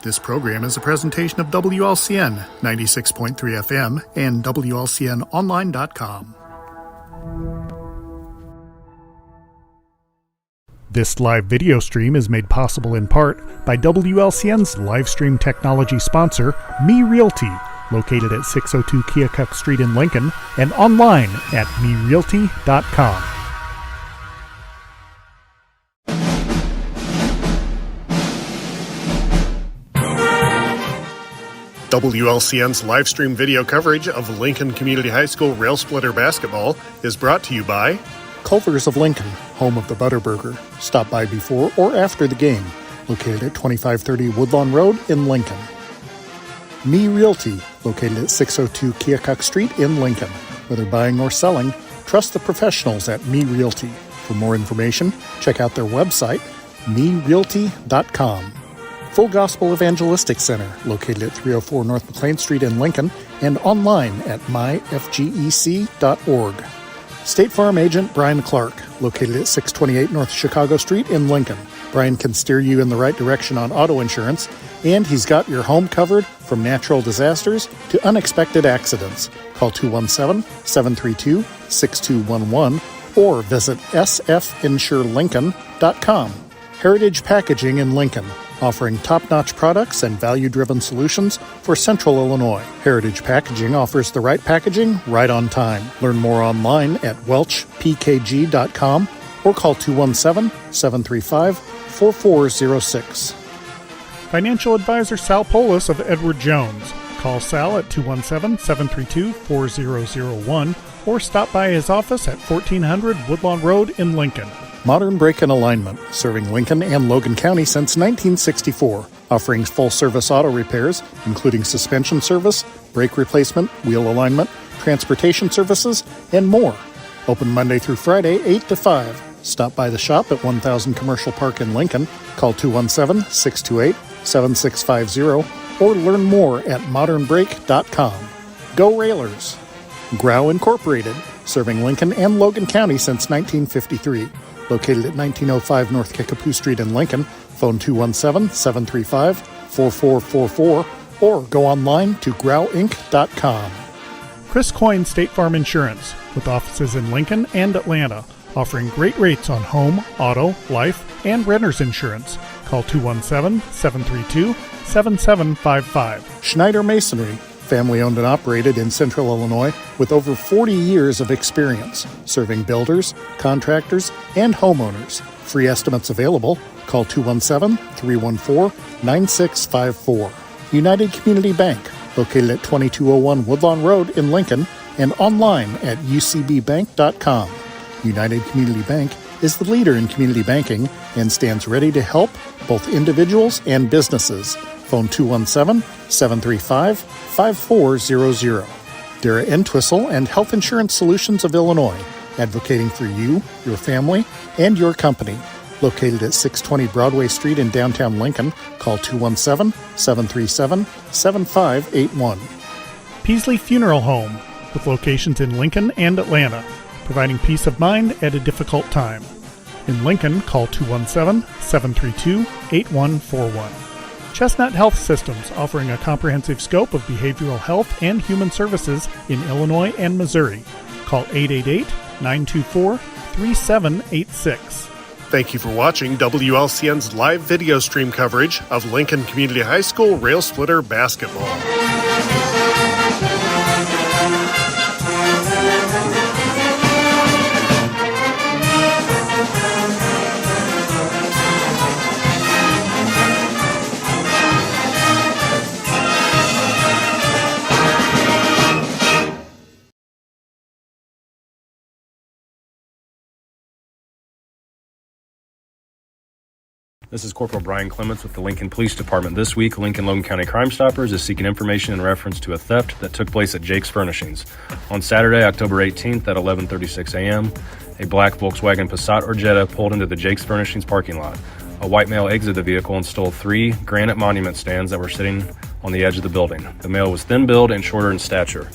This program is a presentation of WLCN 96.3 FM and WLCNonline.com. This live video stream is made possible in part by WLCN's live stream technology sponsor, Me Realty, located at 602 Keokuk Street in Lincoln and online at merealty.com. WLCN's live stream video coverage of Lincoln Community High School Rail Splitter basketball is brought to you by Culver's of Lincoln, home of the Butterburger. Stop by before or after the game, located at 2530 Woodlawn Road in Lincoln. Me Realty, located at 602 Keokuk Street in Lincoln. Whether buying or selling, trust the professionals at Me Realty. For more information, check out their website, merealty.com. Full Gospel Evangelistic Center, located at 304 North McLean Street in Lincoln, and online at myfgec.org. State Farm Agent Brian Clark, located at 628 North Chicago Street in Lincoln. Brian can steer you in the right direction on auto insurance, and he's got your home covered from natural disasters to unexpected accidents. Call 217-732-6211 or visit sfinsurelincoln.com. Heritage Packaging in Lincoln, offering top-notch products and value-driven solutions for Central Illinois. Heritage Packaging offers the right packaging right on time. Learn more online at welchpkg.com or call 217-735-4406. Financial advisor Sal Polis of Edward Jones. Call Sal at 217-732-4001 or stop by his office at 1400 Woodlawn Road in Lincoln. Modern Brake and Alignment, serving Lincoln and Logan County since 1964, offering full-service auto repairs, including suspension service, brake replacement, wheel alignment, transportation services, and more. Open Monday through Friday, 8 to 5. Stop by the shop at 1000 Commercial Park in Lincoln. Call 217-628-7650 or learn more at modernbrake.com. Go Railers! Grau Incorporated, serving Lincoln and Logan County since 1953. Located at 1905 North Kickapoo Street in Lincoln. Phone 217-735-4444 or go online to grauinc.com. Chris Coyne State Farm Insurance, with offices in Lincoln and Atlanta, offering great rates on home, auto, life, and renter's insurance. Call 217-732-7755. Schneider Masonry, family-owned and operated in Central Illinois with over 40 years of experience, serving builders, contractors, and homeowners. Free estimates available. Call 217-314-9654. United Community Bank, located at 2201 Woodlawn Road in Lincoln, and online at ucbbank.com. United Community Bank is the leader in community banking and stands ready to help both individuals and businesses. Phone 217-735-5400. Dara Entwistle and Health Insurance Solutions of Illinois, advocating for you, your family, and your company. Located at 620 Broadway Street in downtown Lincoln, call 217-737-7581. Peasley Funeral Home, with locations in Lincoln and Atlanta, providing peace of mind at a difficult time. In Lincoln, call 217-732-8141. Chestnut Health Systems, offering a comprehensive scope of behavioral health and human services in Illinois and Missouri. Call 888-924-3786. Thank you for watching WLCN's live video stream coverage of Lincoln Community High School Rail Splitter basketball. This is Corporal Brian Clements with the Lincoln Police Department. This week, Lincoln Logan County Crime Stoppers is seeking information in reference to a theft that took place at Jake's Furnishings. On Saturday, October 18th at 11:36 a.m., a black Volkswagen Passat or Jetta pulled into the Jake's Furnishings parking lot. A white male exited the vehicle and stole 3 granite monument stands that were sitting on the edge of the building. The male was thin-built and shorter in stature.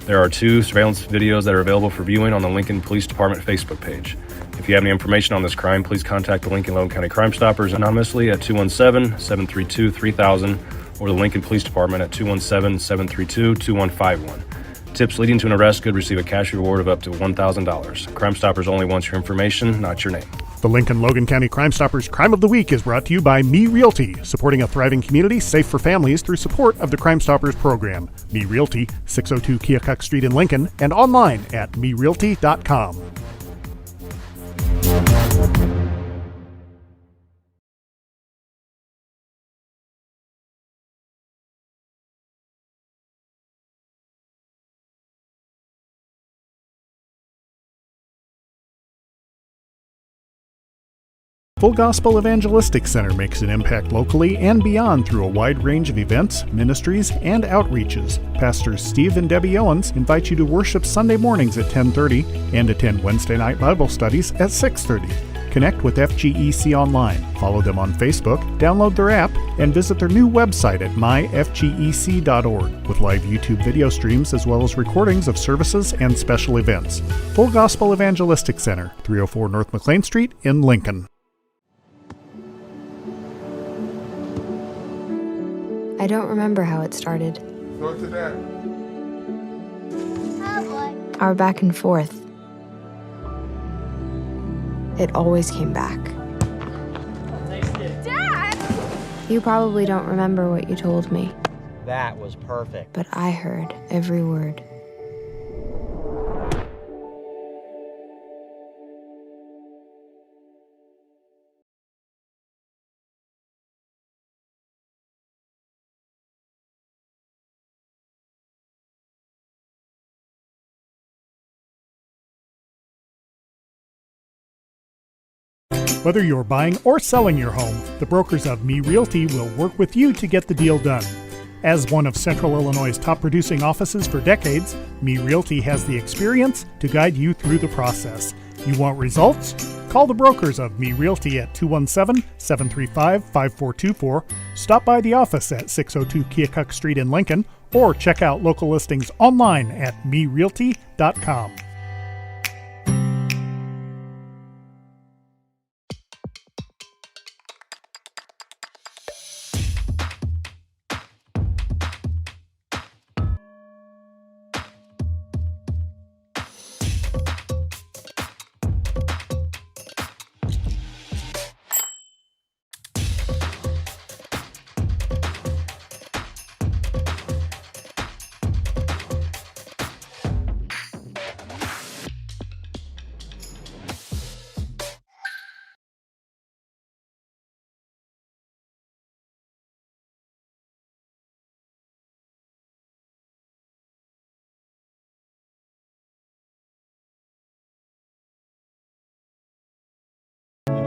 There are 2 surveillance videos that are available for viewing on the Lincoln Police Department Facebook page. If you have any information on this crime, please contact the Lincoln Logan County Crime Stoppers anonymously at 217-732-3000 or the Lincoln Police Department at 217-732-2151. Tips leading to an arrest could receive a cash reward of up to $1,000. Crime Stoppers only wants your information, not your name. The Lincoln Logan County Crime Stoppers Crime of the Week is brought to you by Me Realty, supporting a thriving community safe for families through support of the Crime Stoppers program. Me Realty, 602 Keokuk Street in Lincoln, and online at merealty.com. Full Gospel Evangelistic Center makes an impact locally and beyond through a wide range of events, ministries, and outreaches. Pastors Steve and Debbie Owens invite you to worship Sunday mornings at 10:30 and attend Wednesday night Bible studies at 6:30. Connect with FGEC online, follow them on Facebook, download their app, and visit their new website at myfgec.org with live YouTube video streams as well as recordings of services and special events. Full Gospel Evangelistic Center, 304 North McLean Street in Lincoln. I don't remember how it started. Go to that. Our back and forth. It always came back. Dad! You probably don't remember what you told me, That was perfect. but I heard every word. Whether you're buying or selling your home, the brokers of Me Realty will work with you to get the deal done. As one of Central Illinois' top producing offices for decades, Me Realty has the experience to guide you through the process. You want results? Call the brokers of Me Realty at 217-735-5424, stop by the office at 602 Keokuk Street in Lincoln, or check out local listings online at merealty.com.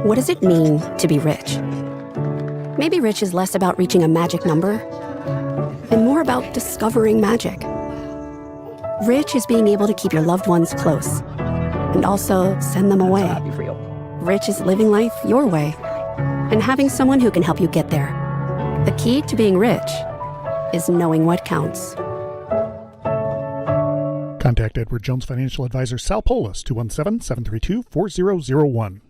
What does it mean to be rich? Maybe rich is less about reaching a magic number and more about discovering magic. Rich is being able to keep your loved ones close and also send them away. Rich is living life your way and having someone who can help you get there. The key to being rich is knowing what counts. Contact Edward Jones Financial Advisor Sal Polis, 217-732-4001.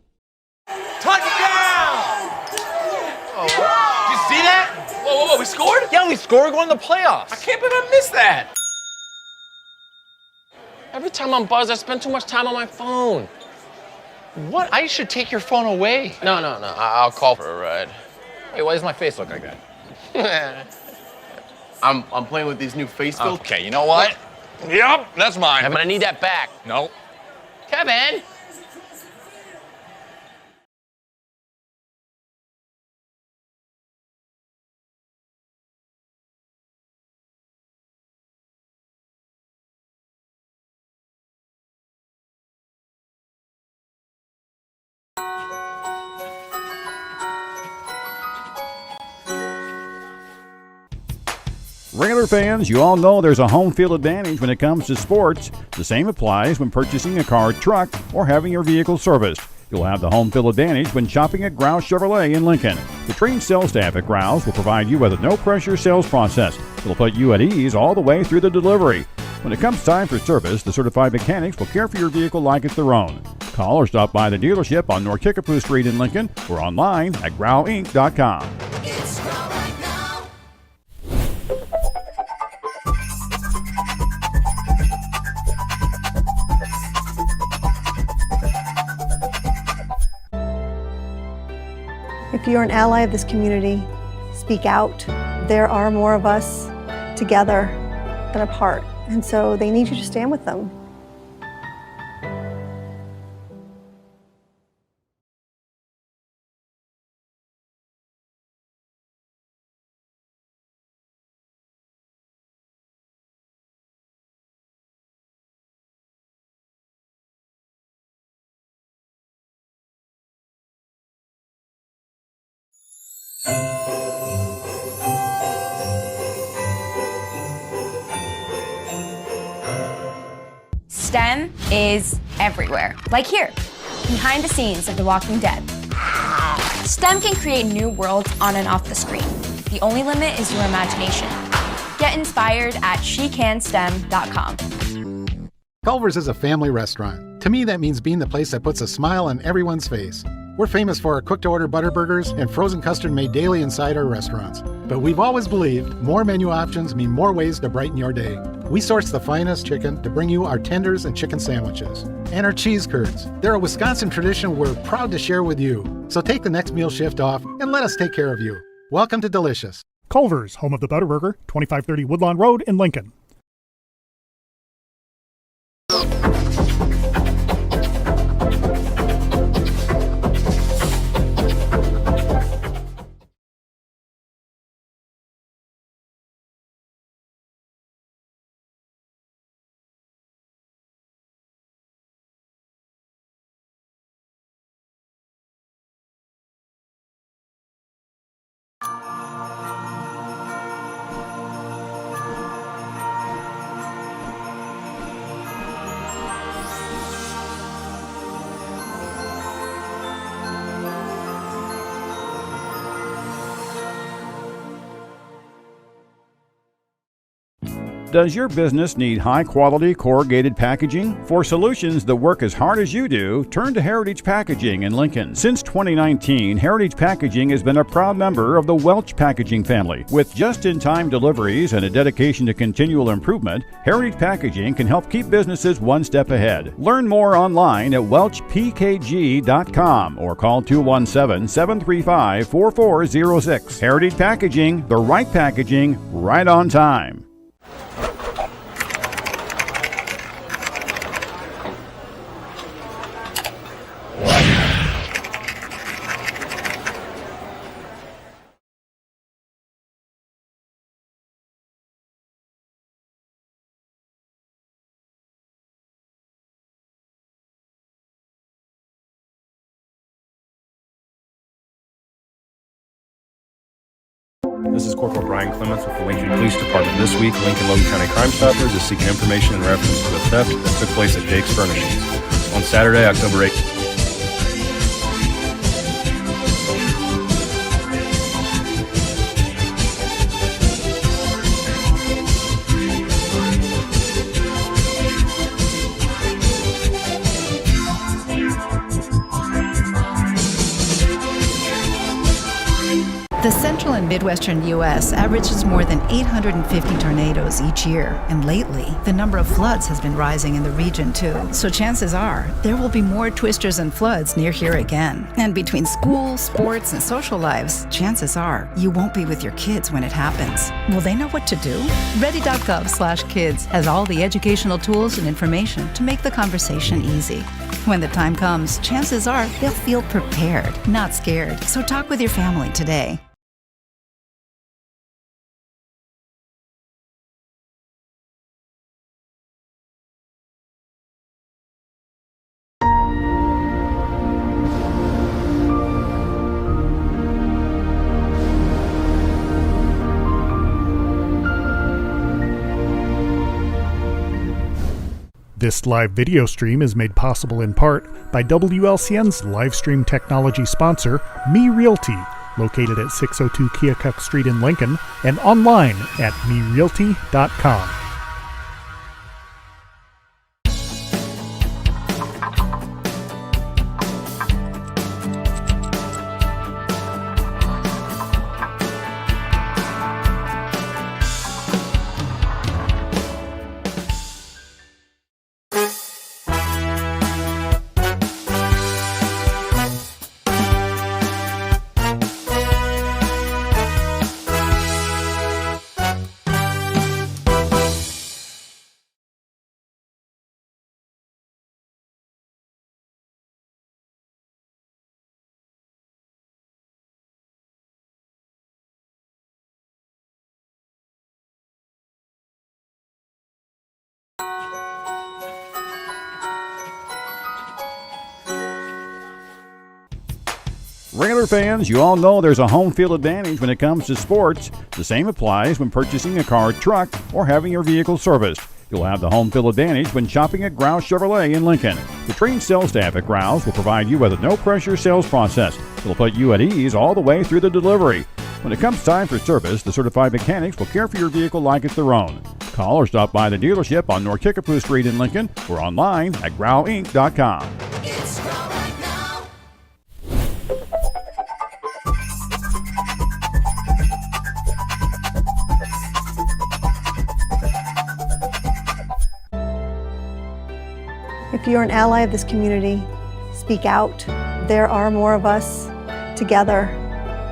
Did you see that? Whoa, we scored? Yeah, we scored going to the playoffs. I can't believe I missed that. Every time I'm buzzed, I spend too much time on my phone. What? I should take your phone away. No. I'll call for a ride. Hey, why does my face look like that? I'm playing with these new face filters. Okay, you know what? Yep, that's mine. I'm gonna need that back. No. Kevin! Railer fans, you all know there's a home field advantage when it comes to sports. The same applies when purchasing a car, truck, or having your vehicle serviced. You'll have the home field advantage when shopping at Grouse Chevrolet in Lincoln. The trained sales staff at Grouse will provide you with a no-pressure sales process. It'll put you at ease all the way through the delivery. When it comes time for service, the certified mechanics will care for your vehicle like it's their own. Call or stop by the dealership on North Kickapoo Street in Lincoln or online at growinc.com. It's Grow right now. If you're an ally of this community, speak out. There are more of us together than apart, and so they need you to stand with them. STEM is everywhere. Like here, behind the scenes of The Walking Dead. STEM can create new worlds on and off the screen. The only limit is your imagination. Get inspired at shecanstem.com. Culver's is a family restaurant. To me, that means being the place that puts a smile on everyone's face. We're famous for our cooked-to-order butter burgers and frozen custard made daily inside our restaurants. But we've always believed more menu options mean more ways to brighten your day. We source the finest chicken to bring you our tenders and chicken sandwiches. And our cheese curds. They're a Wisconsin tradition we're proud to share with you. So take the next meal shift off and let us take care of you. Welcome to Delicious. Culver's, home of the Butterburger, 2530 Woodlawn Road in Lincoln. Does your business need high-quality corrugated packaging? For solutions that work as hard as you do, turn to Heritage Packaging in Lincoln. Since 2019, Heritage Packaging has been a proud member of the Welch Packaging family. With just-in-time deliveries and a dedication to continual improvement, Heritage Packaging can help keep businesses one step ahead. Learn more online at welchpkg.com or call 217-735-4406. Heritage Packaging, the right packaging, right on time. This is Corporal Brian Clements with the Lincoln Police Department. This week, Lincoln Logan County Crime Stoppers is seeking information in reference to a theft that took place at Jake's Furnishings on Saturday, October 8th. The central and midwestern U.S. averages more than 850 tornadoes each year, and lately, the number of floods has been rising in the region too. So chances are, there will be more twisters and floods near here again. And between school, sports, and social lives, chances are, you won't be with your kids when it happens. Will they know what to do? Ready.gov/kids has all the educational tools and information to make the conversation easy. When the time comes, chances are they'll feel prepared, not scared. So talk with your family today. This live video stream is made possible in part by WLCN's live stream technology sponsor, Me Realty, located at 602 Keokuk Street in Lincoln and online at merealty.com. Railer fans, you all know there's a home field advantage when it comes to sports. The same applies when purchasing a car, truck, or having your vehicle serviced. You'll have the home field advantage when shopping at Grouse Chevrolet in Lincoln. The trained sales staff at Grouse will provide you with a no-pressure sales process. It'll put you at ease all the way through the delivery. When it comes time for service, the certified mechanics will care for your vehicle like it's their own. Call or stop by the dealership on North Kickapoo Street in Lincoln or online at growinc.com. It's Grow right now. If you're an ally of this community, speak out. There are more of us together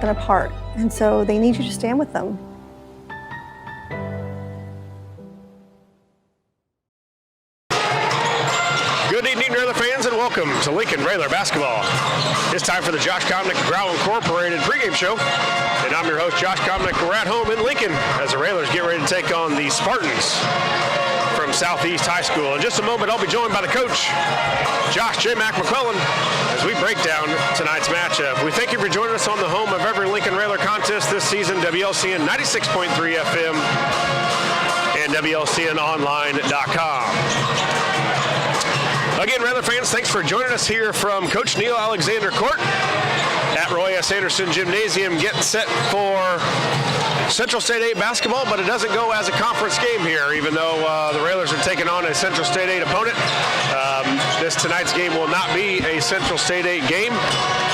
than apart, and so they need you to stand with them. Good evening, Railer fans, and welcome to Lincoln Railer Basketball. It's time for the Josh Comnick Growl Incorporated pregame show, and I'm your host, Josh Comnick. We're at home in Lincoln as the Railers get ready to take on the Spartans from Southeast High School. In just a moment, I'll be joined by the coach, Josh J. Mac McClellan, as we break down tonight's matchup. We thank you for joining us on the home of every Lincoln Railer contest this season, WLCN 96.3 FM and WLCNonline.com. Again, Railer fans, thanks for joining us here from Coach Neil Alexander Court at Roy S. Anderson Gymnasium, getting set for Central State 8 basketball, but it doesn't go as a conference game here, even though the Railers are taking on a Central State 8 opponent. Tonight's game will not be a Central State 8 game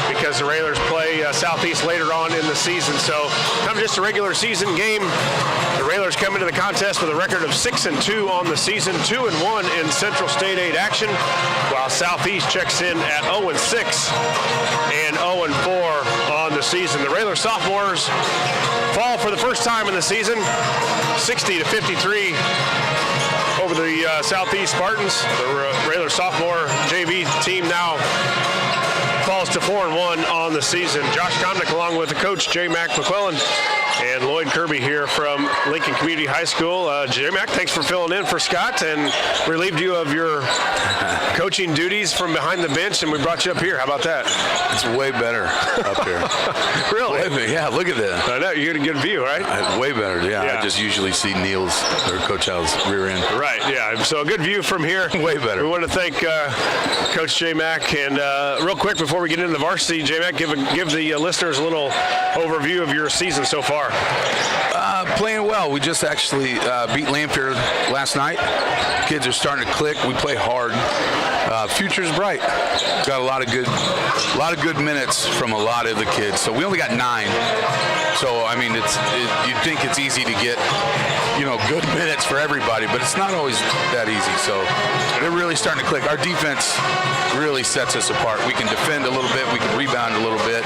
because the Railers play Southeast later on in the season. So, kind of just a regular season game. The Railers come into the contest with a record of 6-2 on the season, 2-1 in Central State 8 action, while Southeast checks in at 0-6 and 0-4 on the season. The Railer sophomores fall for the first time in the season, 60-53 over the Southeast Spartans. The Railer sophomore JV team now falls to 4-1 on the season. Josh Comnick along with the coach J. Mac McClellan and Lloyd Kirby here from Lincoln Community High School. J. Mac, thanks for filling in for Scott and relieved you of your coaching duties from behind the bench, and we brought you up here. How about that? It's way better up here. Really? Yeah, look at that. I know, you get a good view, right? Way better, yeah. I just usually see Neil's or Coach Al's rear end. Right, yeah. So a good view from here. Way better. We want to thank Coach J. Mac. And real quick, before we get into the varsity, J. Mac, give the listeners a little overview of your season so far. Playing well. We just actually beat Lanphier last night. Kids are starting to click. We play hard. Future's bright. Got a lot of good minutes from a lot of the kids. So we only got 9. So I mean, you'd think it's easy to get, good minutes for everybody, but it's not always that easy. So they're really starting to click. Our defense really sets us apart. We can defend a little bit. We can rebound a little bit.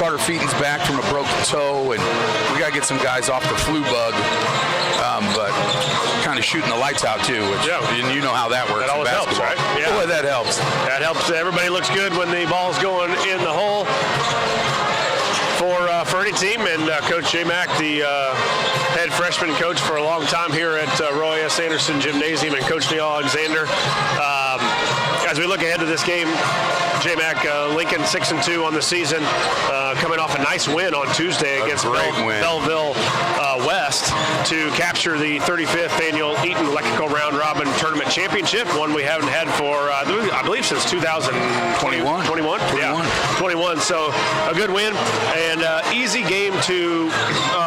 Carter Featon's back from a broken toe, and we got to get some guys off the flu bug. But kind of shooting the lights out too, which and you know how that works. That always helps, right? Yeah. Boy, that helps. That helps. Everybody looks good when the ball's going in the hole for any team. And Coach J. Mac, the head freshman coach for a long time here at Roy S. Anderson Gymnasium, and Coach Neil Alexander. As we look ahead to this game, J. Mac, Lincoln 6-2 on the season, coming off a nice win on Tuesday against Belleville West to capture the 35th annual Eaton Electrical Round Robin Tournament Championship, one we haven't had for, I believe, since 2021. 21? Yeah, 21. So a good win and easy game to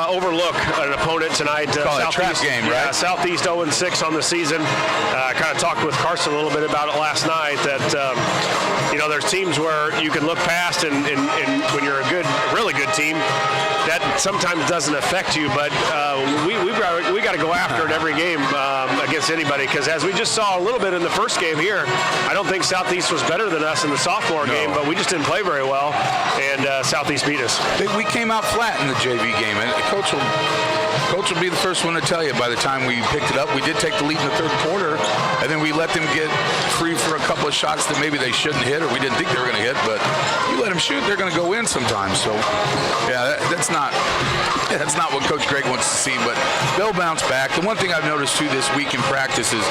overlook an opponent tonight. Call it a trap game, right? Yeah, Southeast 0-6 on the season. Kind of talked with Carson a little bit about it last night that, there's teams where you can look past and when you're a really good team, that sometimes doesn't affect you, but we got to go after it every game against anybody, because as we just saw a little bit in the first game here, I don't think Southeast was better than us in the sophomore game, but we just didn't play very well, and Southeast beat us. We came out flat in the JV game, and Coach will be the first one to tell you by the time we picked it up. We did take the lead in the third quarter, and then we let them get free for a couple of shots that maybe they shouldn't hit or we didn't think they were going to hit, but you let them shoot, they're going to go in sometimes. So, yeah, that's not what Coach Greg wants to see, but they'll bounce back. The one thing I've noticed, too, this week in practice is,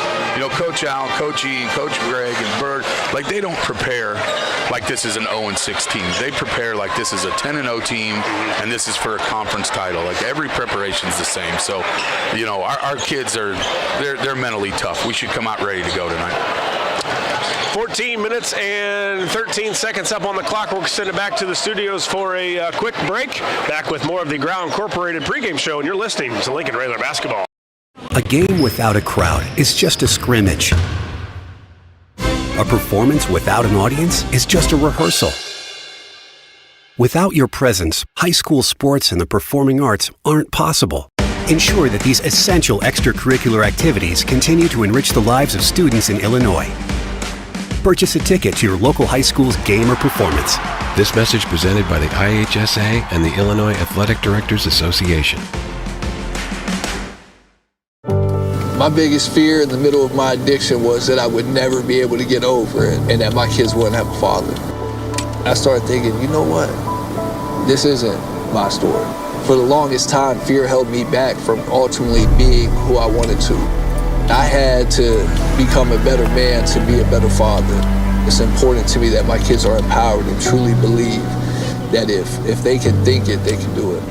Coach Al, Coach E, Coach Greg, and Bird, like, they don't prepare like this is an 0-6 team. They prepare like this is a 10-0 team, and this is for a conference title. Like, every preparation's the same. So, our kids they're mentally tough. We should come out ready to go tonight. 14 minutes and 13 seconds up on the clock. We'll send it back to the studios for a quick break. Back with more of the Ground Incorporated pregame show, and you're listening to Lincoln Railer Basketball. A game without a crowd is just a scrimmage. A performance without an audience is just a rehearsal. Without your presence, high school sports and the performing arts aren't possible. Ensure that these essential extracurricular activities continue to enrich the lives of students in Illinois. Purchase a ticket to your local high school's game or performance. This message presented by the IHSA and the Illinois Athletic Directors Association. My biggest fear in the middle of my addiction was that I would never be able to get over it and that my kids wouldn't have a father. I started thinking, you know what? This isn't my story. For the longest time, fear held me back from ultimately being who I wanted to. I had to become a better man to be a better father. It's important to me that my kids are empowered and truly believe that if they can think it, they can do it.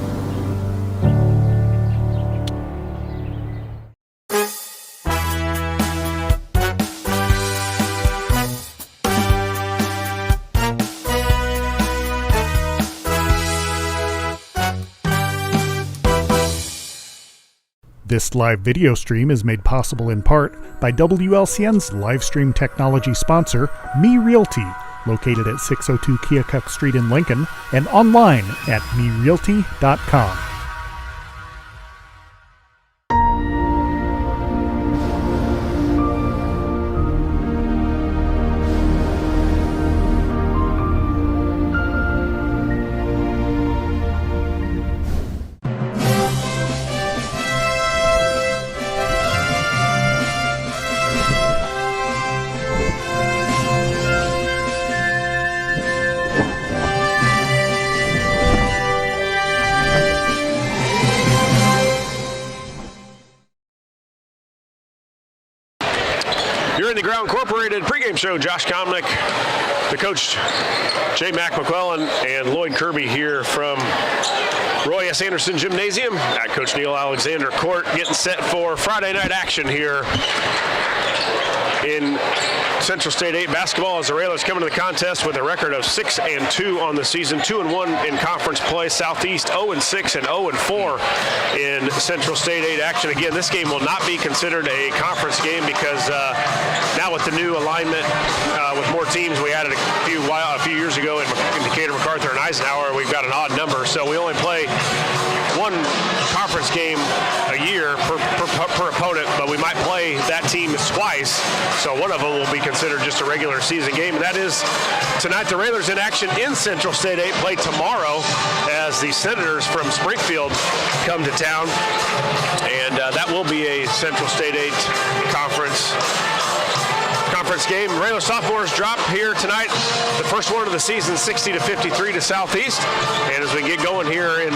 This live video stream is made possible in part by WLCN's live stream technology sponsor, Me Realty, located at 602 Keokuk Street in Lincoln, and online at merealty.com. You're in the Ground Incorporated pregame show. Josh Comnick, the coach, J. Mac McClellan, and Lloyd Kirby here from Roy S. Anderson Gymnasium at Coach Neil Alexander Court, getting set for Friday night action here in Central State 8 basketball as the Railers come into the contest with a record of 6-2 on the season, 2-1 in conference play. Southeast 0-6 and 0-4 in Central State 8 action. Again, this game will not be considered a conference game because now with the new alignment with more teams, we added a few years ago in Decatur, MacArthur, and Eisenhower. We've got an odd number, so we only play one conference game a year per opponent, but we might play that team twice, so one of them will be considered just a regular season game. And that is tonight. The Railers in action in Central State 8 play tomorrow as the Senators from Springfield come to town, and that will be a Central State 8 conference game. Railer sophomores drop here tonight. The first one of the season, 60-53 to Southeast. And as we get going here in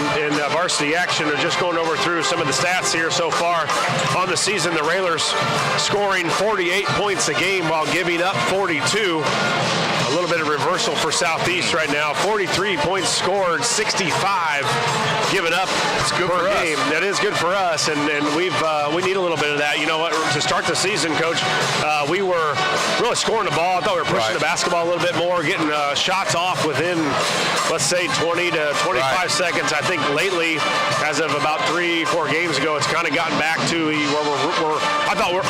varsity action, we're just going over through some of the stats here so far on the season. The Railers scoring 48 points a game while giving up 42. A little bit of reversal for Southeast right now. 43 points scored, 65 given up per game. That is good for us, and we need a little bit of that. You know what? To start the season, Coach, we were really scoring the ball. I thought we were pushing the basketball a little bit more, getting shots off within, let's say, 20 to 25 seconds. I think lately, as of about 3-4 games ago, it's kind of gotten back to where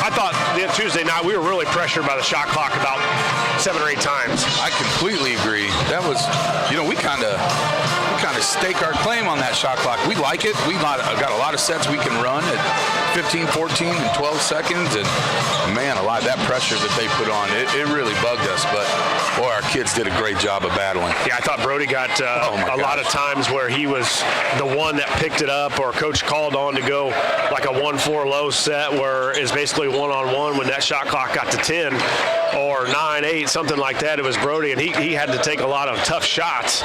I thought the Tuesday night we were really pressured by the shot clock about 7 or 8 times. I completely agree. That was, we kind of kind of stake our claim on that shot clock. We like it. We got a lot of sets we can run at 15, 14, and 12 seconds. And, man, a lot of that pressure that they put on, it really bugged us. But, boy, our kids did a great job of battling. Yeah, I thought Brody got a lot of times where he was the one that picked it up, or coach called on to go like a 1-4 low set where it's basically one-on-one when that shot clock got to 10 or 9-8, something like that. It was Brody, and he had to take a lot of tough shots.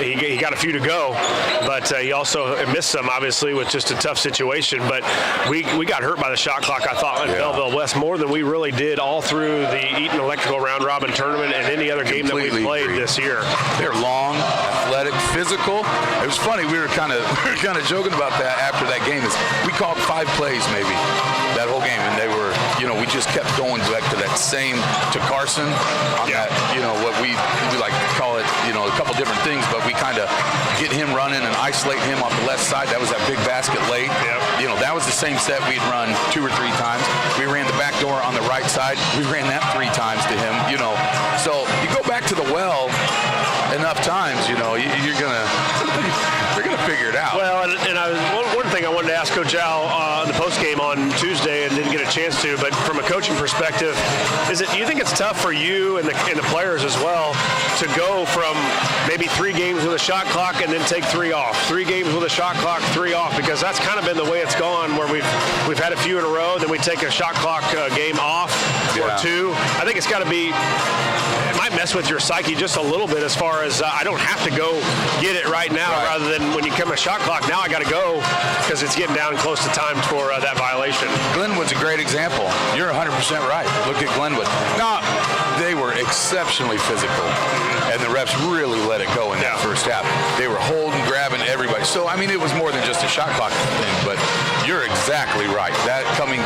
He got a few to go, but he also missed some, obviously, with just a tough situation. But we got hurt by the shot clock, I thought, in Belleville West more than we really did all through the Eaton Electrical round-robin tournament and any other game that we played this year. They're long, athletic, physical. It was funny. We were kind of joking about that after that game. We called 5 plays maybe that whole game, and they were, we just kept going back to that same, to Carson on that, what we like to call it, a couple different things, but we kind of get him running and isolate him off the left side. That was that big basket late. Yep. That was the same set we'd run 2 or 3 times. We ran the back door on the right side. We ran that 3 times to him, So you go back to the well enough times, you're gonna figure it out. Well, and one thing I wanted to ask Coach Al in the postgame on Tuesday and didn't get a chance to, but from a coaching perspective, do you think it's tough for you and the players as well to go from maybe 3 games with a shot clock and then take 3 off, 3 games with a shot clock, 3 off, because that's kind of been the way it's gone, where we've had a few in a row, then we take a shot clock game off or 2. I think it's got to be. It might mess with your psyche just a little bit as far as I don't have to go get it right now, rather than when you come a shot clock, now I got to go because it's getting down close to time for that violation. Glenwood's a great example. You're 100% right. Look at Glenwood. Now, they were exceptionally physical, and the refs really let it go in that first half. They were holding, grabbing everybody. So, it was more than just a shot clock thing, but you're exactly right. That coming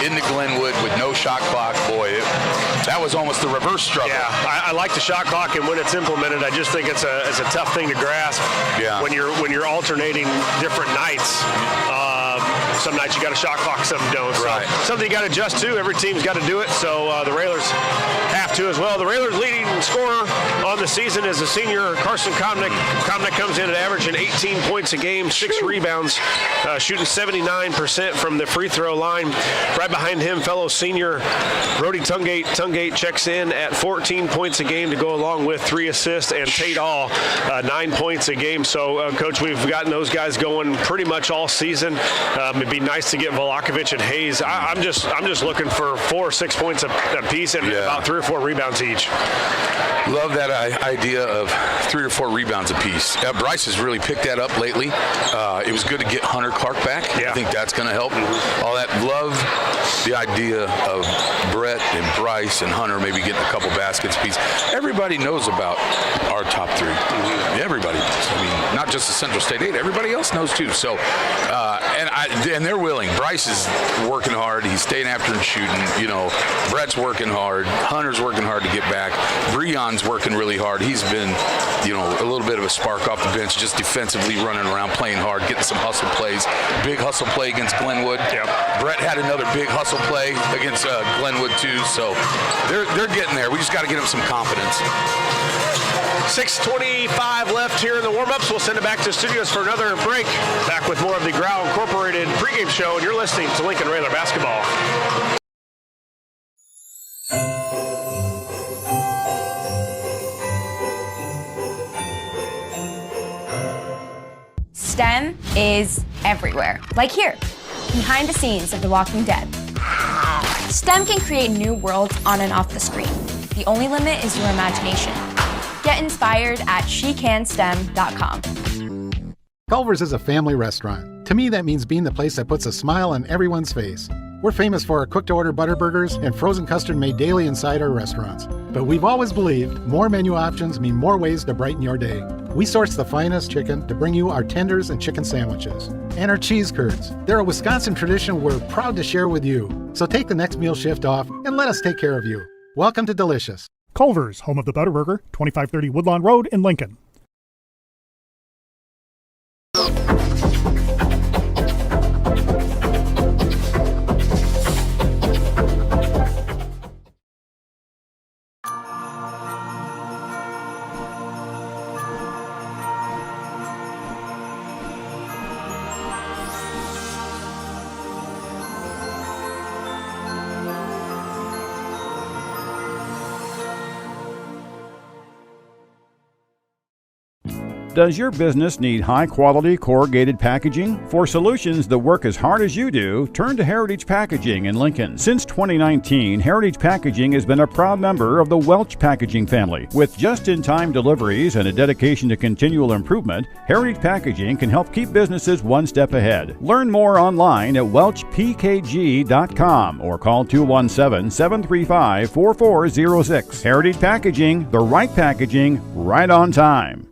into Glenwood with no shot clock, boy, that was almost the reverse struggle. Yeah, I like the shot clock, and when it's implemented, I just think it's a tough thing to grasp. Yeah. When you're alternating different nights. Some nights you got a shot clock, some don't. Right. So something you got to adjust to. Every team's got to do it. So the Railers have to as well. The Railers' leading scorer on the season is the senior Carson Comnick. Comnick comes in at averaging 18 points a game, 6 rebounds, shooting 79% from the free throw line. Right behind him, fellow senior Brody Tungate. Tungate checks in at 14 points a game to go along with 3 assists, and Tate All 9 points a game. So, Coach, we've gotten those guys going pretty much all season. It'd be nice to get Volakovic and Hayes. I'm just looking for 4 or 6 points a piece and about 3 or 4 rebounds each. Love that idea of 3 or 4 rebounds apiece. Bryce has really picked that up lately. It was good to get Hunter Clark back. Yeah. I think that's going to help. All that. Love the idea of Brett and Bryce and Hunter maybe getting a couple baskets apiece. Everybody knows about our top 3. Everybody does. Not just the Central State 8. Everybody else knows too. So, and they're willing. Bryce is working hard. He's staying after and shooting. Brett's working hard. Hunter's working hard to get back. Breon's working really hard. He's been, a little bit of a spark off the bench, just defensively running around, playing hard, getting some hustle plays. Big hustle play against Glenwood. Yep. Brett had another big hustle play against Glenwood too. So they're getting there. We just got to get them some confidence. 6:25 left here in the warm-ups. We'll send it back to the studios for another break. Back with more of the Grau Incorporated pregame show, and you're listening to Lincoln Railer Basketball. STEM is everywhere. Like here, behind the scenes of The Walking Dead. STEM can create new worlds on and off the screen. The only limit is your imagination. Get inspired at shecanstem.com. Culver's is a family restaurant. To me, that means being the place that puts a smile on everyone's face. We're famous for our cooked-to-order butter burgers and frozen custard made daily inside our restaurants. But we've always believed more menu options mean more ways to brighten your day. We source the finest chicken to bring you our tenders and chicken sandwiches. And our cheese curds. They're a Wisconsin tradition we're proud to share with you. So take the next meal shift off and let us take care of you. Welcome to Delicious. Culver's, home of the Butterburger, 2530 Woodlawn Road in Lincoln. Does your business need high-quality corrugated packaging? For solutions that work as hard as you do, turn to Heritage Packaging in Lincoln. Since 2019, Heritage Packaging has been a proud member of the Welch Packaging family. With just-in-time deliveries and a dedication to continual improvement, Heritage Packaging can help keep businesses one step ahead. Learn more online at welchpkg.com or call 217-735-4406. Heritage Packaging, the right packaging, right on time.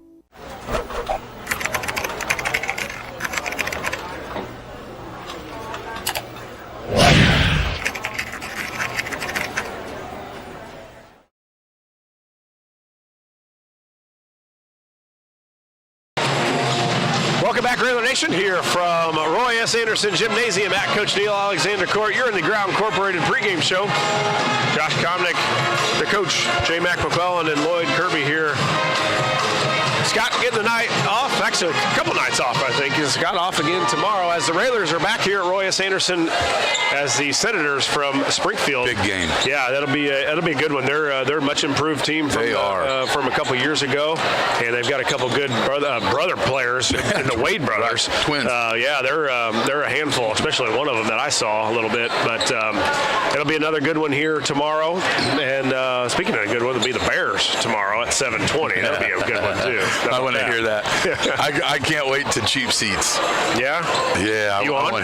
Welcome back, Railer Nation, here from Roy S. Anderson Gymnasium at Coach Neil Alexander Court. You're in the Ground Incorporated pregame show. Josh Comnick, the coach, J. Mac McClellan, and Lloyd Kirby here. Scott getting the night off, actually a couple nights off, I think. Scott off again tomorrow as the Railers are back here at Roy S. Anderson as the Senators from Springfield. Big game. Yeah, that'll be a good one. They're a much improved team from a couple years ago, and they've got a couple good brother players in the Wade brothers. Twins. Yeah, they're a handful, especially one of them that I saw a little bit. But it'll be another good one here tomorrow. And speaking of a good one, it'll be the Bears tomorrow at 7:20. That'll be a good one too. I want to hear that. I can't wait to cheap seats. Yeah? Yeah. You on?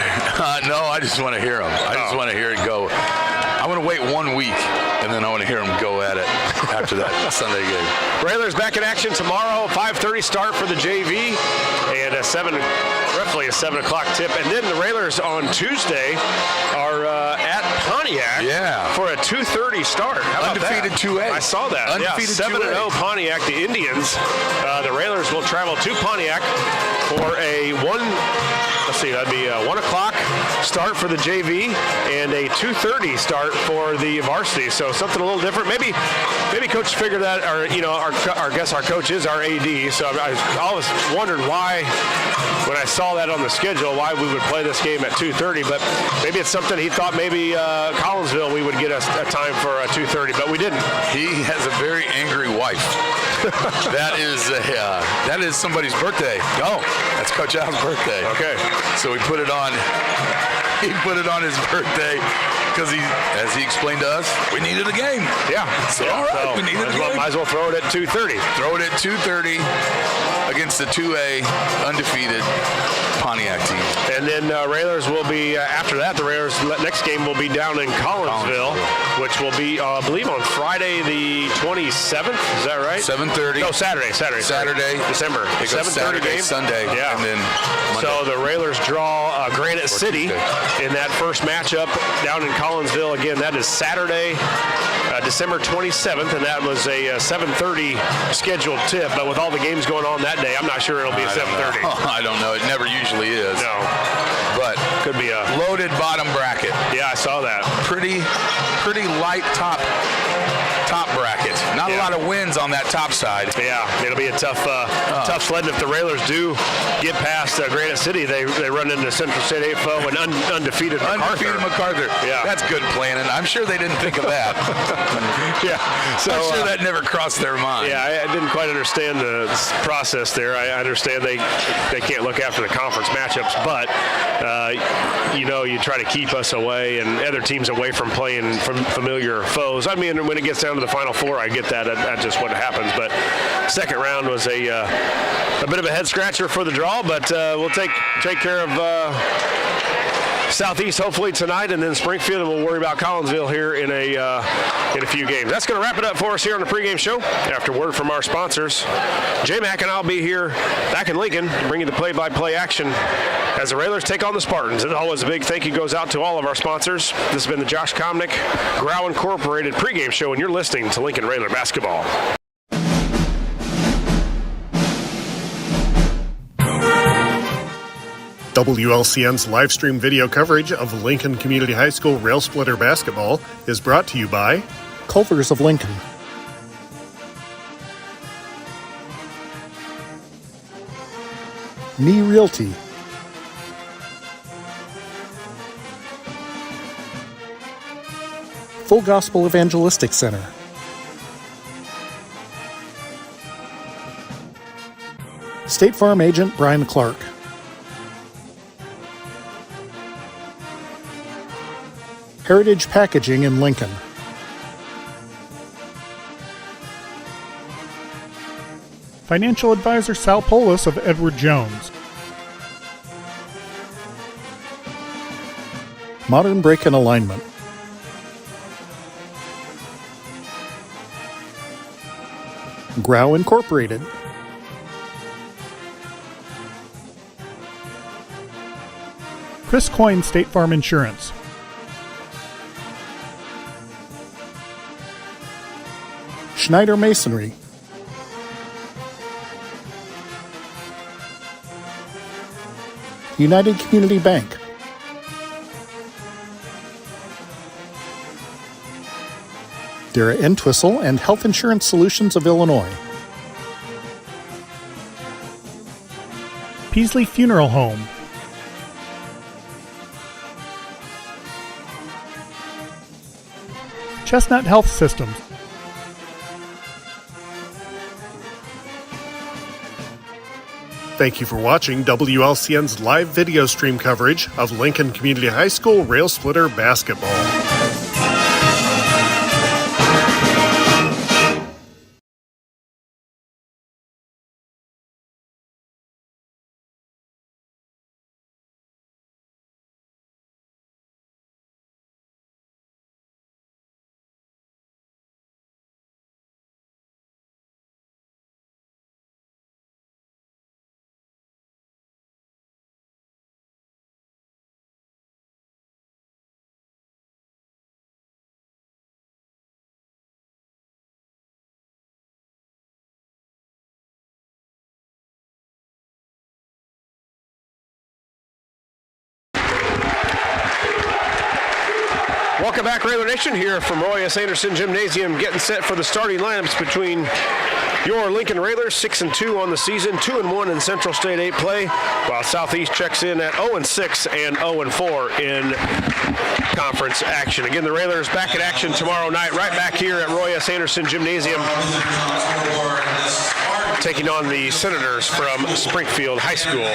No, I just want to hear them. I just want to hear it go. I want to wait 1 week, and then I want to hear them go at it after that Sunday game. Railers back in action tomorrow. 5:30 start for the JV, and roughly a 7 o'clock tip. And then the Railers on Tuesday are at Pontiac for a 2:30 start. How about Undefeated that? 2A. I saw that. Undefeated 7-0 Pontiac, the Indians. The Railers will travel to Pontiac for a 1 o'clock start for the JV and a 2:30 start for the varsity. So something a little different. Maybe Coach figured that, or our coach is our AD. So I always wondered why, when I saw that on the schedule, why we would play this game at 2:30. But maybe it's something he thought maybe Collinsville we would get a time for a 2:30, but we didn't. He has a very angry wife. That is somebody's birthday. Oh, that's Coach Al's birthday. Okay. So he put it on. He put it on his birthday because as he explained to us, we needed a game. Yeah. So all right, we needed a game. Might as well throw it at 2:30. Throw it at 2:30 against the 2A undefeated Pontiac team. And then Railers will be after that. The Railers' next game will be down in Collinsville, which will be, I believe, on Friday the 27th. Is that right? 7:30. No, Saturday. December. It goes 7:30 Saturday, game. Sunday, Yeah. and then Monday. So the Railers draw Granite City in that first matchup down in Collinsville. Again, that is Saturday, December 27th, and that was a 7:30 scheduled tip. But with all the games going on that day, I'm not sure it'll be a 7:30. I don't know. It never usually is. No. But could be a loaded bottom bracket. Yeah, I saw that. Pretty light top bracket. Not a lot of wins on that top side. Yeah, it'll be a tough sledding if the Railers do get past Granite City. They run into Central State 8-4 and undefeated MacArthur. Yeah, that's good planning. I'm sure they didn't think of that. Yeah, so I'm sure that never crossed their mind. Yeah, I didn't quite understand the process there. I understand they can't look after the conference matchups, but you try to keep us away and other teams away from playing from familiar foes. I mean, when it gets down to the Final Four, I get that. That's just what happens. But second round was a bit of a head scratcher for the draw, but we'll take care of Southeast hopefully tonight, and then Springfield, and we'll worry about Collinsville here in a few games. That's going to wrap it up for us here on the pregame show. After word from our sponsors, J-Mac and I'll be here back in Lincoln to bring you the play-by-play action as the Railers take on the Spartans. And always a big thank you goes out to all of our sponsors. This has been the Josh Comnick Grow Incorporated pregame show, and you're listening to Lincoln Railer Basketball. WLCN's live stream video coverage of Lincoln Community High School Rail Splitter Basketball is brought to you by Culver's of Lincoln, Me Realty, Full Gospel Evangelistic Center, State Farm agent Brian Clark. Heritage Packaging in Lincoln. Financial advisor Sal Polis of Edward Jones. Modern Brake and Alignment. Grau Incorporated. Chris Coyne State Farm Insurance. Schneider Masonry. United Community Bank. Dara Entwistle and Health Insurance Solutions of Illinois. Peasley Funeral Home. Chestnut Health Systems. Thank you for watching WLCN's live video stream coverage of Lincoln Community High School Rail Splitter Basketball. Welcome back, Railer Nation, here from Roy S. Anderson Gymnasium, getting set for the starting lineups between your Lincoln Railers, 6-2 on the season, 2-1 in Central State 8 play, while Southeast checks in at 0-6 and 0-4 in conference action. Again, the Railers back in action tomorrow night, right back here at Roy S. Anderson Gymnasium, taking on the Senators from Springfield High School.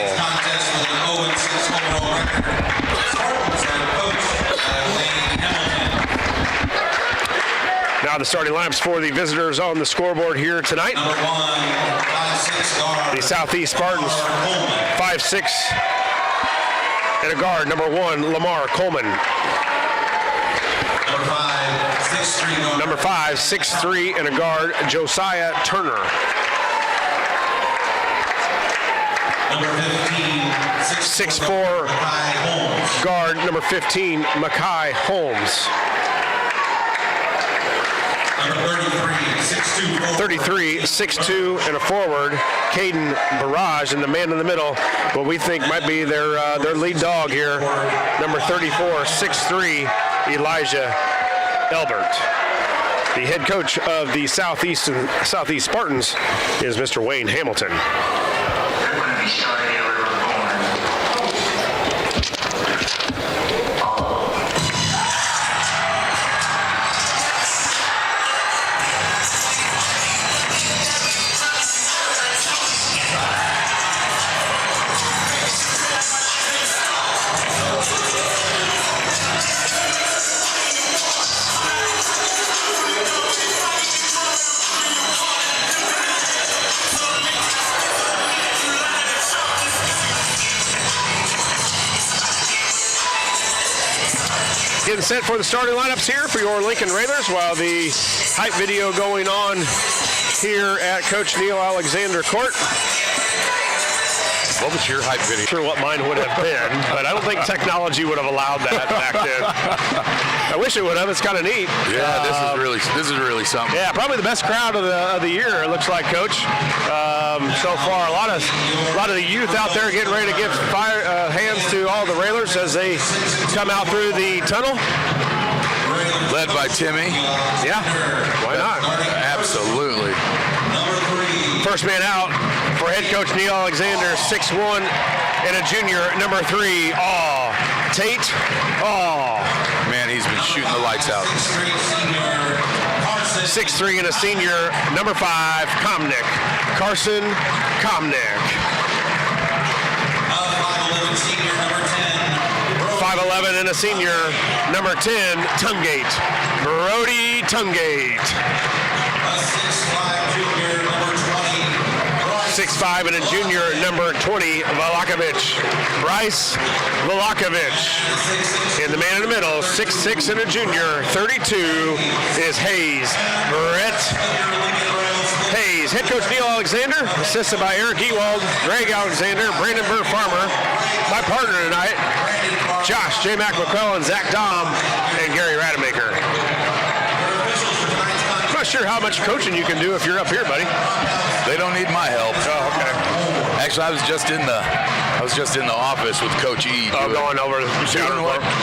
Now the starting lineups for the visitors on the scoreboard here tonight. The Southeast Spartans, 5'6", and a guard, number 1, Lamar Coleman. Number 5, 6'3", and a guard, Josiah Turner. Number 15, 6'4", guard, number 15, Makai Holmes. 33, 6'2", and a forward, Caden Barrage, and the man in the middle, what we think might be their lead dog here, number 34, 6'3", Elijah Elbert. The head coach of the Southeast Spartans is Mr. Wayne Hamilton. Getting set for the starting lineups here for your Lincoln Railers, while the hype video going on here at Coach Neil Alexander Court. What was your hype video? I'm sure what mine would have been, but I don't think technology would have allowed that back then. I wish it would have. It's kind of neat. Yeah, this is really something. Yeah, probably the best crowd of the year. It looks like, Coach. So far, a lot of the youth out there getting ready to give hands to all the Railers as they come out through the tunnel. Led by Timmy. Yeah, why not? Absolutely. First man out for head coach Neil Alexander, 6'1", and a junior, number 3, Tate. Man, he's been shooting the lights out. 6'3", and a senior, number 5, Comnick. Carson Comnick. 5'11" and a senior, number 10, Tungate. Brody Tungate. 6'5" and a junior, number 20, Valakovich. Bryce Valakovich. And the man in the middle, 6'6" and a junior, 32, is Hayes. Brett Hayes. Head coach Neil Alexander, assisted by Eric Ewald, Greg Alexander, Brandon Burr Farmer. My partner tonight, Josh J. Mac McClellan, Zach Dom, and Gary Rademacher. I'm not sure how much coaching you can do if you're up here, buddy. They don't need my help. Oh, okay. Actually, I was just in the office with Coach E. Going over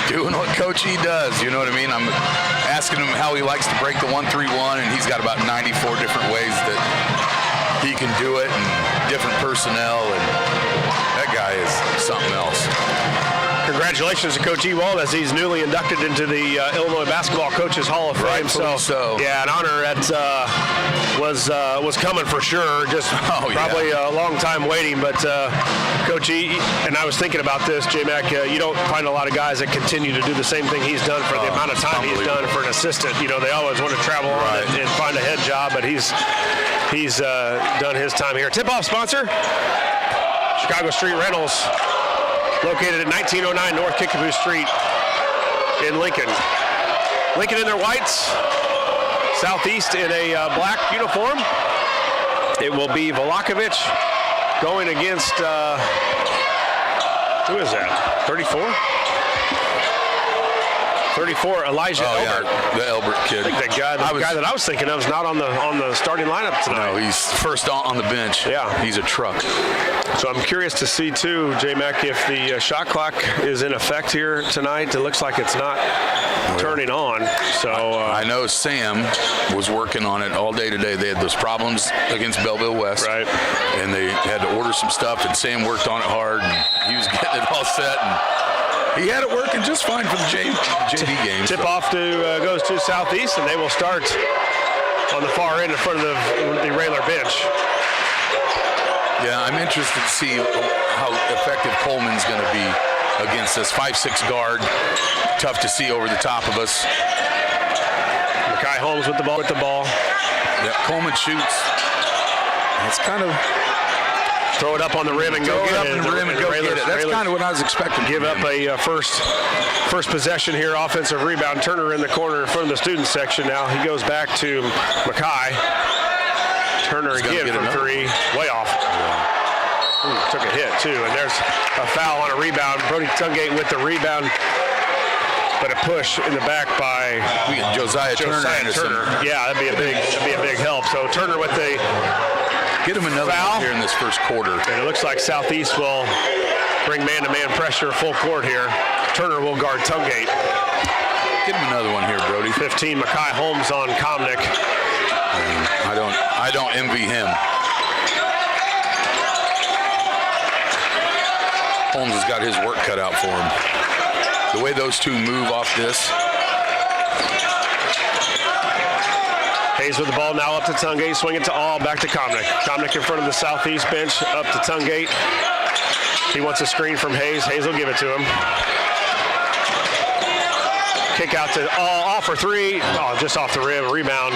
doing what Coach E does. You know what I mean? I'm asking him how he likes to break the 1-3-1, and he's got about 94 different ways that he can do it, and different personnel, and that guy is something else. Congratulations to Coach Ewald as he's newly inducted into the Illinois Basketball Coaches Hall of Fame. So yeah, an honor that was coming for sure. Just probably a long time waiting, but Coach E, and I was thinking about this, J-Mac, you don't find a lot of guys that continue to do the same thing he's done for the amount of time he's done for an assistant. You know, they always want to travel on and find a head job, but he's done his time here. Tip-off sponsor, Chicago Street Rentals, located at 1909 North Kickapoo Street in Lincoln. Lincoln in their whites, Southeast in a black uniform. It will be Valakovich going against, who is that, 34? 34, Elijah Elbert. Yeah, the Elbert kid. I think the guy that I was thinking of is not on the starting lineup tonight. No, he's first on the bench. Yeah. He's a truck. So I'm curious to see, too, J-Mac, if the shot clock is in effect here tonight. It looks like it's not turning on. So I know Sam was working on it all day today. They had those problems against Belleville West. Right. And they had to order some stuff, and Sam worked on it hard, and he was getting it all set. And he had it working just fine for the JV game. Tip-off goes to Southeast, and they will start on the far end in front of the Railer bench. Yeah, I'm interested to see how effective Coleman's going to be against this 5'6" guard. Tough to see over the top of us. Makai Holmes with the ball. Yeah, Coleman shoots. It's kind of... Throw it up on the rim and go get it. That's kind of what I was expecting. Give up a first possession here. Offensive rebound. Turner in the corner in front of the student section now. He goes back to Mackay. Turner again from three. Way off. Ooh, took a hit, too. And there's a foul on a rebound. Brody Tungate with the rebound. But a push in the back by Josiah Turner. Yeah, that'd be a big help. So Turner with the get him another foul here in this first quarter. And it looks like Southeast will bring man-to-man pressure full court here. Turner will guard Tungate. Get him another one here, Brody. 15, Makai Holmes on Comnick. I don't envy him. Holmes has got his work cut out for him. The way those two move off this. Hayes with the ball now up to Tungate, swing it to All, back to Comnick. Comnick in front of the Southeast bench, up to Tungate. He wants a screen from Hayes. Hayes will give it to him. Kick out to All for three. Oh, just off the rim. Rebound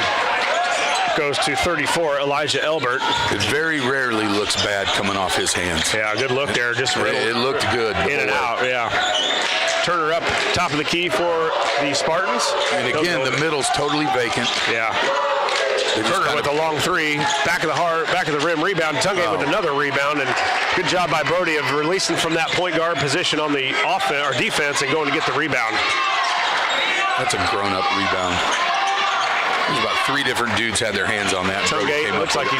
goes to 34, Elijah Elbert. It very rarely looks bad coming off his hands. Yeah, good look there. Just it looked good. In and out, yeah. Turner up top of the key for the Spartans. And again, the middle's totally vacant. Yeah. Turner with a long three, back of the rim rebound. Tungate with another rebound, and good job by Brody of releasing from that point guard position on the offense or defense and going to get the rebound. That's a grown-up rebound. There's about three different dudes had their hands on that. Tungate looks like he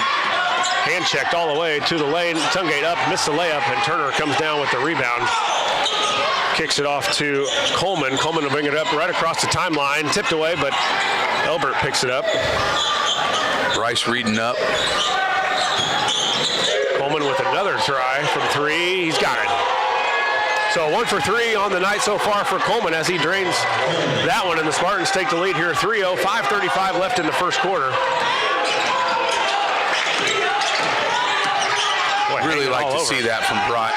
hand checked all the way to the lane. Tungate up, missed the layup, and Turner comes down with the rebound. Kicks it off to Coleman. Coleman will bring it up right across the timeline. Tipped away, but Elbert picks it up. Bryce reading up. Coleman with another try from three. He's got it. So 1 for 3 on the night so far for Coleman as he drains that one, and the Spartans take the lead here 3-0. 5:35 left in the first quarter. Boy, really like to see that from Bryce.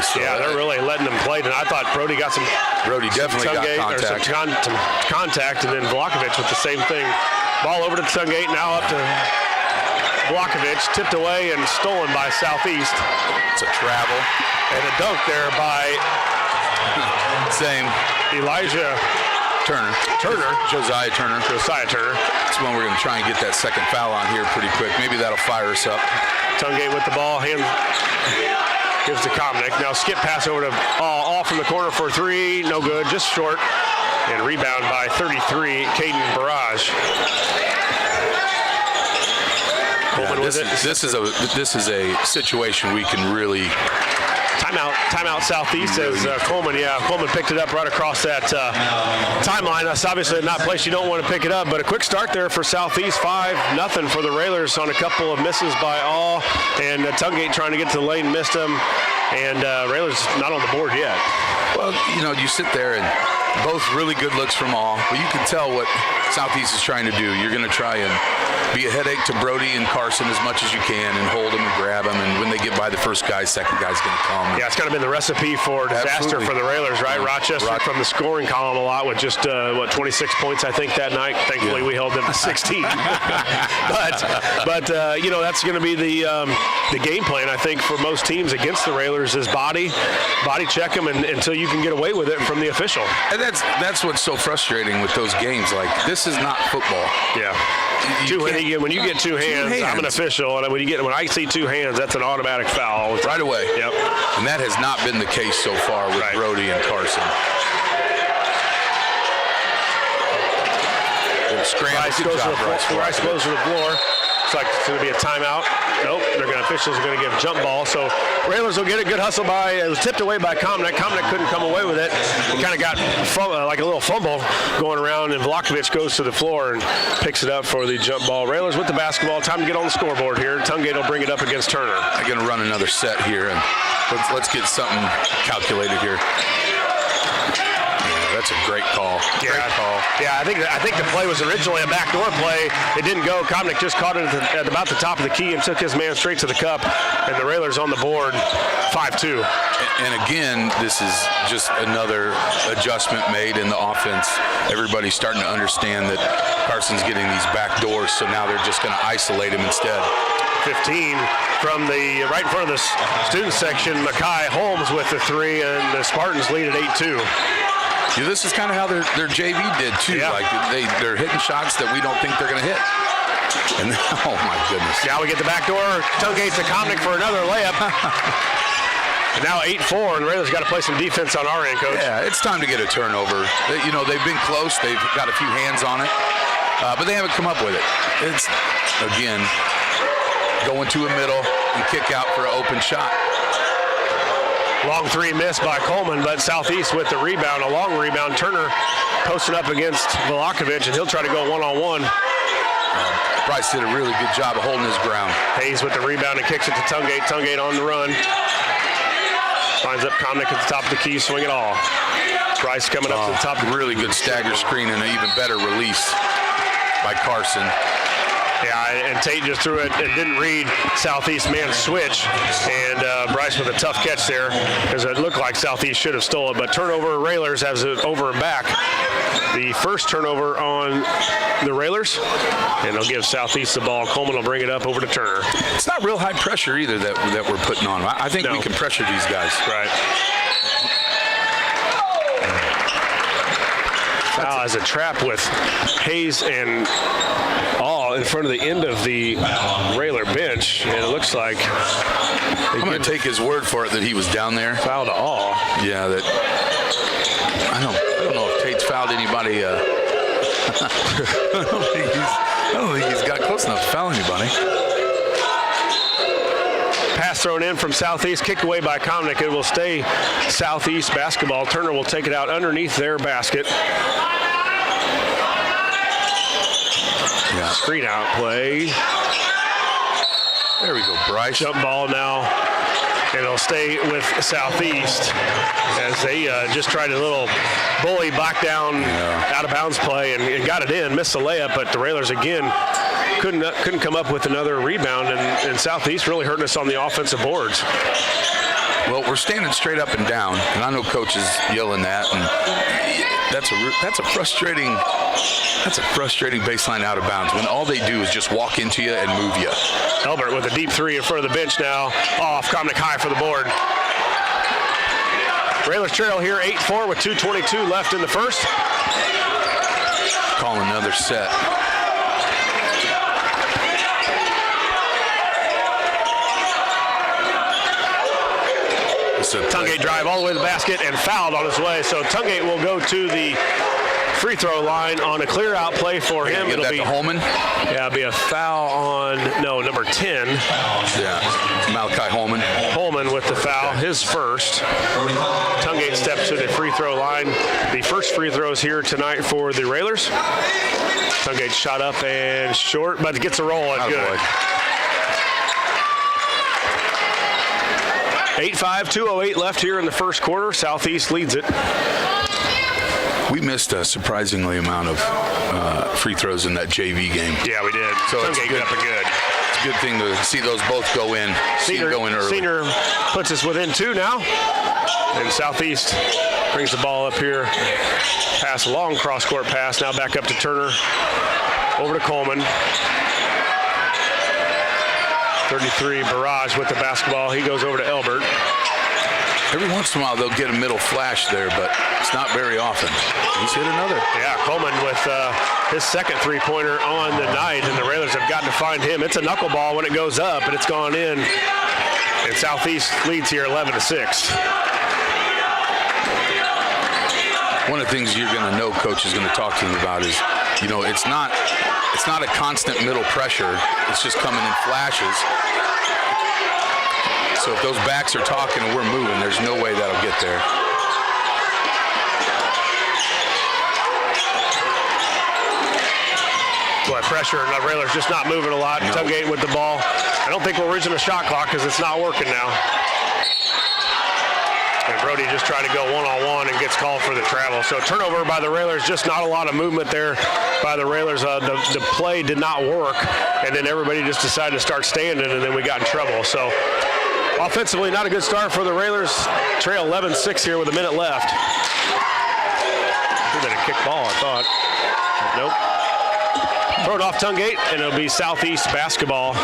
So yeah, they're really letting him play. And I thought Brody got some. Brody definitely got contact. Some contact, and then Vlahovic with the same thing. Ball over to Tungate, now up to Vlahovic, tipped away and stolen by Southeast. It's a travel. And a dunk there by Elijah Turner. Josiah Turner. That's when we're going to try and get that second foul on here pretty quick. Maybe that'll fire us up. Tungate with the ball, gives to Komnick. Now skip pass over to all from the corner for three, no good, just short. And rebound by 33, Caden Barrage. This is a situation we can really. Timeout Southeast says Coleman. Yeah, Coleman picked it up right across that timeline. That's obviously not a place you don't want to pick it up, but a quick start there for Southeast. 5-0 for the Railers on a couple of misses by all, and Tungate trying to get to the lane, missed them, and Railers not on the board yet. Well, you sit there and both really good looks from all, but you can tell what Southeast is trying to do. You're going to try and be a headache to Brody and Carson as much as you can and hold them and grab them, and when they get by the first guy, second guy's going to come. Yeah, it's kind of been the recipe for disaster for the Railers, right? Rochester from the scoring column a lot with just, 26 points, I think, that night. Thankfully, we held them to 16. but that's going to be the game plan, I think, for most teams against the Railers is body check them until you can get away with it from the official. And that's what's so frustrating with those games. Like, this is not football. Yeah. When you get two hands, I'm an official, and when I see two hands, that's an automatic foul. Right away. Yep. And that has not been the case so far with Brody and Carson. Bryce goes to the floor. Looks like it's going to be a timeout. Nope, officials are going to give jump ball. So Railers will get a good hustle by. It was tipped away by Komnick. Komnick couldn't come away with it. He kind of got like a little fumble going around, and Vlahovic goes to the floor and picks it up for the jump ball. Railers with the basketball. Time to get on the scoreboard here. Tungate will bring it up against Turner. I'm going to run another set here, and let's get something calculated here. That's a great call. Great call. Yeah, I think the play was originally a backdoor play. It didn't go. Komnick just caught it at about the top of the key and took his man straight to the cup. And the Railers on the board, 5-2. And again, this is just another adjustment made in the offense. Everybody's starting to understand that Carson's getting these back doors, so now they're just going to isolate him instead. 15 from the right in front of the student section. Mackay Holmes with the three, and the Spartans lead at 8-2. Yeah, this is kind of how their JV did too. Yeah. Like they're hitting shots that we don't think they're going to hit. And oh my goodness! Now we get the back door. Tungate to Komnick for another layup. And now 8-4, and Railers got to play some defense on our end, Coach. Yeah, it's time to get a turnover. They've been close. They've got a few hands on it, but they haven't come up with it. It's again going to a middle and kick out for an open shot. Long three missed by Coleman, but Southeast with the rebound, a long rebound. Turner posted up against Vlahovic, and he'll try to go one-on-one. Bryce did a really good job of holding his ground. Hayes with the rebound and kicks it to Tungate. Tungate on the run. Finds up Komnick at the top of the key, swing it all. Bryce coming up to the top. Really good stagger screen and an even better release by Carson. Yeah, and Tate just threw it and didn't read Southeast man switch, and Bryce with a tough catch there, because it looked like Southeast should have stole it, but turnover. Railers has it over and back. The first turnover on the Railers, and they'll give Southeast the ball. Coleman will bring it up over to Turner. It's not real high pressure either that we're putting on. I think we can pressure these guys. Right. Foul as a trap with Hayes and all in front of the end of the Railer bench, and it looks like I'm going to take his word for it that he was down there. Foul to all. Yeah, that I don't know if Tate's fouled anybody. I don't think he's got close enough to foul anybody. Pass thrown in from Southeast, kicked away by Komnick. It will stay Southeast basketball. Turner will take it out underneath their basket. Yeah. Screen out play. There we go, Bryce. Jump ball now. And it'll stay with Southeast as they just tried a little bully back down out of bounds play and got it in, missed the layup, but the Railers again couldn't come up with another rebound, and Southeast really hurting us on the offensive boards. Well, we're standing straight up and down, and I know Coach is yelling that, and that's a frustrating baseline out of bounds when all they do is just walk into you and move you. Elbert with a deep three in front of the bench now, off Comnick High for the board. Railers trail here 8-4 with 2:22 left in the first. Call another set. Tungate drive all the way to the basket and fouled on his way. So Tungate will go to the free throw line on a clear out play for him. It'll be Holman. Yeah, it'll be a foul on number 10. Yeah, Malachi Holman. Holman with the foul, his first. Tungate steps to the free throw line. The first free throws here tonight for the Railers. Tungate shot up and short, but it gets a roll and good. 8-5, 2:08 left here in the first quarter. Southeast leads it. We missed a surprisingly amount of free throws in that JV game. Yeah, we did. So it's good. Up and good. It's a good thing to see those both go in. Senior early. Senior puts us within 2 now. And Southeast brings the ball up here. Pass, long cross-court pass. Now back up to Turner. Over to Coleman. 33, Barrage with the basketball. He goes over to Elbert. Every once in a while they'll get a middle flash there, but it's not very often. He's hit another. Yeah, Coleman with his second three-pointer on the night, and the Railers have gotten to find him. It's a knuckleball when it goes up, but it's gone in. And Southeast leads here 11-6. One of the things you're going to know Coach is going to talk to them about is, it's not a constant middle pressure. It's just coming in flashes. So if those backs are talking and we're moving, there's no way that'll get there. Boy, pressure, and the Railers just not moving a lot. No. Tungate with the ball. I don't think we're reaching the shot clock because it's not working now. And Brody just trying to go one-on-one and gets called for the travel. So turnover by the Railers, just not a lot of movement there by the Railers. The play did not work, and then everybody just decided to start standing, and then we got in trouble. So offensively, not a good start for the Railers. Trail 11-6 here with a minute left. Should have been a kick ball, I thought. But nope. Throw it off Tungate, and it'll be Southeast basketball.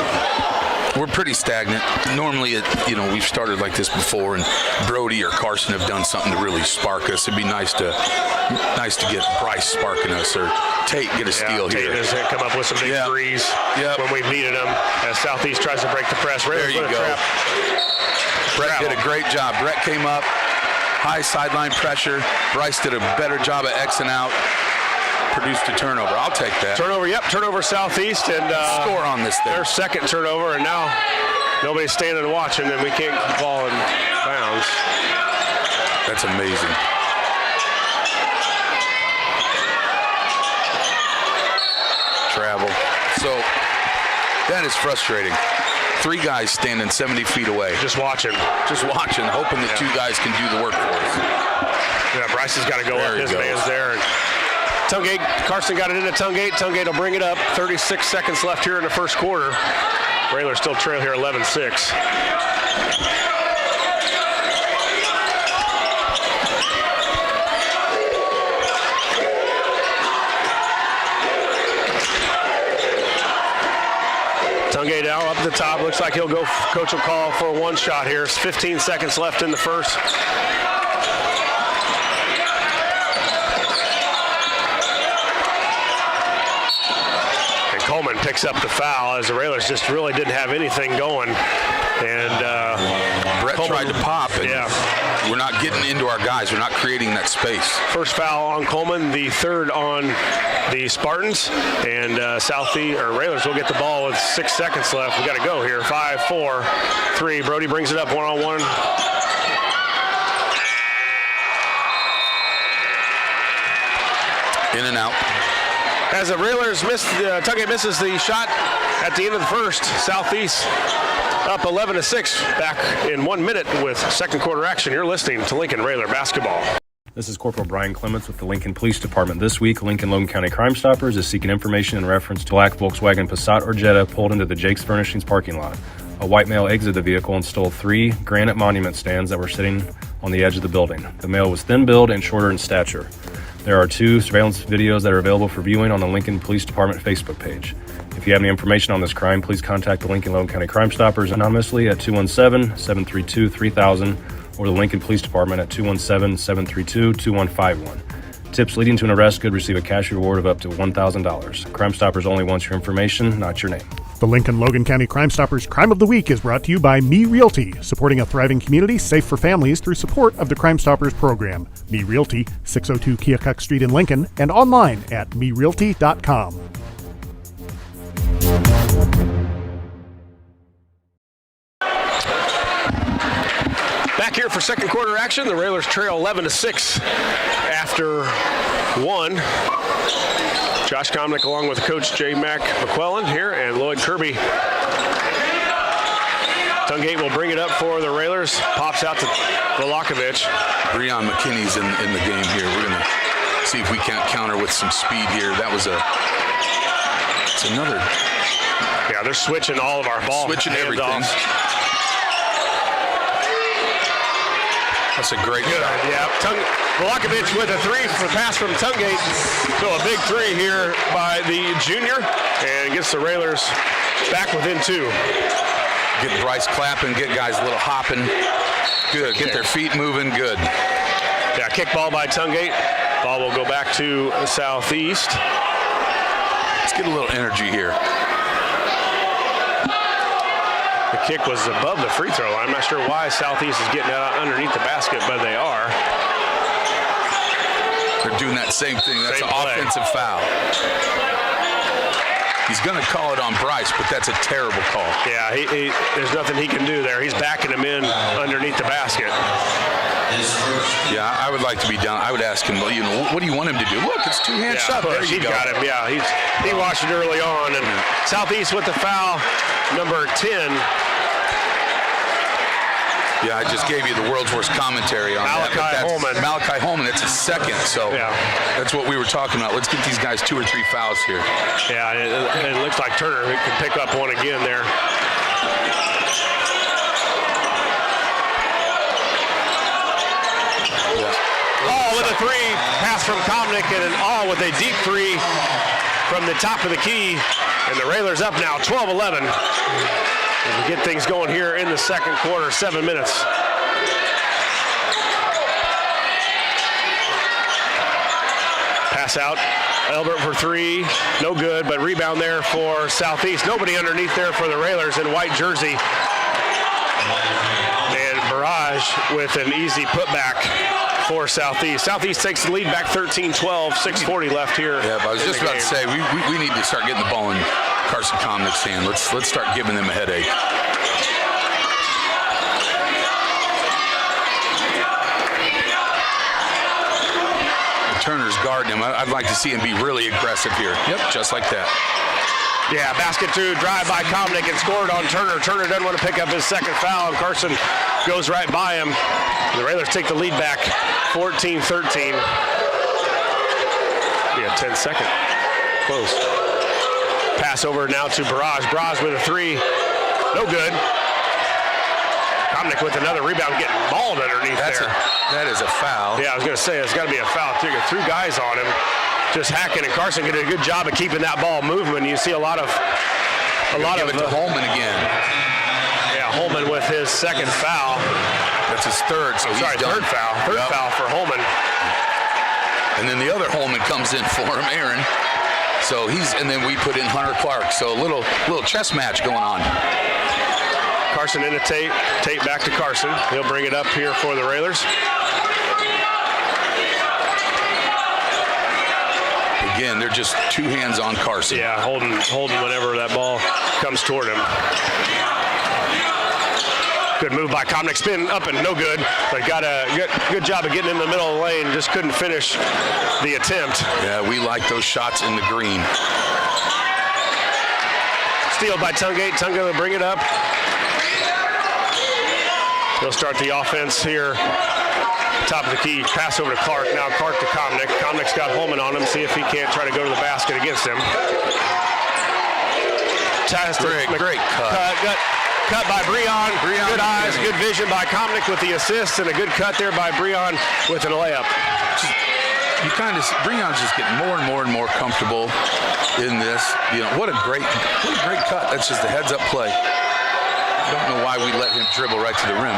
We're pretty stagnant. Normally, we've started like this before, and Brody or Carson have done something to really spark us. It'd be nice to get Bryce sparking us, or Tate get a steal here. Tate has come up with some big threes when we've needed them. As Southeast tries to break the press. There you go. Brett did a great job. Brett came up, high sideline pressure. Bryce did a better job of Xing out. Produced a turnover. I'll take that. Turnover Southeast, and score on this thing. Their second turnover, and now nobody's standing and watching, and we can't keep the ball in bounds. That's amazing. Travel. So that is frustrating. 3 guys standing 70 feet away. Just watching, hoping that 2 guys can do the work for us. Yeah, Bryce has got to go up. His man's there. Tungate, Carson got it into Tungate. Tungate will bring it up. 36 seconds left here in the first quarter. Railers still trail here 11-6. Tungate now up at the top. Looks like he'll go. Coach will call for a one shot here. It's 15 seconds left in the first. Coleman picks up the foul as the Railers just really didn't have anything going. And Brett tried to pop, and we're not getting into our guys. We're not creating that space. First foul on Coleman, the third on the Spartans. And Railers will get the ball with 6 seconds left. We got to go here. 5, 4, 3. Brody brings it up one-on-one. In and out. As the Railers missed, Tugget misses the shot at the end of the first. Southeast up 11-6 back in 1 minute with second quarter action. You're listening to Lincoln Railer Basketball. This is Corporal Brian Clements with the Lincoln Police Department. This week, Lincoln-Logan County Crime Stoppers is seeking information in reference to black Volkswagen Passat or Jetta pulled into the Jake's Furnishings parking lot. A white male exited the vehicle and stole 3 granite monument stands that were sitting on the edge of the building. The male was thin-built and shorter in stature. There are 2 surveillance videos that are available for viewing on the Lincoln Police Department Facebook page. If you have any information on this crime, please contact the Lincoln-Logan County Crime Stoppers anonymously at 217-732-3000 or the Lincoln Police Department at 217-732-2151. Tips leading to an arrest could receive a cash reward of up to $1,000. Crime Stoppers only wants your information, not your name. The Lincoln-Logan County Crime Stoppers Crime of the Week is brought to you by Me Realty, supporting a thriving community safe for families through support of the Crime Stoppers program. Me Realty, 602 Keokuk Street in Lincoln, and online at merealty.com. Back here for second quarter action. The Railers trail 11-6 after 1. Josh Komnick along with Coach J. Mac McClellan here and Lloyd Kirby. Tungate will bring it up for the Railers. Pops out to Volakovic. Breon McKinney's in the game here. We're going to see if we can't counter with some speed here. It's another. Yeah, they're switching all of our ball. Switching everything. That's a great shot. Yeah, Volakovic with a 3 for pass from Tungate. So a big 3 here by the junior and gets the Railers back within 2. Get Bryce clapping, get guys a little hopping. Good, get their feet moving, good. Yeah, kick ball by Tungate. Ball will go back to Southeast. Let's get a little energy here. The kick was above the free throw line. I'm not sure why Southeast is getting out underneath the basket, but they are. They're doing that same thing. That's an offensive foul. He's going to call it on Bryce, but that's a terrible call. Yeah, there's nothing he can do there. He's backing him in underneath the basket. Yeah, I would like to be down. I would ask him, what do you want him to do? Look, it's 2-hand shot. There you go. Got him. Yeah, he watched it early on. And Southeast with the foul, number 10. Yeah, I just gave you the world's worst commentary on Malachi Holman, it's his second, so that's what we were talking about. Let's get these guys 2 or 3 fouls here. Yeah, it looks like Turner can pick up one again there. All with a 3, pass from Komnick, and an all with a deep 3 from the top of the key. And the Railers up now, 12-11. As we get things going here in the second quarter, 7 minutes. Pass out, Elbert for 3, no good, but rebound there for Southeast. Nobody underneath there for the Railers in white jersey. And Barrage with an easy putback for Southeast. Southeast takes the lead back 13-12, 6:40 left here. Yeah, but I was just about to say, we need to start getting the ball in Carson Komnick's hand. Let's start giving them a headache. Turner's guarding him. I'd like to see him be really aggressive here. Yep, just like that. Yeah, basket 2, drive by Komnick and scored on Turner. Turner doesn't want to pick up his second foul, and Carson goes right by him. The Railers take the lead back 14-13. Yeah, 10-second. Close. Pass over now to Barrage. Barrage with a 3. No good. Komnick with another rebound, getting mauled underneath there. That is a foul. Yeah, I was going to say, it's got to be a foul. You got 3 guys on him, just hacking, and Carson did a good job of keeping that ball moving. You see a lot of give it to Holman again. Yeah, Holman with his second foul. That's his third, so he's done. Third foul. Third foul for Holman. And then the other Holman comes in for him, Aaron. So and then we put in Hunter Clark. So a little chess match going on. Carson into Tate. Tate back to Carson. He'll bring it up here for the Railers. Again, they're just 2 hands on Carson. Yeah, holding whenever that ball comes toward him. Good move by Komnick. Spin up and no good, but got a good job of getting in the middle of the lane. Just couldn't finish the attempt. Yeah, we like those shots in the green. Steal by Tungate. Tungate will bring it up. They'll start the offense here. Top of the key. Pass over to Clark. Now Clark to Komnick. Komnick's got Holman on him. See if he can't try to go to the basket against him. Great cut. Cut by Breon. Good eyes, good vision by Komnick with the assist, and a good cut there by Breon with a layup. Breon's just getting more and more comfortable in this. What a great cut. That's just a heads-up play. I don't know why we let him dribble right to the rim.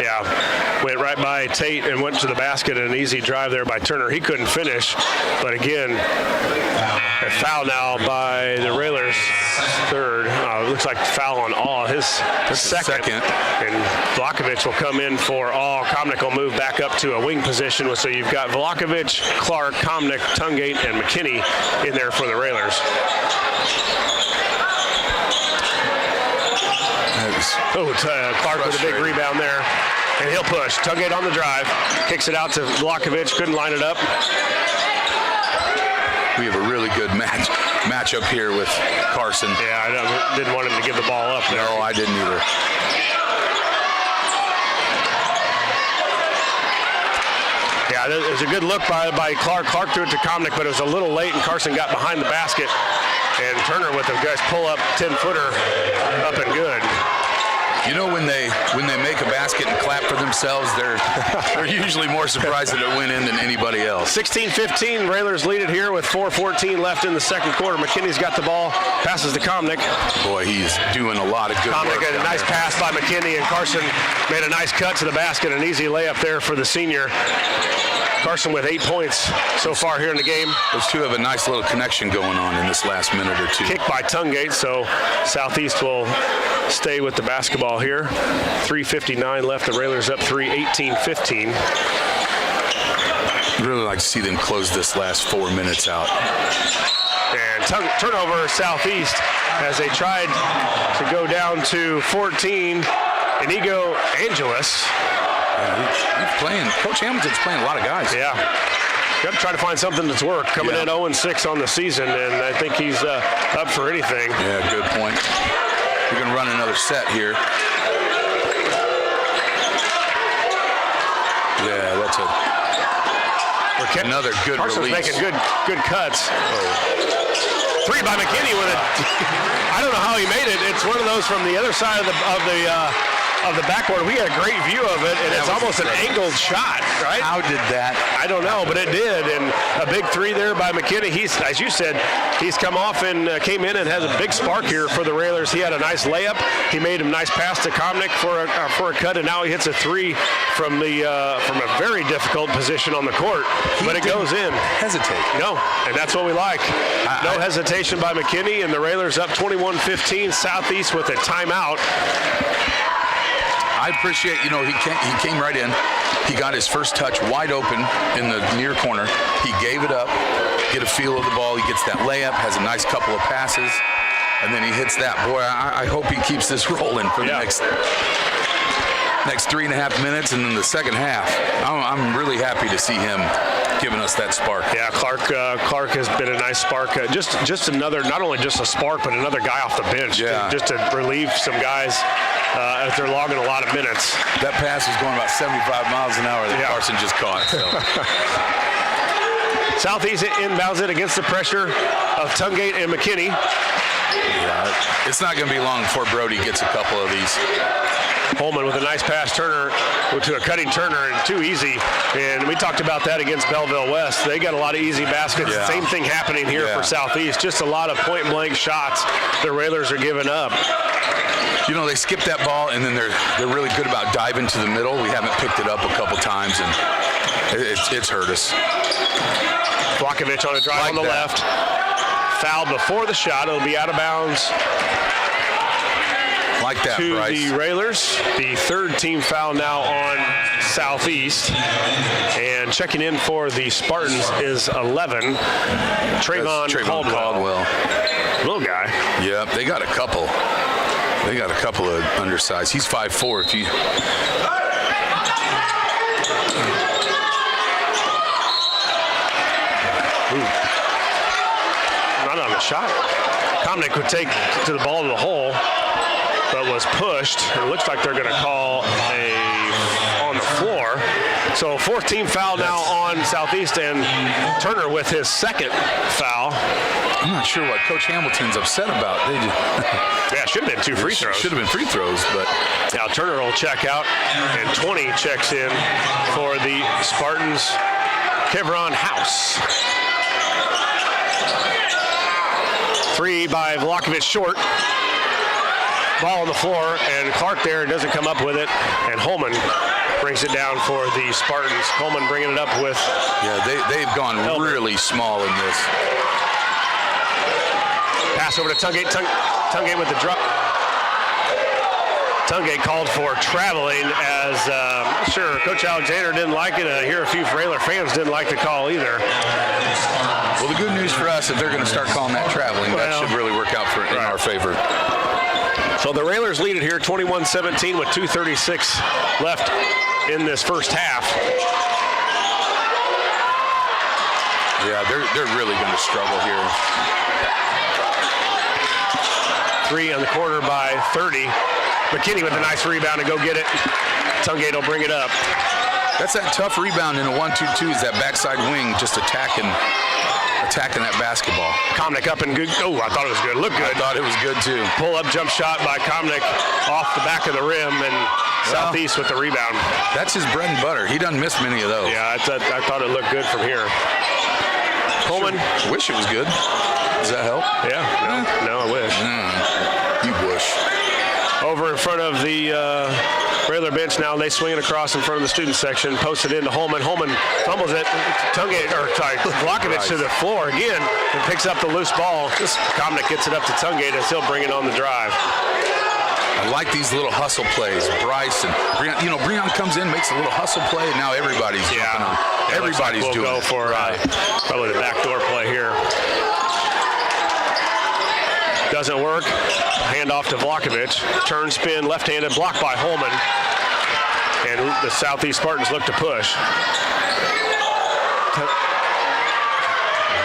Yeah, went right by Tate and went to the basket. An easy drive there by Turner. He couldn't finish, but again, a foul now by the Railers. Third. Looks like foul on All. His second. And Vlahovic will come in for All. Komnick will move back up to a wing position. So you've got Vlahovic, Clark, Komnick, Tungate, and McKinney in there for the Railers. Clark with a big rebound there. And he'll push. Tungate on the drive. Kicks it out to Vlahovic. Couldn't line it up. We have a really good matchup here with Carson. Yeah, I didn't want him to give the ball up there. No, I didn't either. Yeah, it was a good look by Clark. Clark threw it to Komnick, but it was a little late, and Carson got behind the basket. And Turner with the guys pull up 10-footer up and good. When they make a basket and clap for themselves, they're usually more surprised that it went in than anybody else. 16-15, Railers lead it here with 4:14 left in the second quarter. McKinney's got the ball, passes to Komnick. Boy, he's doing a lot of good work. Komnick had a nice pass by McKinney, and Carson made a nice cut to the basket. An easy layup there for the senior. Carson with 8 points so far here in the game. Those two have a nice little connection going on in this last minute or two. Kick by Tungate, so Southeast will stay with the basketball here. 3:59 left. The Railers up 3, 18-15. I'd really like to see them close this last 4 minutes out. And turnover Southeast as they tried to go down to 14. Inigo Angeles. He's playing. Coach Hamilton's playing a lot of guys. Yeah. Got to try to find something that's worked. Coming in 0-6 on the season, and I think he's up for anything. Yeah, good point. We're going to run another set here. Yeah, that's another good Carson's release. Making good cuts. Three by McKinney with it. I don't know how he made it. It's one of those from the other side of the backboard. We had a great view of it, and it's almost an angled shot, right? How did that? I don't know, but it did. And a big three there by McKinney. He's, as you said, he's come off and came in and has a big spark here for the Railers. He had a nice layup. He made a nice pass to Komnick for a cut, and now he hits a three from a very difficult position on the court. But it goes in. Hesitate. No, and that's what we like. No hesitation by McKinney, and the Railers up 21-15. Southeast with a timeout. I appreciate, he came right in. He got his first touch wide open in the near corner. He gave it up, get a feel of the ball. He gets that layup, has a nice couple of passes, and then he hits that. Boy, I hope he keeps this rolling for the next 3.5 minutes, and then the second half. I'm really happy to see him giving us that spark. Yeah, Clark has been a nice spark. Just another, not only just a spark, but another guy off the bench. Yeah. Just to relieve some guys if they're logging a lot of minutes. That pass was going about 75 miles an hour that Carson just caught. So. Southeast inbounds it against the pressure of Tungate and McKinney. Yeah, it's not going to be long before Brody gets a couple of these. Holman with a nice pass, Turner to a cutting Turner, and too easy. And we talked about that against Belleville West. They got a lot of easy baskets. Yeah. Same thing happening here for Southeast. Just a lot of point-blank shots the Railers are giving up. They skip that ball, and then they're really good about diving to the middle. We haven't picked it up a couple times, and it's hurt us. Vlahovic on a drive on the left. Fouled before the shot. It'll be out of bounds. Like that, to Bryce. The Railers. The third team foul now on Southeast. And checking in for the Spartans is 11. Trayvon Caldwell. Little guy. Yep, they got a couple. They got a couple of undersized. He's 5'4". If you not on the shot. Comnick would take to the ball to the hole, but was pushed. It looks like they're going to call a on the floor. So fourth team foul now on Southeast, and Turner with his second foul. I'm not sure what Coach Hamilton's upset about. They just yeah, should have been 2 free throws. Should have been free throws, but now Turner will check out, and 20 checks in for the Spartans. Kevron House. 3 by Vlahovic short. Ball on the floor, and Clark there doesn't come up with it, and Holman brings it down for the Spartans. Holman bringing it up with... Yeah, they've gone really small in this. Pass over to Tungate. Tungate with the drop. Tungate called for traveling as, I'm not sure, Coach Alexander didn't like it. I hear a few Railer fans didn't like the call either. Well, the good news for us, if they're going to start calling that traveling, that should really work out in our favor. So the Railers lead it here 21-17 with 2:36 left in this first half. Yeah, they're really going to struggle here. 3 on the quarter by 30. McKinney with a nice rebound to go get it. Tungate will bring it up. That's that tough rebound in a 1-2-2 is that backside wing just attacking that basketball. Comnick up and good. Oh, I thought it was good. Looked good. I thought it was good too. Pull-up jump shot by Comnick off the back of the rim, and Southeast with the rebound. That's his bread and butter. He doesn't miss many of those. Yeah, I thought it looked good from here. Coleman. Sure. Wish it was good. Does that help? Yeah. No, I wish. You wish. Over in front of the Railer bench now. They swing it across in front of the student section. Posted into Holman. Holman fumbles it. Vlahovic to the floor again and picks up the loose ball. Comnick gets it up to Tungate as he'll bring it on the drive. I like these little hustle plays. Bryce and Breon, Breon comes in, makes a little hustle play, and now everybody's jumping on. Everybody's we'll doing go it. For probably the backdoor play here. Doesn't work. Hand off to Vlahovic. Turn, spin, left-handed, blocked by Holman. And the Southeast Spartans look to push.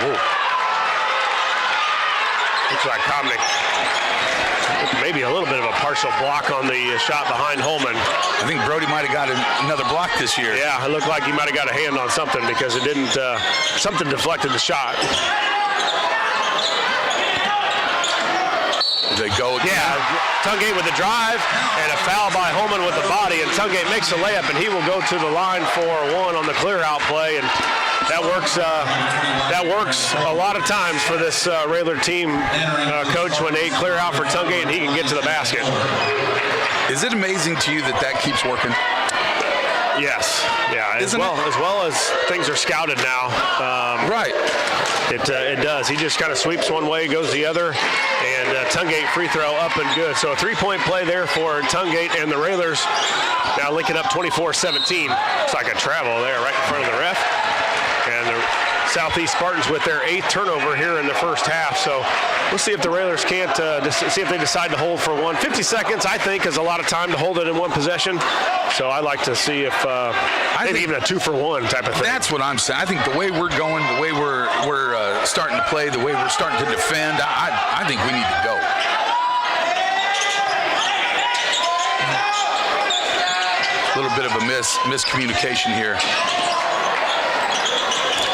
Whoa. Looks like Comnick. Maybe a little bit of a partial block on the shot behind Holman. I think Brody might have got another block this year. Yeah, it looked like he might have got a hand on something because it didn't, something deflected the shot. They go again. Yeah, Tungate with the drive and a foul by Holman with the body, and Tungate makes a layup, and he will go to the line for 1 on the clear-out play, and that works a lot of times for this Railer team, Coach, when they clear out for Tungate and he can get to the basket. Is it amazing to you that keeps working? Yes, yeah, as well as things are scouted now. Right. It does. He just kind of sweeps one way, goes the other, and Tungate free throw up and good. So a 3-point play there for Tungate and the Railers. Now linking up 24-17. Looks like a travel there right in front of the ref. And the Southeast Spartans with their 8th turnover here in the first half. So we'll see if the Railers can't, see if they decide to hold for 1. 50 seconds, I think, is a lot of time to hold it in one possession. So I like to see if maybe even a 2-for-1 type of thing. That's what I'm saying. I think the way we're going, the way we're starting to play, the way we're starting to defend, I think we need to go. A little bit of a miscommunication here.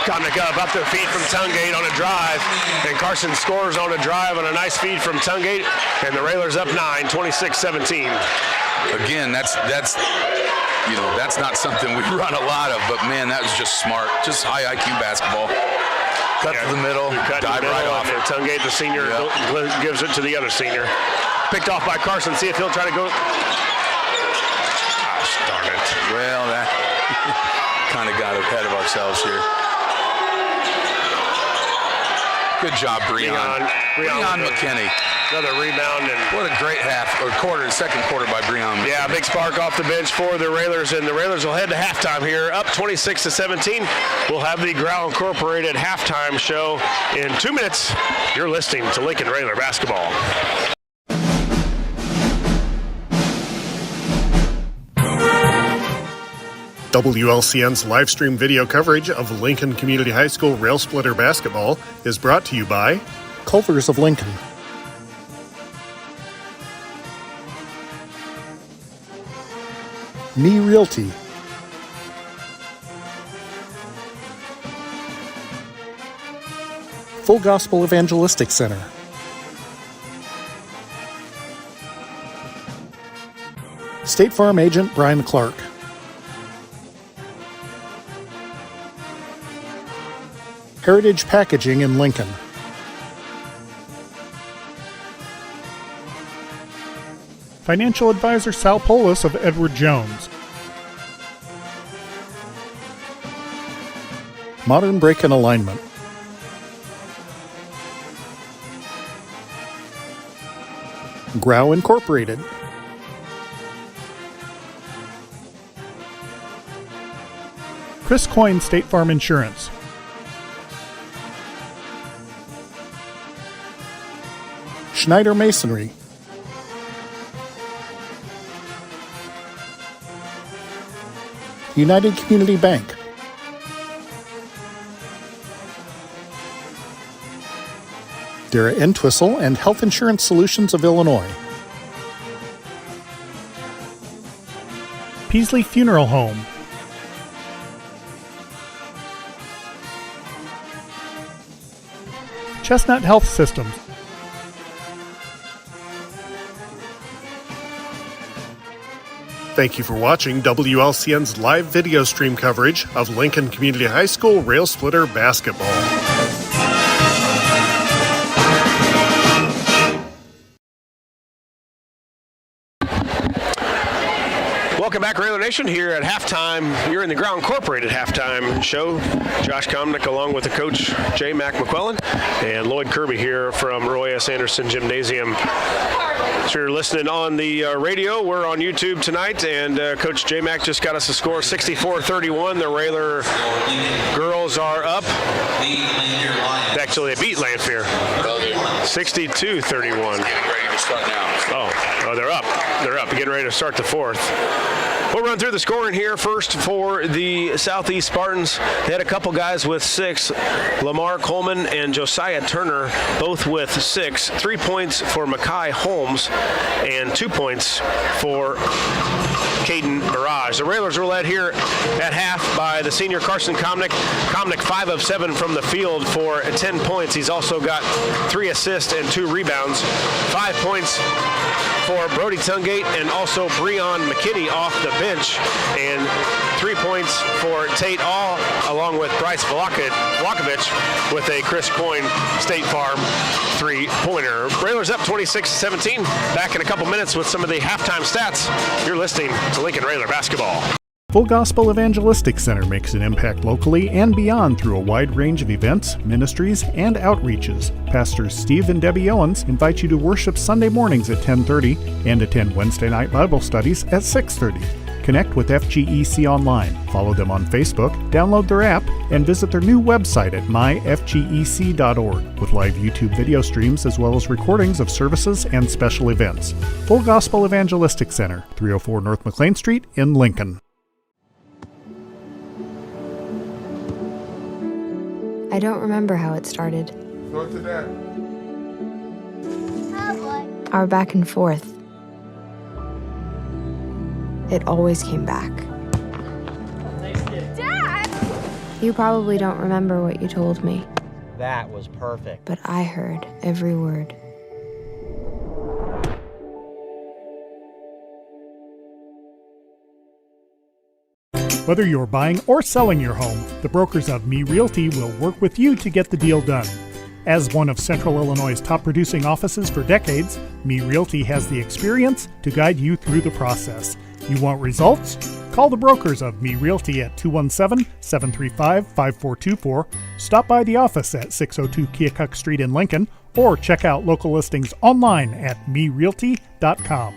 Comnick up the feed from Tungate on a drive, and Carson scores on a drive on a nice feed from Tungate, and the Railers up 9, 26-17. Again, that's not something we run a lot of, but man, that was just smart, just high IQ basketball. Cut to the middle, dive right off it. Tungate, the senior, gives it to the other senior. Picked off by Carson. See if he'll try to go. Gosh darn it. Well, that kind of got ahead of ourselves here. Good job, Breon McKinney. Another rebound, and what a great second quarter by Breon. Yeah, big spark off the bench for the Railers, and the Railers will head to halftime here, up 26-17. We'll have the Grau Incorporated halftime show in 2 minutes. You're listening to Lincoln Railer basketball. WLCN's live stream video coverage of Lincoln Community High School Rail Splitter basketball is brought to you by Culver's of Lincoln, Me Realty, Full Gospel Evangelistic Center, State Farm Agent Brian Clark, Heritage Packaging in Lincoln, Financial Advisor Sal Polis of Edward Jones, Modern Brake and Alignment, Grau Incorporated, Chris Coyne State Farm Insurance, Schneider Masonry, United Community Bank, Dara Entwistle and Health Insurance Solutions of Illinois, Peasley Funeral Home, Chestnut Health Systems, Thank you for watching WLCN's live video stream coverage of Lincoln Community High School Rail Splitter basketball. Welcome back, Railer Nation. Here at halftime, you're in the Grau Incorporated halftime show. Josh Comnick along with the coach, J. Mac McClellan, and Lloyd Kirby here from Roy S. Anderson Gymnasium. So you're listening on the radio. We're on YouTube tonight, and Coach J. Mac just got us a score, 64-31. The Railer girls are up. Actually, they beat Lanphier, 62-31. Oh, they're up. They're up. Getting ready to start the fourth. We'll run through the scoring here first for the Southeast Spartans. They had a couple guys with 6. Lamar Coleman and Josiah Turner, both with 6. 3 points for Makai Holmes and 2 points for Caden Barrage. The Railers were led here at half by the senior Carson Comnick. Comnick 5 of 7 from the field for 10 points. He's also got 3 assists and 2 rebounds. 5 points for Brody Tungate and also Breon McKinney off the bench, and 3 points for Tate All, along with Bryce Vlakovic with a Chris Coyne State Farm 3-pointer. Railers up 26-17. Back in a couple minutes with some of the halftime stats. You're listening to Lincoln Railer basketball. Full Gospel Evangelistic Center makes an impact locally and beyond through a wide range of events, ministries, and outreaches. Pastors Steve and Debbie Owens invite you to worship Sunday mornings at 10:30 and attend Wednesday night Bible studies at 6:30. Connect with FGEC online, follow them on Facebook, download their app, and visit their new website at myfgec.org with live YouTube video streams as well as recordings of services and special events. Full Gospel Evangelistic Center, 304 North McLean Street in Lincoln. I don't remember how it started. Go to that. Our back and forth. It always came back. Dad! You probably don't remember what you told me, That was perfect. but I heard every word. Whether you're buying or selling your home, the brokers of Me Realty will work with you to get the deal done. As one of Central Illinois' top producing offices for decades, Me Realty has the experience to guide you through the process. You want results? Call the brokers of Me Realty at 217-735-5424, stop by the office at 602 Keokuk Street in Lincoln, or check out local listings online at merealty.com.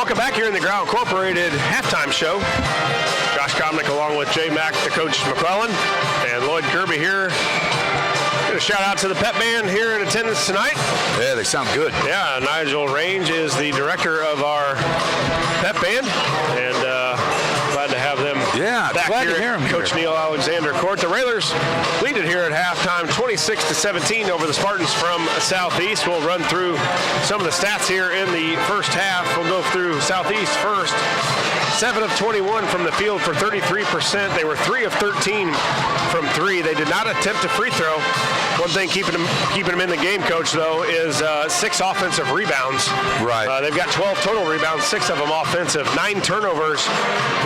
Welcome back here in the Ground Incorporated halftime show. Josh Komnick along with Jay Mack, the coach McClellan, and Lloyd Kirby here. Get a shout out to the pep band here in attendance tonight. Yeah, they sound good. Yeah, Nigel Range is the director of our pep band, and glad to have them back glad here to hear at them Coach here. Neil Alexander Court. The Railers lead it here at halftime, 26-17 over the Spartans from Southeast. We'll run through some of the stats here in the first half. We'll go through Southeast first. 7 of 21 from the field for 33%. They were 3 of 13 from 3. They did not attempt a free throw. One thing keeping them in the game, Coach, though, is 6 offensive rebounds. Right. They've got 12 total rebounds, 6 of them offensive, 9 turnovers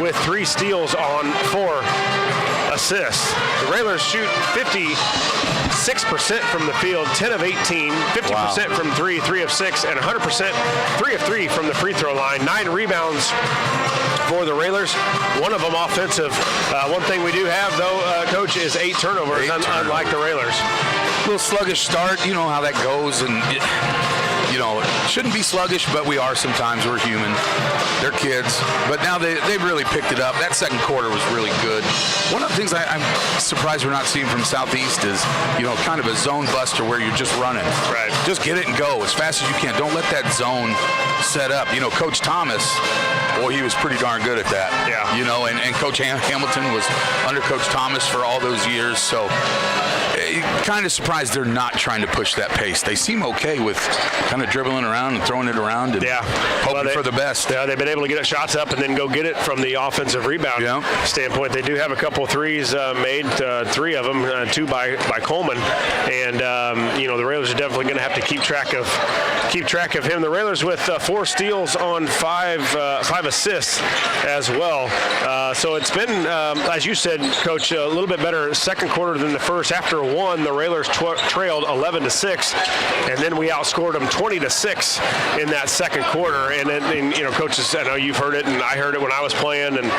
with 3 steals on 4 assists. The Railers shoot 56% from the field, 10 of 18, 50% from 3, 3 of 6, and 100% 3 of 3 from the free throw line. 9 rebounds for the Railers, 1 of them offensive. One thing we do have, though, Coach, is 8 turnovers, unlike the Railers. A little sluggish start, you know how that goes, and it shouldn't be sluggish, but we are sometimes. We're human. They're kids, but now they've really picked it up. That second quarter was really good. One of the things I'm surprised we're not seeing from Southeast is, kind of a zone buster where you're just running. Right. Just get it and go as fast as you can. Don't let that zone set up. Coach Thomas, boy, he was pretty darn good at that. Yeah. And Coach Hamilton was under Coach Thomas for all those years, so kind of surprised they're not trying to push that pace. They seem okay with kind of dribbling around and throwing it around and hoping for the best. Yeah, they've been able to get shots up and then go get it from the offensive rebound standpoint. They do have a couple threes made, 3 of them, 2 by Coleman, and the Railers are definitely going to have to keep track of him. The Railers with 4 steals on 5 assists as well. So it's been, as you said, Coach, a little bit better second quarter than the first. After 1, the Railers trailed 11-6, and then we outscored them 20-6 in that second quarter. And then, coaches, I know you've heard it, and I heard it when I was playing. And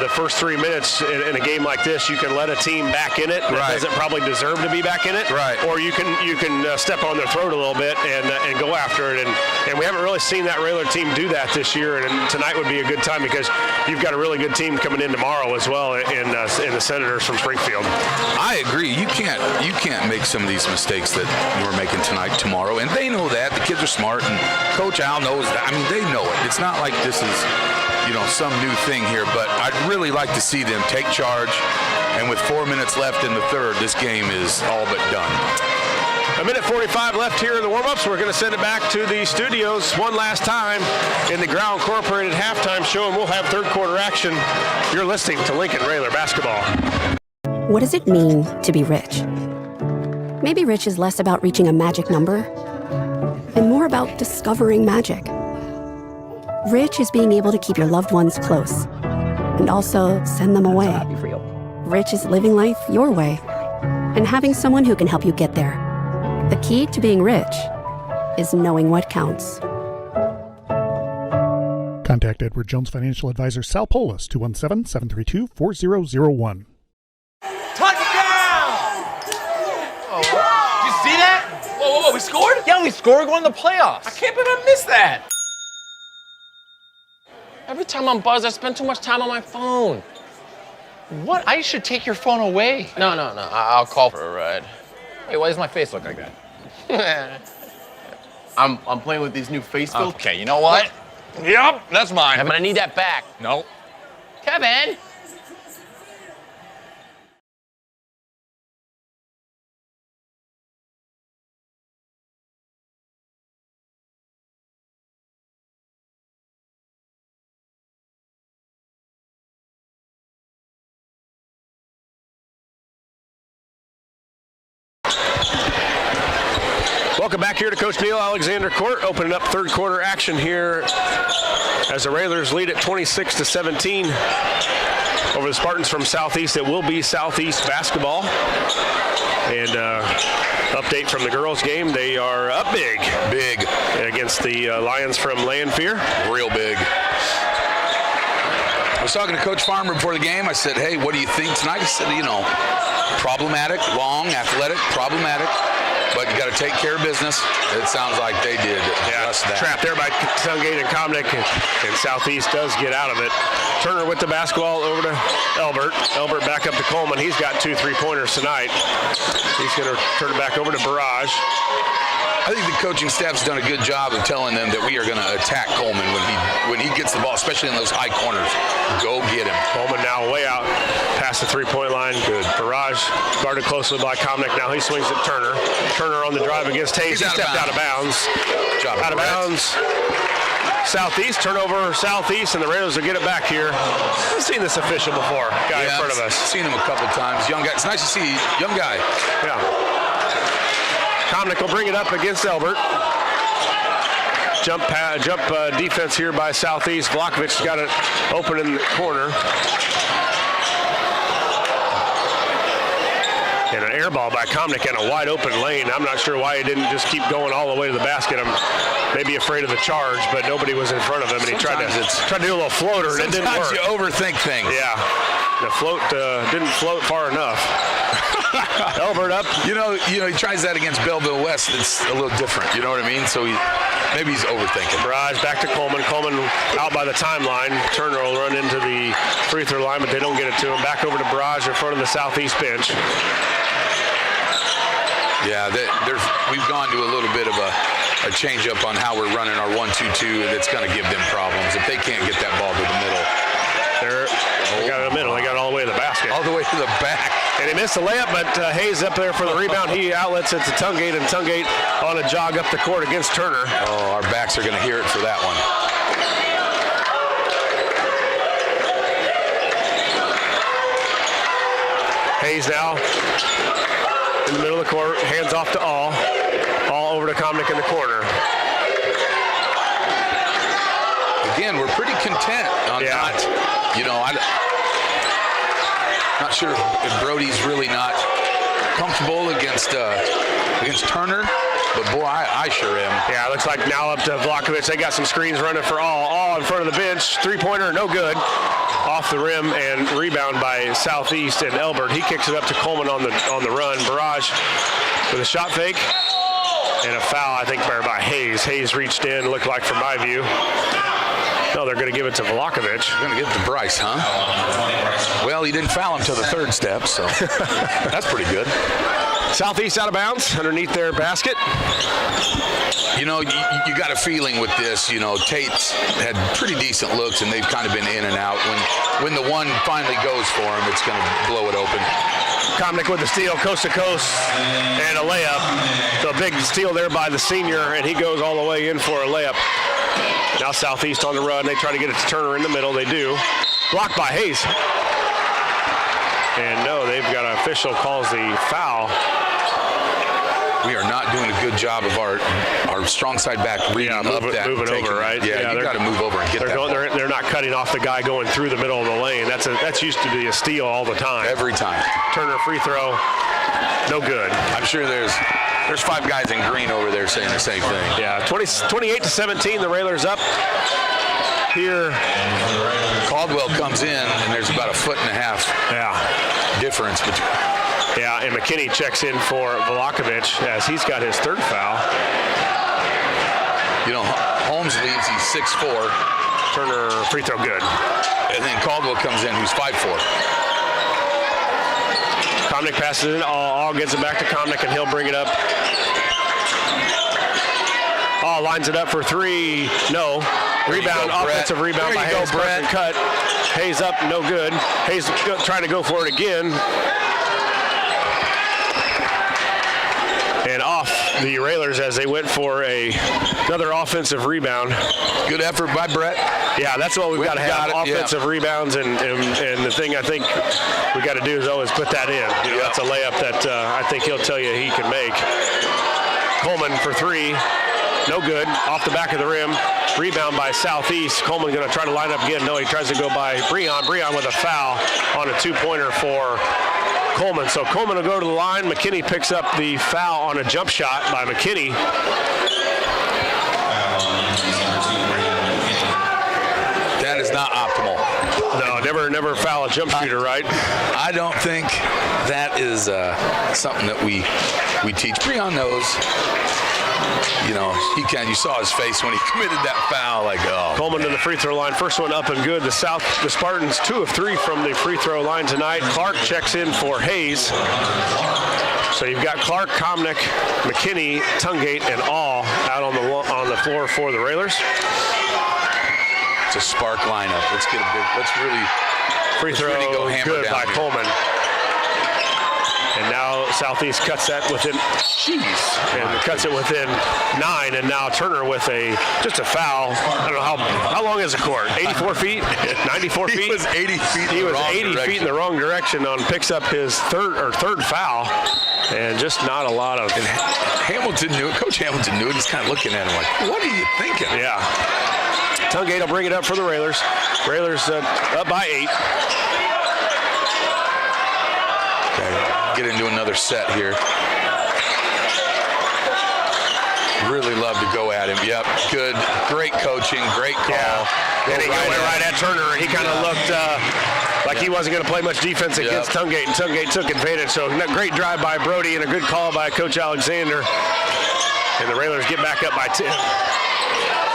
the first 3 minutes in a game like this, you can let a team back in it that doesn't probably deserve to be back in it, or you can step on their throat a little bit and go after it. And we haven't really seen that Railer team do that this year. And tonight would be a good time because you've got a really good team coming in tomorrow as well in the Senators from Springfield. I agree. You can't make some of these mistakes that we're making tonight, tomorrow, and they know that. The kids are smart, and Coach Al knows that. I mean, they know it. It's not like this is, some new thing here, but I'd really like to see them take charge, and with 4 minutes left in the third, this game is all but done. 1:45 left here in the warm-ups. We're going to send it back to the studios one last time in the Ground Incorporated halftime show, and we'll have third quarter action. You're listening to Lincoln Railer Basketball. What does it mean to be rich? Maybe rich is less about reaching a magic number and more about discovering magic. Rich is being able to keep your loved ones close and also send them away. Rich is living life your way and having someone who can help you get there. The key to being rich is knowing what counts. Contact Edward Jones Financial Advisor Sal Polis, 217-732-4001. Did you see that? Whoa, we scored? Yeah, we scored going to the playoffs. I can't believe I missed that. Every time I'm buzzed, I spend too much time on my phone. What? I should take your phone away. No. I'll call for a ride. Wait, why does my face look like that? I'm playing with these new face filters. Okay, you know what? Yep, that's mine. But I need that back. No. Kevin! Welcome back here to Coach Neil Alexander Court, opening up third quarter action here as the Railers lead at 26-17 over the Spartans from Southeast. It will be Southeast basketball. And update from the girls game, they are up big against the Lions from Lanphier. Real big. I was talking to Coach Farmer before the game. I said, hey, what do you think tonight? He said, problematic, long, athletic, problematic. but you got to take care of business. It sounds like they did. Yeah, trapped there by Sungate and Comnick, and Southeast does get out of it. Turner with the basketball over to Elbert. Elbert back up to Coleman. He's got 2 3-pointers tonight. He's going to turn it back over to Barrage. I think the coaching staff's done a good job of telling them that we are going to attack Coleman when he gets the ball, especially in those high corners. Go get him. Coleman now way out past the 3-point line. Good. Barrage guarded closely by Comnick. Now he swings at Turner. Turner on the drive against Hayes. He stepped out of bounds. Out of bounds. Southeast, turnover Southeast, and the Raiders will get it back here. We've seen this official before, guy in front of us. Seen him a couple times. Young guy. It's nice to see young guy. Yeah. Comnick will bring it up against Elbert. Jump defense here by Southeast. Vlakovic's got it open in the corner. And an air ball by Comnick in a wide open lane. I'm not sure why he didn't just keep going all the way to the basket. I'm maybe afraid of the charge, but nobody was in front of him, and he tried to do a little floater, and it didn't work. Sometimes you overthink things. Yeah. The float didn't float far enough. Elbert up. You know, he tries that against Belleville West. It's a little different. You know what I mean? So maybe he's overthinking. Barrage back to Coleman. Coleman out by the timeline. Turner will run into the free throw line, but they don't get it to him. Back over to Barrage in front of the Southeast bench. Yeah, we've gone to a little bit of a change up on how we're running our 1-2-2. That's going to give them problems if they can't get that ball to the middle. They got it in the middle. They got it all the way to the basket. All the way to the back. And he missed the layup, but Hayes up there for the rebound. He outlets it to Tungate, and Tungate on a jog up the court against Turner. Oh, our backs are going to hear it for that one. Hayes now in the middle of the court, hands off to All. All over to Comnick in the corner. Again, we're pretty content on that. Not sure if Brody's really not comfortable against Turner, but boy, I sure am. Yeah, it looks like now up to Vlakovic. They got some screens running for All in front of the bench. 3-pointer, no good. Off the rim and rebound by Southeast and Elbert. He kicks it up to Coleman on the run. Barrage with a shot fake and a foul, I think, by Hayes. Hayes reached in, looked like from my view. No, they're going to give it to Vlakovic. They're going to give it to Bryce, huh? Well, he didn't foul him till the third step, so that's pretty good. Southeast out of bounds underneath their basket. You got a feeling with this. Tate's had pretty decent looks, and they've kind of been in and out. When the one finally goes for him, it's going to blow it open. Comnick with the steal, coast to coast, and a layup. So a big steal there by the senior, and he goes all the way in for a layup. Now Southeast on the run. They try to get it to Turner in the middle. They do. Blocked by Hayes. And no, they've got an official calls the foul. We are not doing a good job of our strong side back reading up that. Moving over, right? Yeah, you got to move over and get that ball. They're not cutting off the guy going through the middle of the lane. That's used to be a steal all the time. Every time. Turner free throw, no good. I'm sure there's 5 guys in green over there saying the same thing. Yeah, 28-17, the Railers up. Here, Caldwell comes in, and there's about a 1.5 foot difference between. Yeah, and McKinney checks in for Vlakovic as he's got his third foul. Holmes leaves, he's 6'4". Turner free throw good. And then Caldwell comes in, who's 5'4". Comnick passes it in. All gets it back to Comnick, and he'll bring it up. All lines it up for 3. No. Rebound, offensive rebound by Hayes. Brett. Cut. Hayes up, no good. Hayes trying to go for it again. And off the Railers as they went for another offensive rebound. Good effort by Brett. Yeah, that's what we've got to have, offensive rebounds, and the thing I think we got to do is always put that in. That's a layup that I think he'll tell you he can make. Coleman for 3, no good, off the back of the rim. Rebound by Southeast. Coleman going to try to line up again. No, he tries to go by Breon. Breon with a foul on a 2-pointer for Coleman. So Coleman will go to the line. McKinney picks up the foul on a jump shot by McKinney. That is not optimal. No, never never foul a jump shooter, right? I don't think that is something that we teach. Breon knows. You know, he can. You saw his face when he committed that foul. Like, oh. Coleman to the free throw line. First one up and good. The Spartans 2 of 3 from the free throw line tonight. Clark checks in for Hayes. So you've got Clark, Comnick, McKinney, Tungate, and All out on the floor for the Railers. It's a spark lineup. Let's really free throw really go hammer good down by here. Coleman. And now Southeast cuts that within, cuts it within 9. And now Turner with just a foul. I don't know how long is the court? 84 feet, 94 feet. He was 80 feet. He was 80 feet in the wrong direction. Picks up his third foul, and just not a lot of. And Hamilton knew it. Coach Hamilton knew it. He's kind of looking at him like, "What are you thinking?" Yeah. Tungate will bring it up for the Railers. Railers up by 8. Get into another set here. Really love to go at him. Yep, good, great coaching, great call. Yeah. And he went right at Turner. He kind of looked like he wasn't going to play much defense against Tungate, and Tungate took advantage. So great drive by Brody and a good call by Coach Alexander. And the Railers get back up by 10.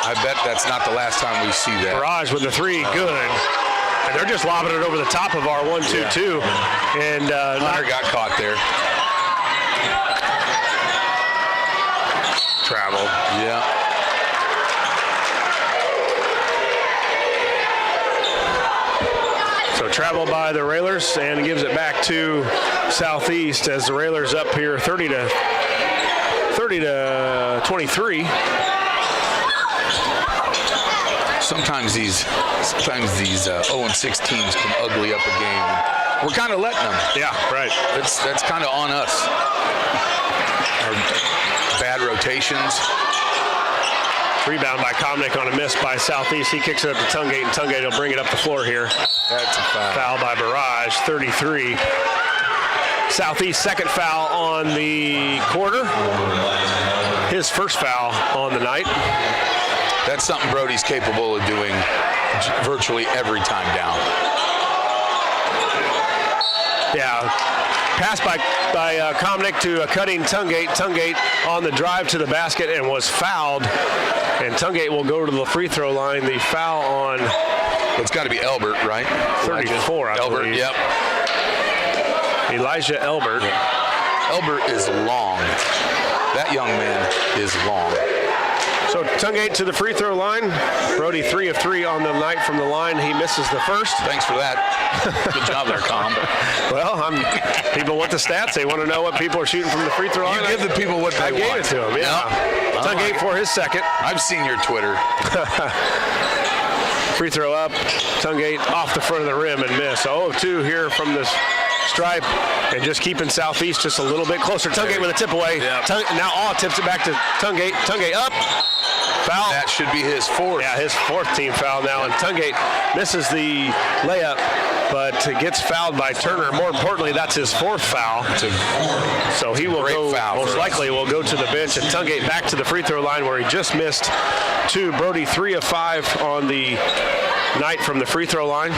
I bet that's not the last time we see that. Barrage with the 3, good. And they're just lobbing it over the top of our 1-2-2. And Hunter got caught there. Travel. Yeah. So travel by the Railers and gives it back to Southeast as the Railers up here 30 to 23. Sometimes these 0-6 teams can ugly up a game. We're kind of letting them. Yeah, right. That's kind of on us. Our bad rotations. Rebound by Comnick on a miss by Southeast. He kicks it up to Tungate, and Tungate will bring it up the floor here. That's a foul. Foul by Barrage, 33. Southeast second foul on the quarter. His first foul on the night. That's something Brody's capable of doing virtually every time down. Yeah. Pass by Comnick to a cutting Tungate. Tungate on the drive to the basket and was fouled. And Tungate will go to the free throw line. The foul on... It's got to be Elbert, right? 34, I Elbert, believe. yep. Elijah Elbert. Elbert is long. That young man is long. So Tungate to the free throw line. Brody 3 of 3 on the night from the line. He misses the first. Thanks for that. Good job there, Tom. Well, people want the stats. They want to know what people are shooting from the free throw line. You give the people what they want. I gave it to them, yeah. Yep. Tungate for his second. I've seen your Twitter. Free throw up. Tungate off the front of the rim and miss. 0-2 here from this stripe, and just keeping Southeast just a little bit closer. Tungate with a tip away. Yep. Now All tips it back to Tungate. Tungate up. Foul. That should be his fourth. Yeah, his fourth team foul now, and Tungate misses the layup, but gets fouled by Turner. More importantly, that's his fourth foul. So he will go, most likely will go to the bench, and Tungate back to the free throw line where he just missed 2. Brody 3 of 5 on the night from the free throw line.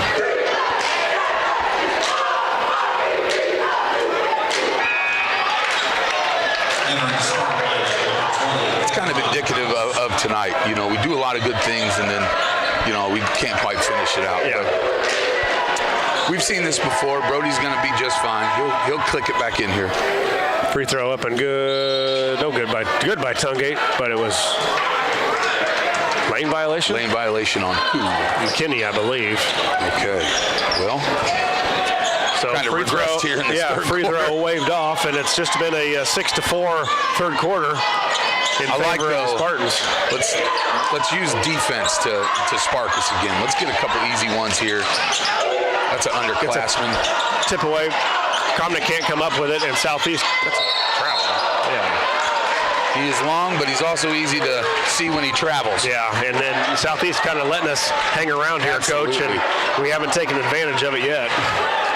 It's kind of indicative of tonight. You know, we do a lot of good things, and then, you know, we can't quite finish it out. Yeah. But we've seen this before. Brody's going to be just fine. He'll click it back in here. Free throw up and good. No good by Tungate, but it was lane violation. Lane violation on who? McKinney, I believe. Okay. Well. So kind of free throw, here in this third free quarter. throw waved off, and it's just been a 6-4 third quarter in favor of the Spartans. Let's use defense to spark us again. Let's get a couple easy ones here. That's an underclassman. Tip away. Comnick can't come up with it, and Southeast. That's a travel. Yeah. He is long, but he's also easy to see when he travels. Yeah, and then Southeast kind of letting us hang around here, Absolutely. Coach, and we haven't taken advantage of it yet.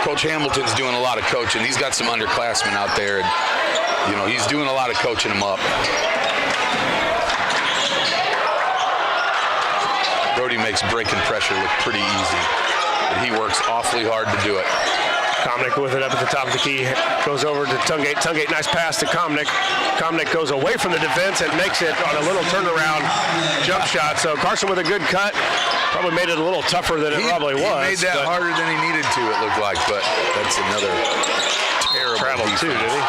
Coach Hamilton's doing a lot of coaching. He's got some underclassmen out there, and, you know, he's doing a lot of coaching them up. Brody makes breaking pressure look pretty easy. but he works awfully hard to do it. Komnick with it up at the top of the key. Goes over to Tungate. Tungate, nice pass to Komnick. Komnick goes away from the defense and makes it on a little turnaround jump shot. So Carson with a good cut. Probably made it a little tougher than it probably was. He made that harder than he needed to, it looked like, but that's another terrible travel defense. too, did he?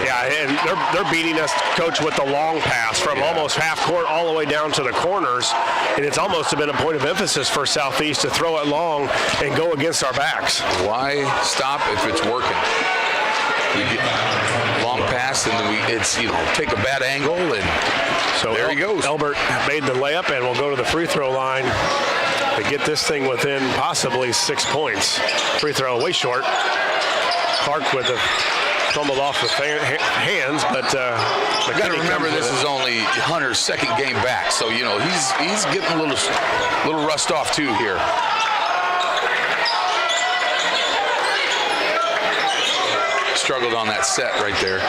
Yeah, and they're beating us, Coach, with the long pass from almost half court all the way down to the corners, and it's almost been a point of emphasis for Southeast to throw it long and go against our backs. Why stop if it's working? We get long pass, and then it's take a bad angle, and so there he goes. Elbert made the layup, and will go to the free throw line to get this thing within possibly 6 points. Free throw way short. Clark with the fumbled off the hands, but you got to remember this is only Hunter's second game back, so he's getting a little rust off too here. Struggled on that set right there.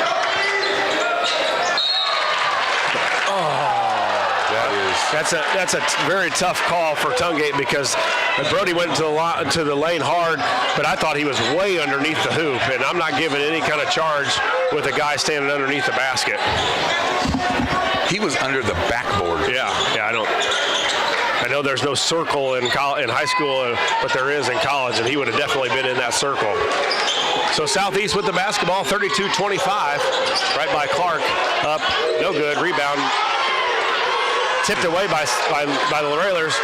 That's a very tough call for Tungate because Brody went to the lane hard, but I thought he was way underneath the hoop, and I'm not giving any kind of charge with a guy standing underneath the basket. He was under the backboard. Yeah, I know there's no circle in high school, but there is in college, and he would have definitely been in that circle. So Southeast with the basketball, 32-25, right by Clark. Up, no good, rebound. Tipped away by the Railers.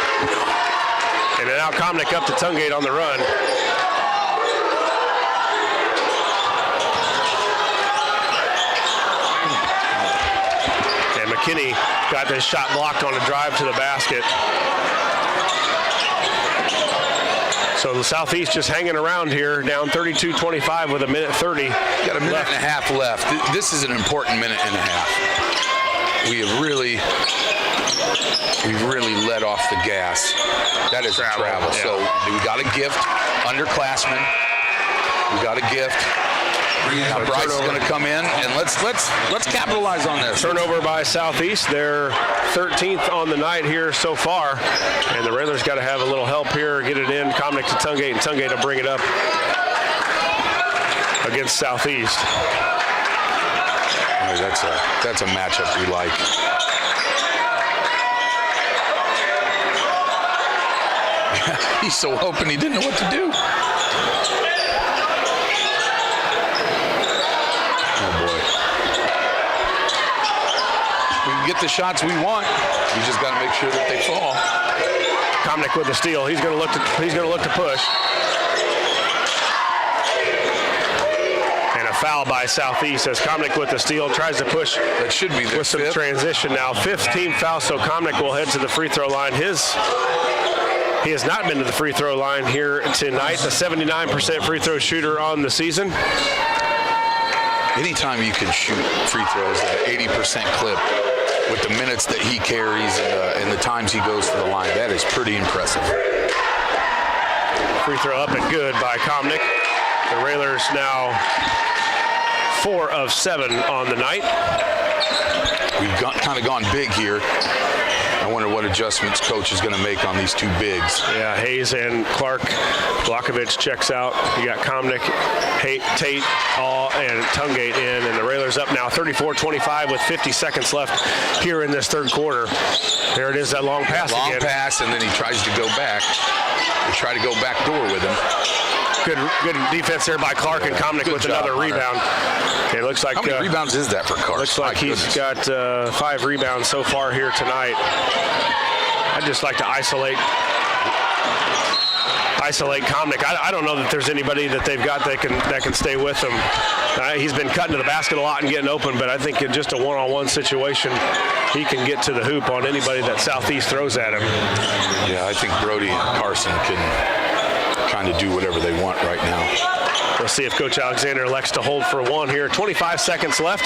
And now Komnick up to Tungate on the run. And McKinney got this shot blocked on a drive to the basket. So the Southeast just hanging around here, down 32-25 with a minute 30. Got a minute and a half left. This is an important minute and a half. We've really let off the gas. That is travel. Yeah. So we got a gift, underclassmen. We got a gift. Now Bryce is going to come in, and let's capitalize on this. Turnover by Southeast. They're 13th on the night here so far, and the Railers got to have a little help here, get it in. Komnick to Tungate, and Tungate will bring it up against Southeast. That's a matchup we like. He's so open he didn't know what to do. Oh boy. We can get the shots we want. We just got to make sure that they fall. Komnick with the steal. He's going to look to push. And a foul by Southeast as Komnick with the steal tries to push. That should be with some transition now. 15 foul, so Komnick will head to the free throw line. He has not been to the free throw line here tonight. A 79% free throw shooter on the season. Anytime you can shoot free throws at an 80% clip with the minutes that he carries and the times he goes to the line, that is pretty impressive. Free throw up and good by Komnick. The Railers now 4 of 7 on the night. We've kind of gone big here. I wonder what adjustments Coach is going to make on these two bigs. Yeah, Hayes and Clark. Blokovich checks out. You got Komnick, Tate, and Tungate in, and the Railers up now 34-25 with 50 seconds left here in this third quarter. There it is, that long pass again. Long pass, and then he tries to go back. They try to go back door with him. Good defense there by Clark, and Komnick with another rebound. It looks like how many rebounds is that for Clark? Looks like he's got 5 rebounds so far here tonight. I'd just like to isolate Komnick. I don't know that there's anybody that they've got that can stay with him. He's been cutting to the basket a lot and getting open, but I think in just a one-on-one situation, he can get to the hoop on anybody that Southeast throws at him. Yeah, I think Brody and Carson can kind of do whatever they want right now. We'll see if Coach Alexander elects to hold for one here. 25 seconds left.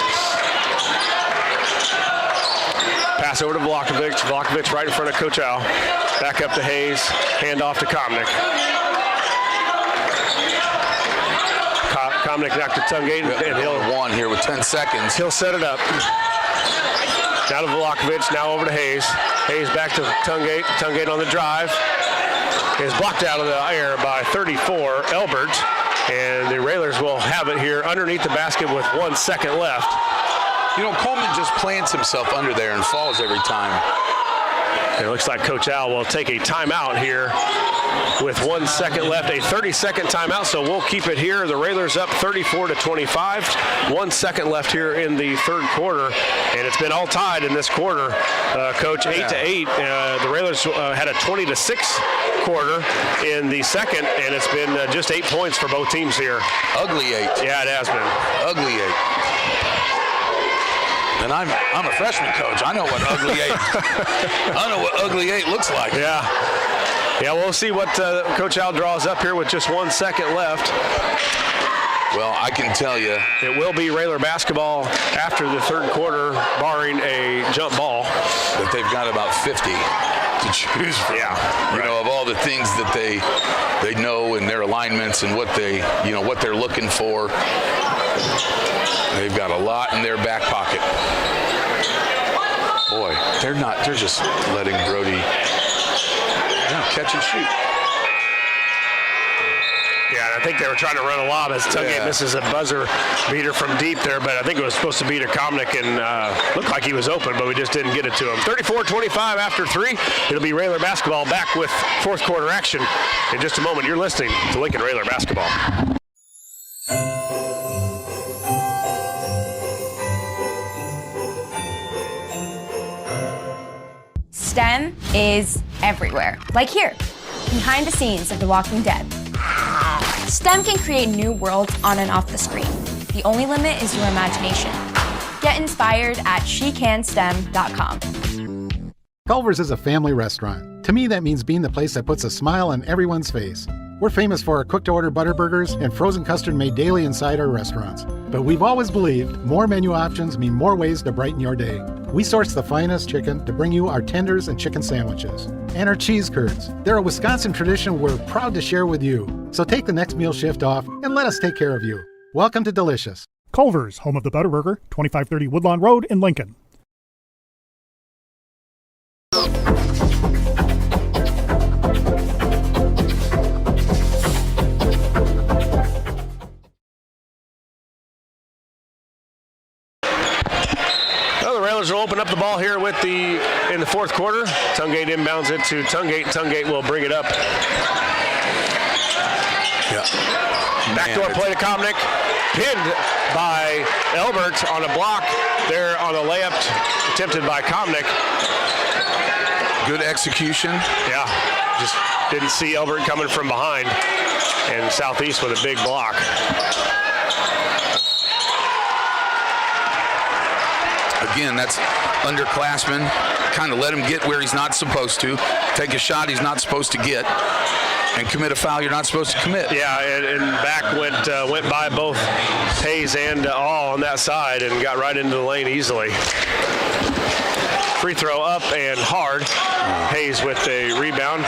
Pass over to Blokovich. Blokovich right in front of Coach Al. Back up to Hayes. Hand off to Komnick. Komnick knocked to Tungate, and he'll one here with 10 seconds. He'll set it up. Now to Blokovich. Now over to Hayes. Hayes back to Tungate. Tungate on the drive. is blocked out of the air by 34, Elbert. And the Railers will have it here underneath the basket with 1 second left. You know, Coleman just plants himself under there and falls every time. It looks like Coach Al will take a timeout here with 1 second left, a 30-second timeout, so we'll keep it here. The Railers up 34-25. 1 second left here in the third quarter, and it's been all tied in this quarter, Coach, 8-8. The Railers had a 20-6 quarter in the second, and it's been just 8 points for both teams here. Ugly 8. Yeah, it has been. Ugly 8. And I'm a freshman coach. I know what ugly 8. I know what ugly 8 looks like. Yeah. Yeah, we'll see what Coach Al draws up here with just 1 second left. Well, I can tell you. It will be Railer basketball after the third quarter, barring a jump ball. But they've got about 50 to choose from. Yeah. You know, of all the things that they know in their alignments and what they're looking for. They've got a lot in their back pocket. Boy, they're just letting Brody catch and shoot. Yeah, and I think they were trying to run a lob as Tugate misses a buzzer beater from deep there, but I think it was supposed to be to Komnick and looked like he was open, but we just didn't get it to him. 34-25 after 3. It'll be Railer basketball back with fourth quarter action in just a moment. You're listening to Lincoln Railer basketball. STEM is everywhere. Like here, behind the scenes of The Walking Dead. STEM can create new worlds on and off the screen. The only limit is your imagination. Get inspired at shecanstem.com. Culver's is a family restaurant. To me, that means being the place that puts a smile on everyone's face. We're famous for our cooked-to-order butter burgers and frozen custard made daily inside our restaurants. But we've always believed more menu options mean more ways to brighten your day. We source the finest chicken to bring you our tenders and chicken sandwiches. And our cheese curds. They're a Wisconsin tradition we're proud to share with you. So take the next meal shift off and let us take care of you. Welcome to Delicious. Culver's, home of the Butterburger, 2530 Woodlawn Road in Lincoln. Railers will open up the ball here in the fourth quarter. Tungate inbounds it to Tungate. Tungate will bring it up. Yeah. Backdoor play to Komnick. Pinned by Elbert on a block there on a layup attempted by Komnick. Good execution. Yeah. Just didn't see Elbert coming from behind. And Southeast with a big block. Again, that's underclassmen. Kind of let him get where he's not supposed to. Take a shot he's not supposed to get. And commit a foul you're not supposed to commit. Yeah, and back went by both Hayes and All on that side and got right into the lane easily. Free throw up and hard. Hayes with a rebound.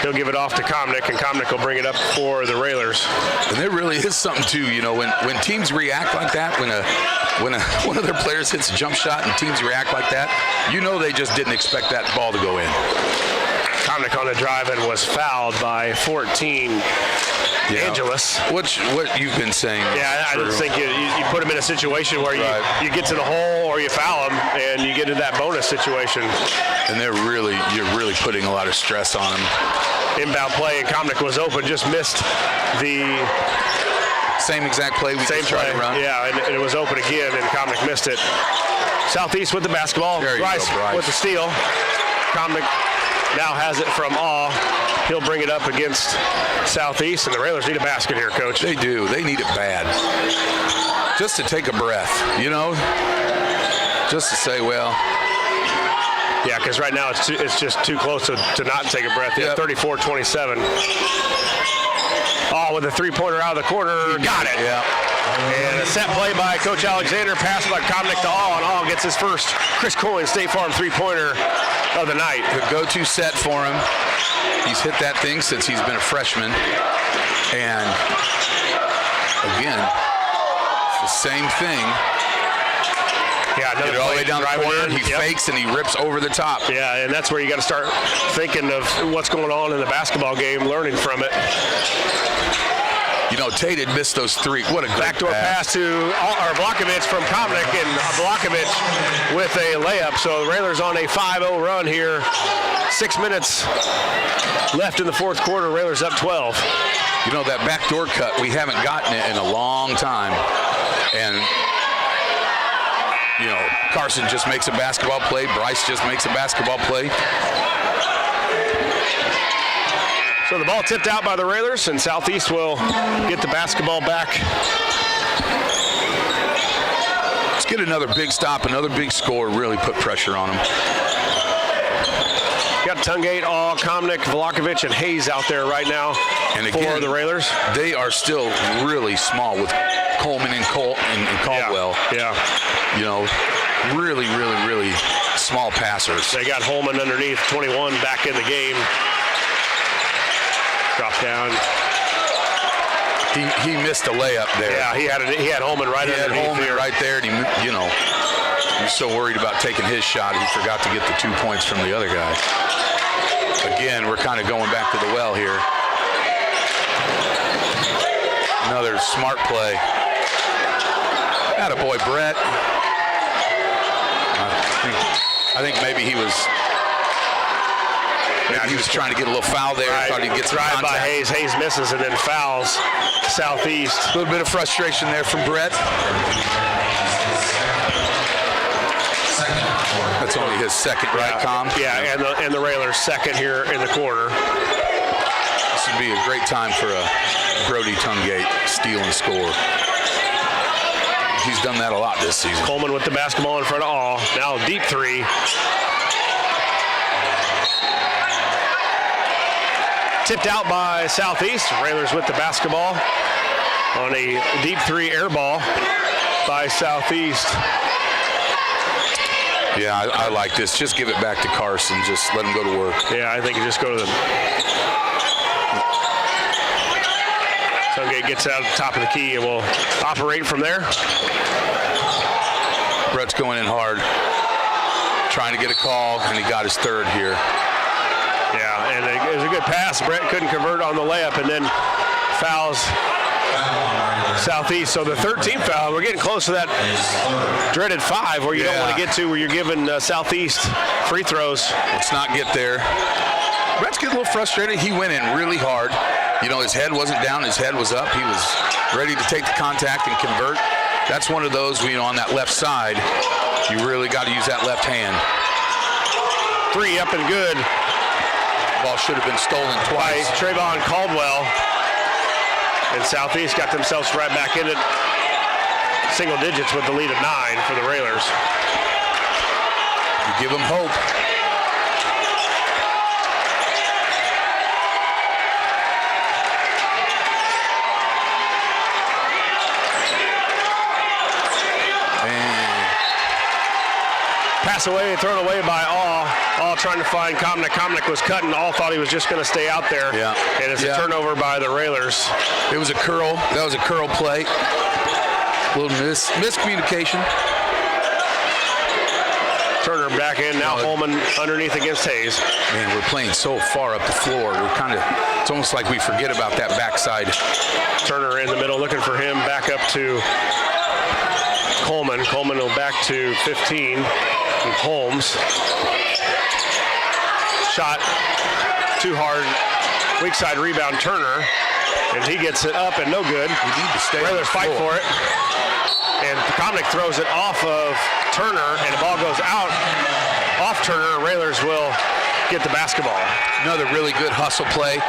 He'll give it off to Komnick, and Komnick will bring it up for the Railers. And there really is something too, when teams react like that, when one of their players hits a jump shot and teams react like that, they just didn't expect that ball to go in. Komnick on the drive and was fouled by 14. Angeles. What you've been saying. Yeah, I just think you put him in a situation where you get to the hole or you foul him and you get into that bonus situation. And you're really putting a lot of stress on him. Inbound play and Komnick was open, just missed the same exact play we just tried to run. Yeah, and it was open again and Komnick missed it. Southeast with the basketball. Bryce with the steal. Komnick now has it from Awe. He'll bring it up against Southeast, and the Railers need a basket here, Coach. They do. They need it bad. Just to take a breath, Just to say, well. Yeah, because right now it's just too close to not take a breath. Yep. 34-27. Awe with a three-pointer out of the corner. Got it. Yeah. And a set play by Coach Alexander. Pass by Komnick to Awe, and Awe gets his first Chris Coyne State Farm three-pointer of the night. The go-to set for him. He's hit that thing since he's been a freshman. And again, it's the same thing. Yeah, get it all the way down the corner. He fakes and he rips over the top. Yeah, and that's where you got to start thinking of what's going on in the basketball game, learning from it. You know, Tate had missed those three. What a great backdoor pass to Vlahovic from Komnick, and Vlahovic with a layup. So the Railers on a 5-0 run here. 6 minutes left in the fourth quarter. Railers up 12. You know, that backdoor cut, we haven't gotten it in a long time. And, you know, Carson just makes a basketball play. Bryce just makes a basketball play. So the ball tipped out by the Railers, and Southeast will get the basketball back. Let's get another big stop, another big score, really put pressure on them. Got Tungate, Komnick, Vlahovic, and Hayes out there right now and again, for the Railers. They are still really small with Coleman and Caldwell. Yeah. You know, really, really, really small passers. They got Holman underneath, 21 back in the game. Drop down. He missed a layup there. Yeah, he had Holman right underneath. He had Holman right there, and he was so worried about taking his shot, he forgot to get the 2 points from the other guy. Again, we're kind of going back to the well here. Another smart play. Attaboy, Brett. I think maybe he was. He was trying to get a little foul there. Right. Thought he'd get some drive contact. by Hayes. Hayes misses and then fouls Southeast. A little bit of frustration there from Brett. That's only his second, right, Com? Yeah, and the Railers' second here in the quarter. This would be a great time for a Brody Tungate steal and score. He's done that a lot this season. Coleman with the basketball in front of all. Now deep three. Tipped out by Southeast. Railers with the basketball on a deep three air ball by Southeast. Yeah, I like this. Just give it back to Carson. Just let him go to work. Yeah, I think you just go to the... Tungate gets out at the top of the key and will operate from there. Brett's going in hard, trying to get a call, and he got his third here. Yeah, and it was a good pass. Brett couldn't convert on the layup, and then fouls Southeast. So the 13th foul, we're getting close to that dreaded 5 where you don't want to get to, where you're giving Southeast free throws. Let's not get there. Brett's getting a little frustrated. He went in really hard. You know, his head wasn't down, his head was up. He was ready to take the contact and convert. That's one of those, you know, on that left side, you really got to use that left hand. 3 up and good. Ball should have been stolen twice. Trayvon Caldwell. And Southeast got themselves right back in it. Single digits with the lead of 9 for the Railers. You give them hope. Pass away, thrown away by All. All trying to find Komnick. Komnick was cutting. All thought he was just going to stay out there. Yeah. And it's a turnover by the Railers. It was a curl. That was a curl play. A little miscommunication. Turner back in. Now Holman underneath against Hayes. Man, we're playing so far up the floor. We're it's almost like we forget about that backside. Turner in the middle looking for him. Back up to Coleman. Coleman will back to 15. And Holmes. Shot too hard. Weak side rebound, Turner. And he gets it up and no good. We need to stay. Railers fight for it. And Komnick throws it off of Turner, and the ball goes out off Turner. Railers will get the basketball. Another really good hustle play.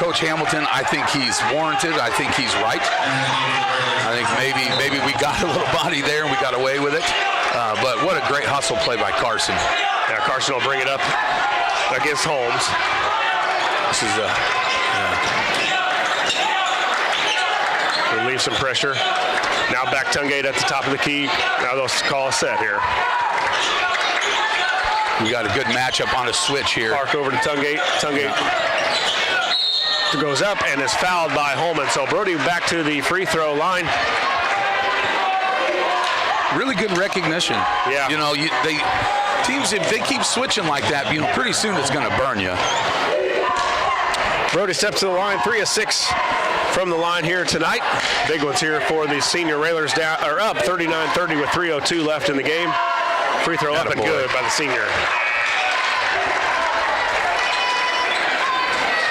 Coach Hamilton, I think he's warranted. I think he's right. I think maybe we got a little body there and we got away with it. But what a great hustle play by Carson. Yeah, Carson will bring it up against Holmes. This is relieve some pressure. Now back Tungate at the top of the key. Now they'll call a set here. We got a good matchup on a switch here. Park over to Tungate. Tungate goes up and is fouled by Holman. So Brody back to the free throw line. really good recognition. Yeah. You know, teams, if they keep switching like that, you know, pretty soon it's going to burn you. Brody steps to the line, 3 of 6 from the line here tonight. Big ones here for the senior Railers up 39-30 with 3:02 left in the game. Free throw up and good by the senior.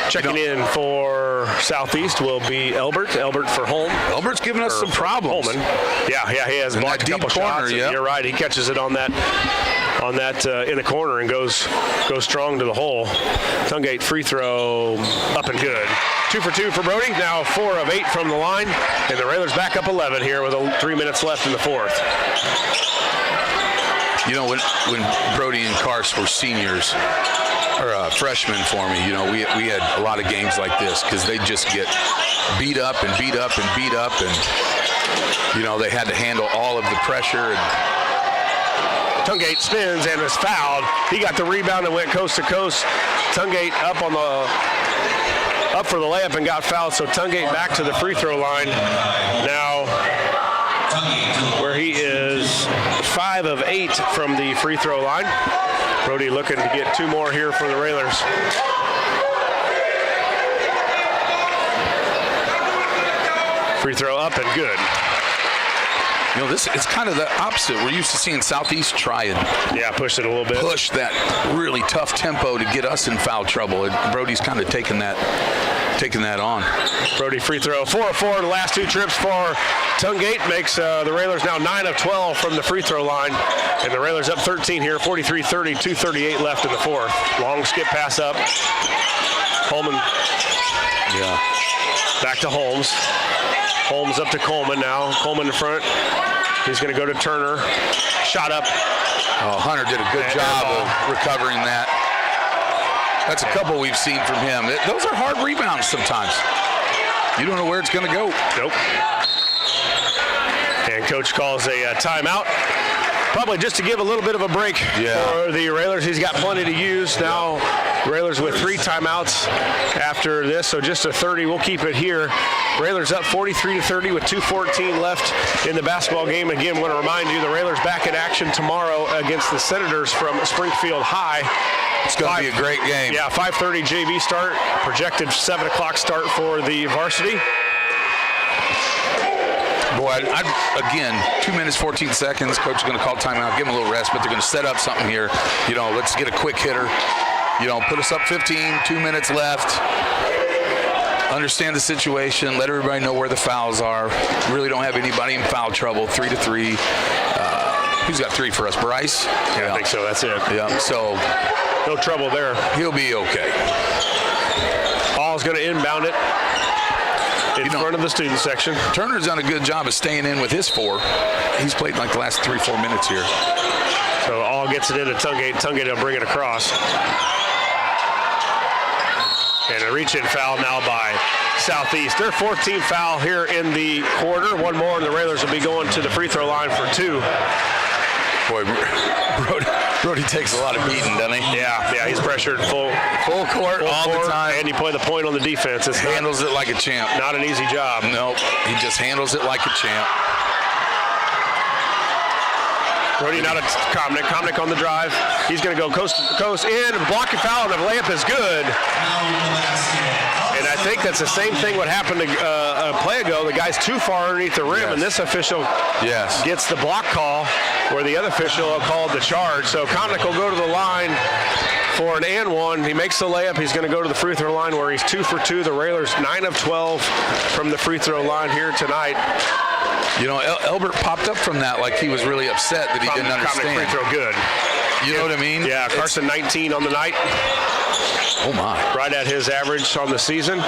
Checking in for Southeast will be Elbert. Elbert for home. Elbert's giving us some problems. Holman. Yeah, he has blocked a couple shots. Yeah. You're right. He catches it on that in the corner and goes strong to the hole. Tungate free throw up and good. 2 for 2 for Brody. Now 4 of 8 from the line, and the Railers back up 11 here with 3 minutes left in the fourth. You know, when Brody and Karst were seniors, or freshmen for me, you know, we had a lot of games like this because they just get beat up and beat up and beat up, and you know, they had to handle all of the pressure. And Tungate spins and is fouled. He got the rebound and went coast to coast. Tungate up for the layup and got fouled, so Tungate back to the free throw line now, where he is 5 of 8 from the free throw line. Brody looking to get 2 more here for the Railers. Free throw up and good. You know, it's kind of the opposite. We're used to seeing Southeast try and push it a little bit. Push that really tough tempo to get us in foul trouble. And Brody's kind of taking that on. Brody free throw 4 of 4. The last 2 trips for Tungate makes the Railers now 9 of 12 from the free throw line. And the Railers up 13 here, 43-30, 2:38 left in the fourth. Long skip pass up. Holman. Yeah. Back to Holmes. Holmes up to Coleman now. Coleman in front. He's going to go to Turner. Shot up. Oh, Hunter did a good job of recovering that. That's a couple we've seen from him. Those are hard rebounds sometimes. You don't know where it's going to go. Nope. And coach calls a timeout. Probably just to give a little bit of a break for the Railers. He's got plenty to use. Now Railers with 3 timeouts after this, so just a 30. We'll keep it here. Railers up 43-30 with 2:14 left in the basketball game. Again, want to remind you, the Railers back in action tomorrow against the Senators from Springfield High. It's going to be a great game. Yeah, 5:30 JV start, projected 7 o'clock start for the varsity. Boy, again, 2 minutes, 14 seconds. Coach is going to call timeout, give him a little rest, but they're going to set up something here. You know, let's get a quick hitter. You know, put us up 15, 2 minutes left. Understand the situation. Let everybody know where the fouls are. Really don't have anybody in foul trouble. 3 to 3. Who's got 3 for us? Bryce? Yeah, I think so. That's it. Yeah, so no trouble there. He'll be okay. Ball's going to inbound it. In front of the student section. Turner's done a good job of staying in with his 4. He's played like the last 3-4 minutes here. So all gets it into Tungate. Tungate will bring it across. And a reach-in foul now by Southeast. Their 14th foul here in the quarter. 1 more, and the Railers will be going to the free throw line for 2. Boy, Brody takes a lot of beating, doesn't he? Yeah, he's pressured full court all the time. And you play the point on the defense. It handles it like a champ. Not an easy job. Nope, he just handles it like a champ. Brody not a Komnick on the drive. He's going to go coast to coast in, block and foul, and the layup is good. And I think that's the same thing what happened a play ago. The guy's too far underneath the rim, and this official gets the block call where the other official called the charge. So Komnick will go to the line for an and 1. He makes the layup. He's going to go to the free throw line where he's 2 for 2. The Railers 9 of 12 from the free throw line here tonight. You know, Elbert popped up from that like he was really upset that he didn't understand. Free throw good. You know what I mean? Yeah, Carson 19 on the night. Oh, my. Right at his average on the season.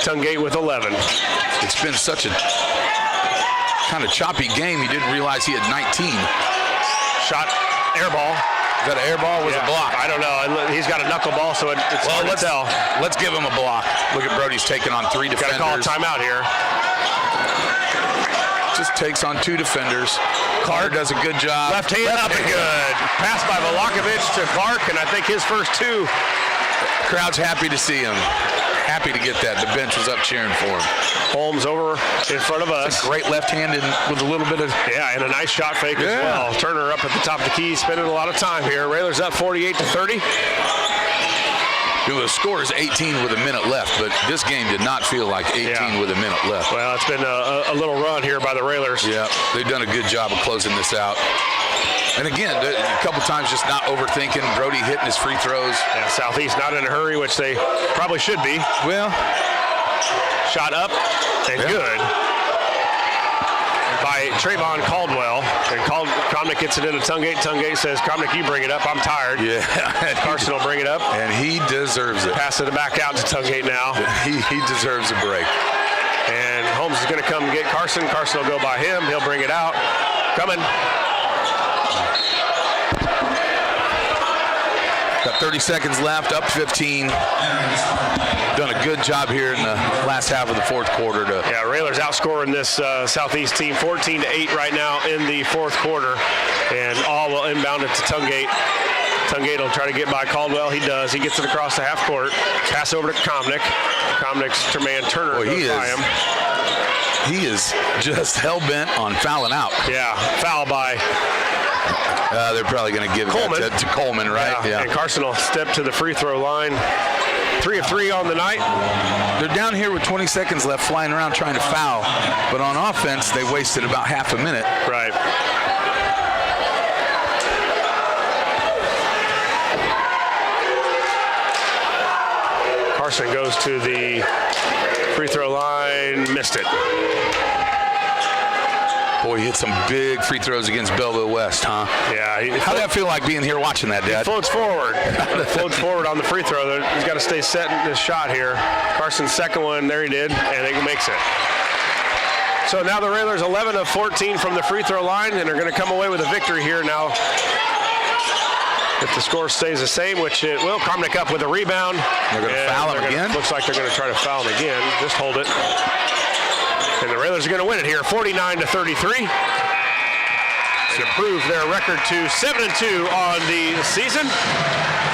Tungate with 11. It's been such a kind of choppy game. He didn't realize he had 19. Shot, air ball. Is that an air ball? Was a block? I don't know. He's got a knuckle ball, so it's hard to tell. Let's give him a block. Look at Brody's taking on 3 defenders. Got to call a timeout here. Just takes on 2 defenders. Clark does a good job. Left hand up and good. Pass by Volakovich to Clark, and I think his first 2. Crowd's happy to see him. happy to get that. The bench was up cheering for him. Holmes over in front of us. It's a great left-handed with a little bit of... Yeah, and a nice shot fake as well. Turner up at the top of the key, spending a lot of time here. Railers up 48-30. The score is 18 with a minute left, but this game did not feel like 18 with a minute left. Well, it's been a little run here by the Railers. Yeah, they've done a good job of closing this out. And again, a couple times just not overthinking. Brody hitting his free throws. Yeah, Southeast not in a hurry, which they probably should be. Well, shot up and good by Trayvon Caldwell. And Comnick gets it into Tungate. Tungate says, Comnick, you bring it up. I'm tired. Yeah. Carson will bring it up. And he deserves it. Pass it back out to Tungate now. He deserves a break. And Holmes is going to come get Carson. Carson will go by him. He'll bring it out. Coming. Got 30 seconds left, up 15. Done a good job here in the last half of the fourth quarter. Yeah, Railers outscoring this Southeast team 14-8 right now in the fourth quarter. And all will inbound it to Tungate. Tungate will try to get by Caldwell. He does. He gets it across the half court. Pass over to Comnick. Comnick's Tremaine Turner goes by him. He is just hell-bent on fouling out. Yeah, foul by... they're probably going to give that to Coleman, right? Yeah. And Carson will step to the free throw line. 3 of 3 on the night. They're down here with 20 seconds left, flying around trying to foul. But on offense, they wasted about half a minute. Right. Carson goes to the free throw line, missed it. Boy, he hit some big free throws against Belleville West, huh? Yeah. How did that feel like being here watching that, Dad? He floats forward. Floats forward on the free throw. He's got to stay set in this shot here. Carson's second one, there he did, and he makes it. So now the Railers 11 of 14 from the free throw line, and are going to come away with a victory here now. If the score stays the same, which it will, Comnick up with a rebound. They're going to foul him again? Looks like they're going to try to foul him again. Just hold it. And the Railers are going to win it here, 49-33. To improve their record to 7-2 on the season.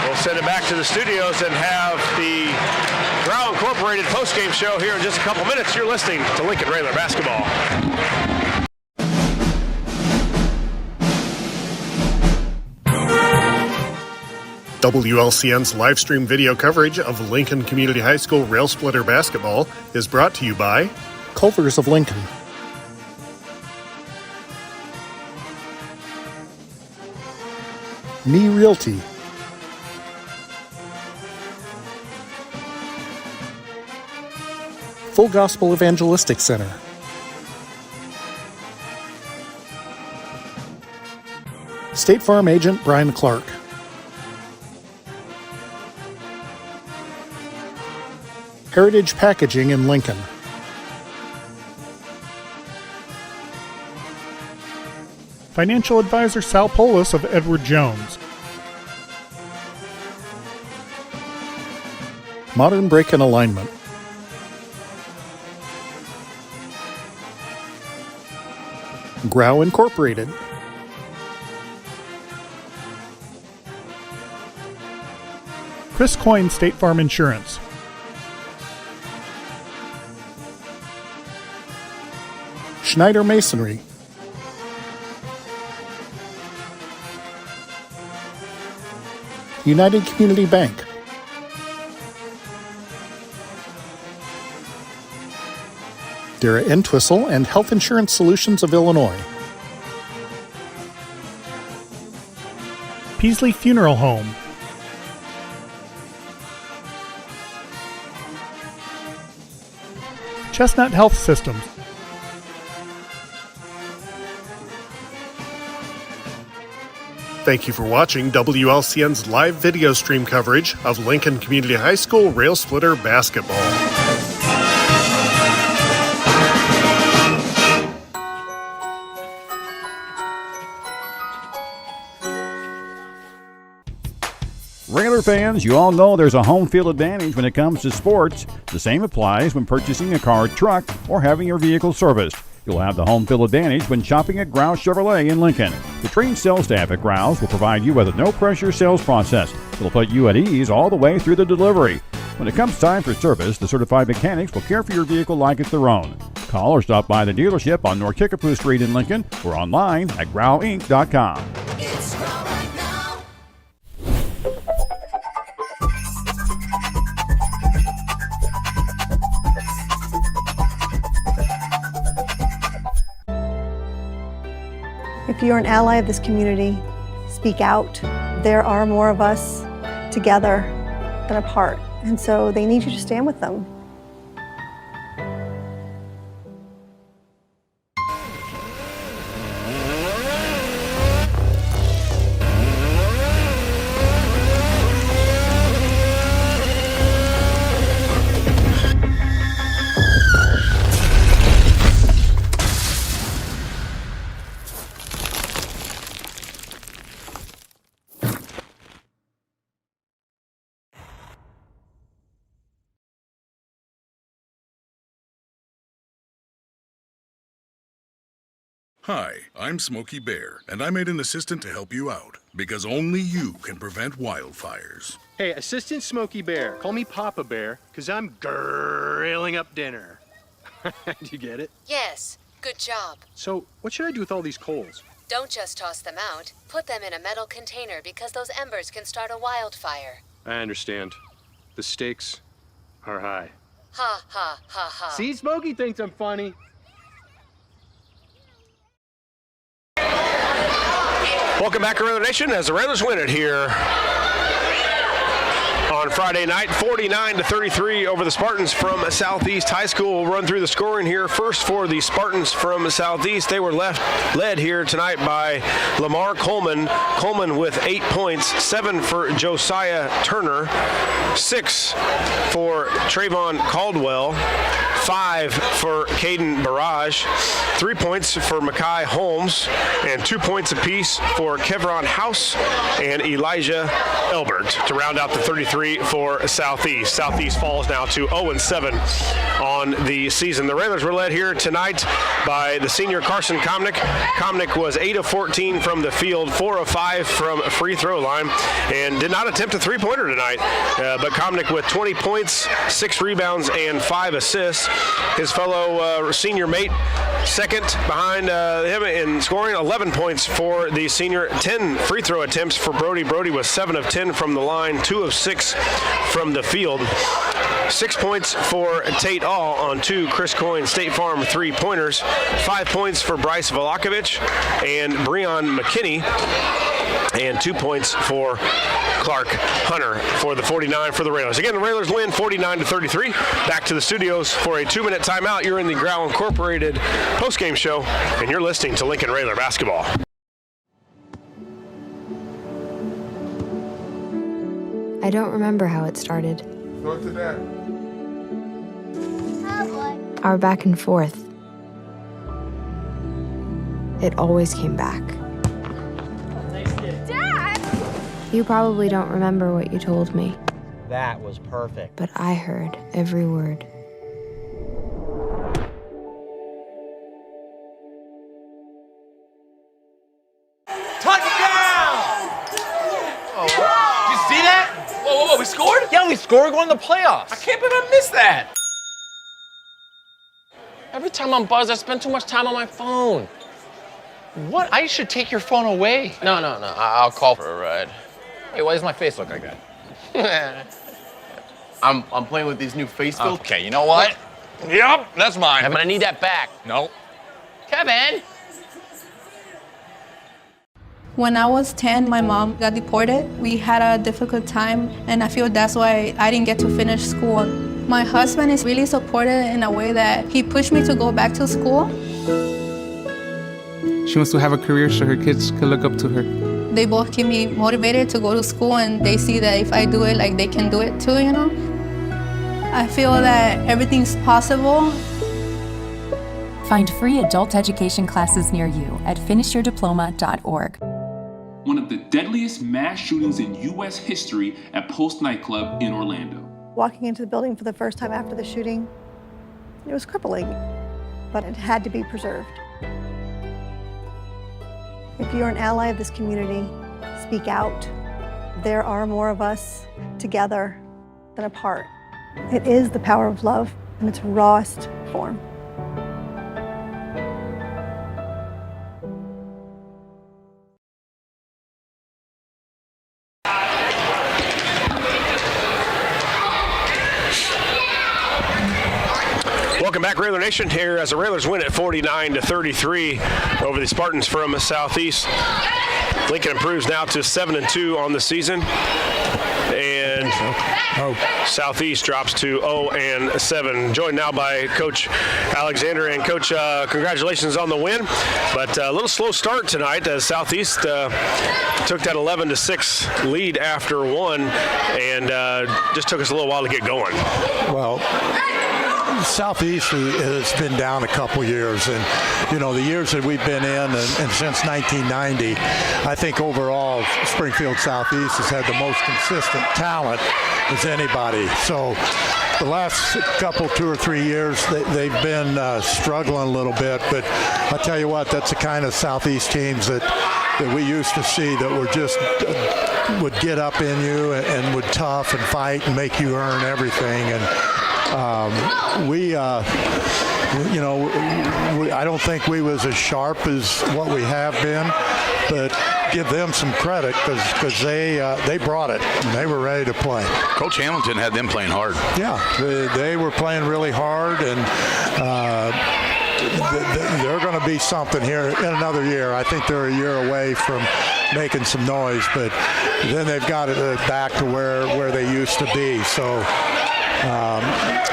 We'll send it back to the studios and have the Growl Incorporated postgame show here in just a couple minutes. You're listening to Lincoln Railer Basketball. WLCN's live stream video coverage of Lincoln Community High School Rail Splitter Basketball is brought to you by Culver's of Lincoln, Me Realty, Full Gospel Evangelistic Center, State Farm Agent Brian Clark, Heritage Packaging in Lincoln, Financial Advisor Sal Polis of Edward Jones, Modern Brake and Alignment, Growl Incorporated, Chris Coyne State Farm Insurance, Schneider Masonry, United Community Bank, Dara Entwistle and Health Insurance Solutions of Illinois, Peasley Funeral Home, Chestnut Health Systems, Thank you for watching WLCN's live video stream coverage of Lincoln Community High School Rail Splitter Basketball. Railer fans, you all know there's a home field advantage when it comes to sports. The same applies when purchasing a car, truck, or having your vehicle serviced. You'll have the home field advantage when shopping at Grouse Chevrolet in Lincoln. The trained sales staff at Grouse will provide you with a no-pressure sales process. It'll put you at ease all the way through the delivery. When it comes time for service, the certified mechanics will care for your vehicle like it's their own. Call or stop by the dealership on North Kickapoo Street in Lincoln or online at growinc.com. It's Grow Right Now. If you're an ally of this community, speak out. There are more of us together than apart, and so they need you to stand with them. Hi, I'm Smokey Bear, and I made an assistant to help you out, because only you can prevent wildfires. Hey, Assistant Smokey Bear, call me Papa Bear, because I'm grilling up dinner. Do you get it? Yes, good job. So, what should I do with all these coals? Don't just toss them out. Put them in a metal container because those embers can start a wildfire. I understand. The stakes are high. Ha ha ha ha. See, Smokey thinks I'm funny. Welcome back to Railer Nation as the Railers win it here on Friday night, 49-33 over the Spartans from Southeast High School. We'll run through the scoring here. First for the Spartans from Southeast, they were led here tonight by Lamar Coleman. Coleman with 8 points, 7 for Josiah Turner, 6 for Trayvon Caldwell, 5 for Caden Barrage, 3 points for Makai Holmes, and 2 points apiece for Kevron House and Elijah Elbert to round out the 33 for Southeast. Southeast falls now to 0-7 on the season. The Railers were led here tonight by the senior Carson Komnick. Komnick was 8 of 14 from the field, 4 of 5 from a free throw line, and did not attempt a three-pointer tonight. But Komnick with 20 points, 6 rebounds, and 5 assists. His fellow senior mate, second behind him in scoring, 11 points for the senior, 10 free throw attempts for Brody. Brody was 7 of 10 from the line, 2 of 6 from the field. 6 points for Tate All on 2 Chris Coyne State Farm three-pointers. 5 points for Bryce Velakovich and Breon McKinney. And 2 points for Clark Hunter for the 49 for the Railers. Again, the Railers win 49-33. Back to the studios for a 2-minute timeout. You're in the Growl Incorporated postgame show, and you're listening to Lincoln Railer basketball. I don't remember how it started. Go to that. Our back and forth. It always came back. Dad! You probably don't remember what you told me, That was perfect. but I heard every word. Touchdown! Oh, did you see that? Whoa, we scored? Yeah, we scored going to the playoffs. I can't believe I missed that. Every time I'm buzzed, I spend too much time on my phone. What? I should take your phone away. No, I'll call for a ride. Hey, why does my face look like that? I'm playing with these new face filters. Okay, you know what? Yep, that's mine. Kevin, I need that back. No. Kevin! When I was 10, my mom got deported. We had a difficult time, and I feel that's why I didn't get to finish school. My husband is really supportive in a way that he pushed me to go back to school. She wants to have a career so her kids can look up to her. They both keep me motivated to go to school, and they see that if I do it, like they can do it too, you know? I feel that everything's possible. Find free adult education classes near you at finishyourdiploma.org. One of the deadliest mass shootings in U.S. history at Post nightclub in Orlando. Walking into the building for the first time after the shooting, it was crippling, but it had to be preserved. If you're an ally of this community, speak out. There are more of us together than apart, It is the power of love in its rawest form. Welcome back, Railer Nation. Here as the Railers win at 49-33 over the Spartans from Southeast. Lincoln improves now to 7-2 on the season. And Southeast drops to 0-7. Joined now by Coach Alexander. And Coach, congratulations on the win. But a little slow start tonight as Southeast took that 11-6 lead after one, and just took us a little while to get going. Well, Southeast has been down a couple years, and the years that we've been in and since 1990, I think overall Springfield Southeast has had the most consistent talent as anybody. So the last couple, 2 or 3 years, they've been struggling a little bit, but I'll tell you what, that's the kind of Southeast teams that we used to see that were just would get up in you and would tough and fight and make you earn everything. And I don't think we was as sharp as what we have been, but give them some credit because they brought it and they were ready to play. Coach Hamilton had them playing hard. Yeah, they were playing really hard, and they're going to be something here in another year. I think they're a year away from making some noise, but then they've got it back to where they used to be. So.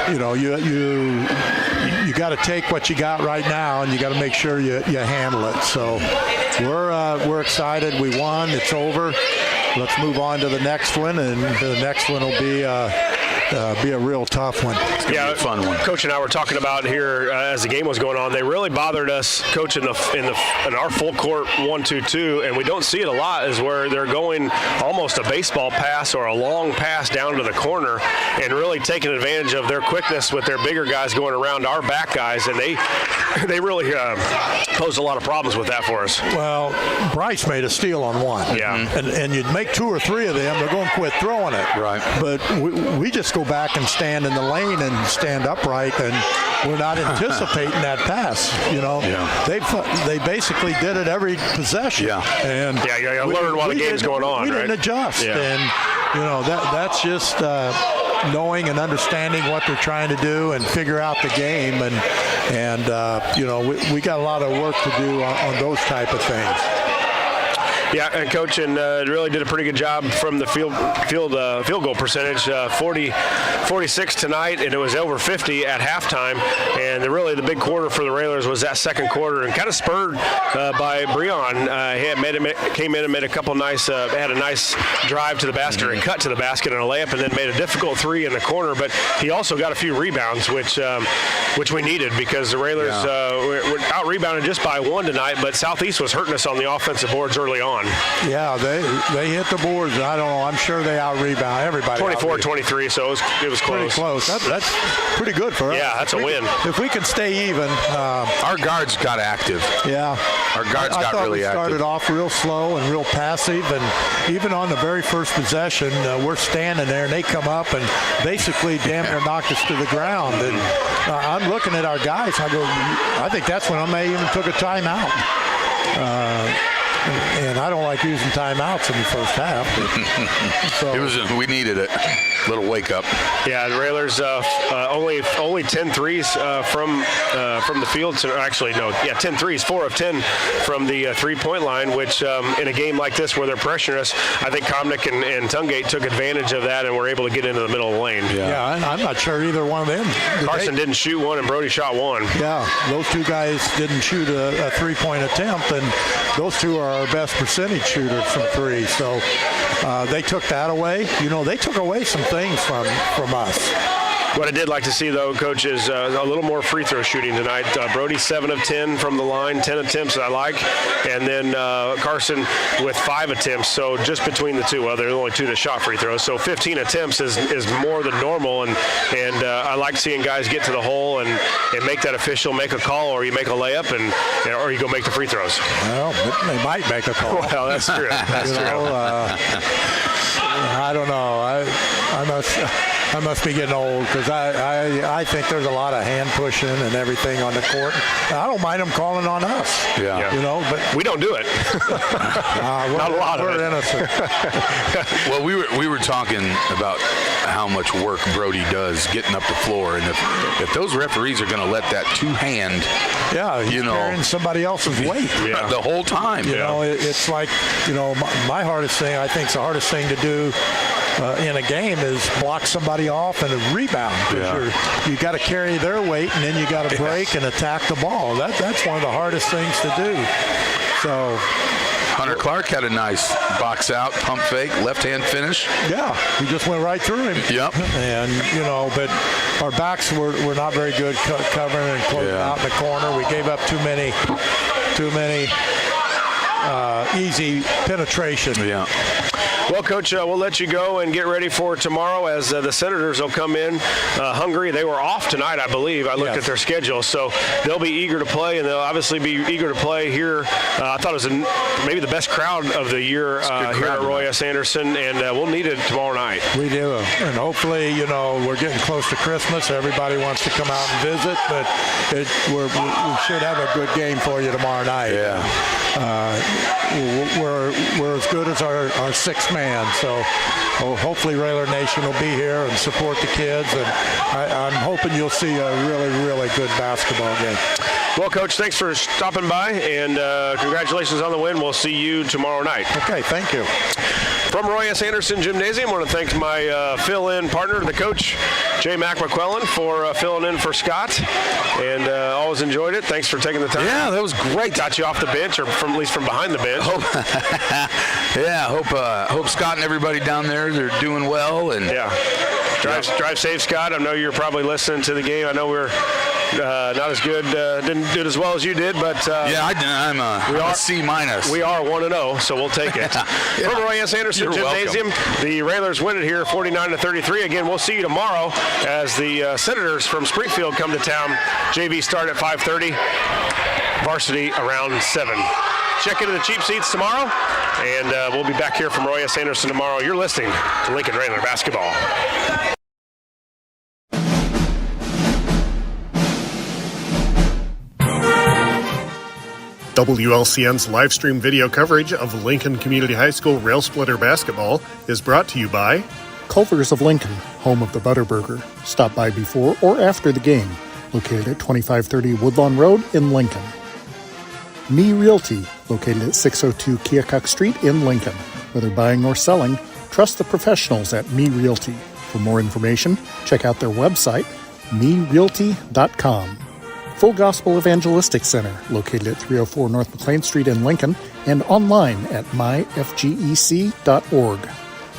You got to take what you got right now, and you got to make sure you handle it. So we're excited. We won. It's over. Let's move on to the next one, and the next one will be a real tough one. It's gonna be a fun one. Coach and I were talking about here as the game was going on. They really bothered us, Coach, in our full court 1-2-2, and we don't see it a lot. Is where they're going almost a baseball pass or a long pass down to the corner, and really taking advantage of their quickness with their bigger guys going around our back guys, and they really posed a lot of problems with that for us. Well, Bryce made a steal on one. Yeah, and you'd make 2 or 3 of them, they're going to quit throwing it. Right. But we just go back and stand in the lane and stand upright, and we're not anticipating that pass. Yeah. They basically did it every possession. Yeah. And you learn while the game's going on. We right? didn't adjust, yeah. And that's just knowing and understanding what they're trying to do and figure out the game, and we got a lot of work to do on those type of things. Yeah, and Coach, and really did a pretty good job from the field goal percentage, 46 tonight, and it was over 50 at halftime. And really the big quarter for the Railers was that second quarter, and kind of spurred by Breon. He came in and made a couple nice, had a nice drive to the basket and cut to the basket and a layup, and then made a difficult 3 in the corner. But he also got a few rebounds, which we needed, because the Railers were out rebounded just by 1 tonight. But Southeast was hurting us on the offensive boards early on. Yeah, they hit the boards. I don't know. I'm sure they out-rebound everybody. 24-23, so it was close. Pretty close. That's pretty good for us. Yeah, that's a win. If we can stay even. Our guards got active. Yeah. Our guards got really active. I started off real slow and real passive, and even on the very first possession, we're standing there, and they come up and basically damn near knocked us to the ground. And I'm looking at our guys. I think that's when I even took a timeout. And I don't like using timeouts in the first half. So. We needed it. A little wake up. Yeah, the Railers only 10 threes from the field. So actually, no, 10 threes, 4 of 10 from the 3-point line, which in a game like this where they're pressuring us, I think Comnick and Tungate took advantage of that and were able to get into the middle of the lane. Yeah, I'm not sure either one of them. Carson didn't shoot one, and Brody shot one. Yeah, those two guys didn't shoot a 3-point attempt, and those two are our best percentage shooters from 3. So they took that away. They took away some things from us. What I did like to see, though, Coach, is a little more free throw shooting tonight. Brody 7 of 10 from the line, 10 attempts I like, and then Carson with 5 attempts. So just between the two, there are only 2 that shot free throws. So 15 attempts is more than normal, and I like seeing guys get to the hole and make that official, make a call, or you make a layup, or you go make the free throws. Well, they might make a call. Well, that's true. That's true. I don't know. I'm not. I must be getting old because I think there's a lot of hand pushing and everything on the court. I don't mind them calling on us. Yeah. You know, but we don't do it. Not a lot of it. We're innocent. Well, we were talking about how much work Brody does getting up the floor, and if those referees are going to let that two-hand, he's carrying somebody else's weight the whole time. You know, it's like, my hardest thing, I think, the hardest thing to do in a game is block somebody off and a rebound. You got to carry their weight, and then you got to break and attack the ball. That's one of the hardest things to do. So Hunter Clark had a nice box out, pump fake, left-hand finish. Yeah, he just went right through him. Yep. And, but our backs were not very good covering and closing out in the corner. We gave up too many easy penetration. Yeah. Well, Coach, we'll let you go and get ready for tomorrow as the Senators will come in hungry. They were off tonight, I believe. I looked at their schedule. So they'll be eager to play, and they'll obviously be eager to play here. I thought it was maybe the best crowd of the year here at Roy S. Anderson, and we'll need it tomorrow night. We do. And hopefully, we're getting close to Christmas. Everybody wants to come out and visit, but we should have a good game for you tomorrow night. We're as good as our sixth man, so hopefully Railer Nation will be here and support the kids, and I'm hoping you'll see a really, really good basketball game. Well, Coach, thanks for stopping by, and congratulations on the win. We'll see you tomorrow night. Okay, thank you. From Roy S. Anderson Gymnasium, I want to thank my fill-in partner, the coach, Jay Mack McClellan, for filling in for Scott, and always enjoyed it. Thanks for taking the time. Yeah, that was great. Got you off the bench, or at least from behind the bench. Hope Scott and everybody down there, they're doing well. And drive safe, Scott. I know you're probably listening to the game. I know we're not as good, didn't do it as well as you did, but I'm a C-. We are 1-0, so we'll take it. From Roy S. Anderson Gymnasium, the Railers win it here 49-33. Again, we'll see you tomorrow as the Senators from Springfield come to town. JV start at 5:30, varsity around 7. Check into the cheap seats tomorrow, and we'll be back here from Roy S. Anderson tomorrow. You're listening to Lincoln Railer Basketball. WLCN's live stream video coverage of Lincoln Community High School Rail Splitter Basketball is brought to you by Culver's of Lincoln, home of the Butterburger. Stop by before or after the game, located at 2530 Woodlawn Road in Lincoln. Me Realty, located at 602 Keokuk Street in Lincoln. Whether buying or selling, trust the professionals at Me Realty. For more information, check out their website, merealty.com. Full Gospel Evangelistic Center, located at 304 North McLean Street in Lincoln, and online at myfgec.org.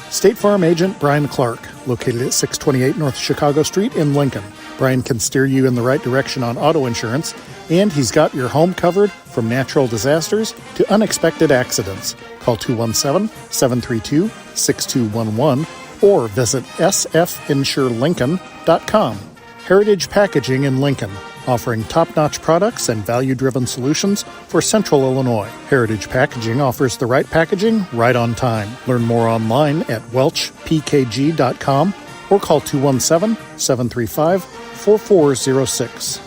State Farm Agent Brian Clark, located at 628 North Chicago Street in Lincoln. Brian can steer you in the right direction on auto insurance, and he's got your home covered from natural disasters to unexpected accidents. Call 217-732-6211 or visit sfinsurelincoln.com. Heritage Packaging in Lincoln, offering top-notch products and value-driven solutions for Central Illinois. Heritage Packaging offers the right packaging right on time. Learn more online at welchpkg.com or call 217-735-4406.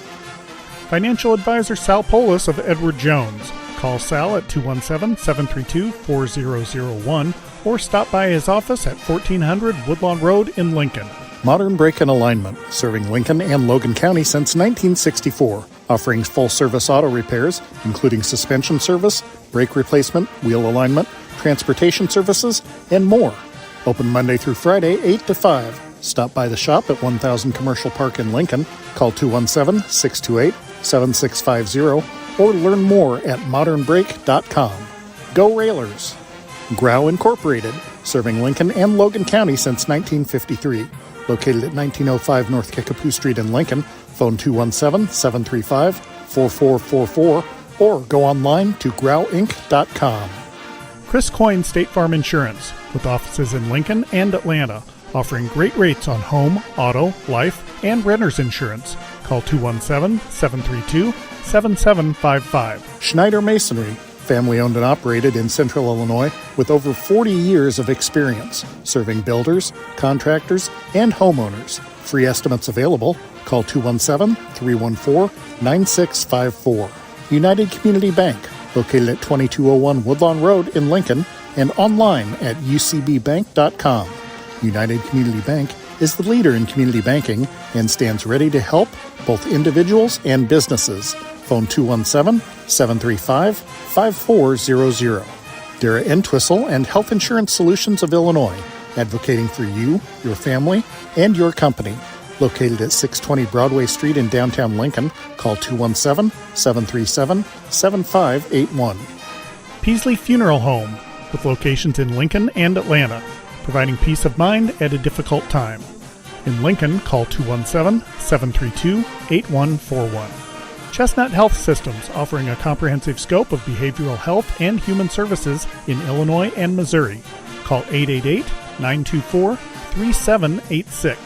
Financial advisor Sal Polis of Edward Jones. Call Sal at 217-732-4001 or stop by his office at 1400 Woodlawn Road in Lincoln. Modern Brake and Alignment, serving Lincoln and Logan County since 1964, offering full-service auto repairs, including suspension service, brake replacement, wheel alignment, transportation services, and more. Open Monday through Friday, 8 to 5. Stop by the shop at 1000 Commercial Park in Lincoln. Call 217-628-7650 or learn more at modernbrake.com. Go Railers! Grau Incorporated, serving Lincoln and Logan County since 1953. Located at 1905 North Kickapoo Street in Lincoln. Phone 217-735-4444 or go online to grauinc.com. Chris Coyne State Farm Insurance, with offices in Lincoln and Atlanta, offering great rates on home, auto, life, and renter's insurance. Call 217-732-7755. Schneider Masonry, family owned and operated in Central Illinois with over 40 years of experience serving builders, contractors, and homeowners. Free estimates available. Call 217-314-9654. United Community Bank, located at 2201 Woodlawn Road in Lincoln, and online at ucbbank.com. United Community Bank is the leader in community banking and stands ready to help both individuals and businesses. Phone 217-735-5400. Dara Entwistle and Health Insurance Solutions of Illinois, advocating for you, your family, and your company. Located at 620 Broadway Street in downtown Lincoln, call 217-737-7581. Peasley Funeral Home, with locations in Lincoln and Atlanta, providing peace of mind at a difficult time. In Lincoln, call 217-732-8141. Chestnut Health Systems, offering a comprehensive scope of behavioral health and human services in Illinois and Missouri. Call 888-924-3786.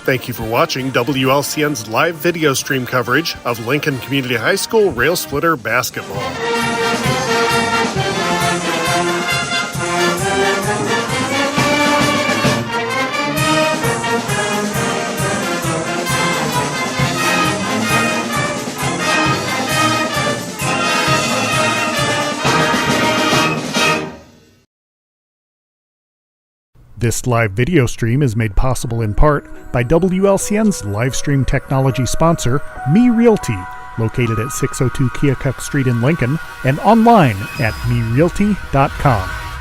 Thank you for watching WLCN's live video stream coverage of Lincoln Community High School Rail Splitter Basketball. This live video stream is made possible in part by WLCN's live stream technology sponsor, Me Realty, located at 602 Keokuk Street in Lincoln and online at merealty.com.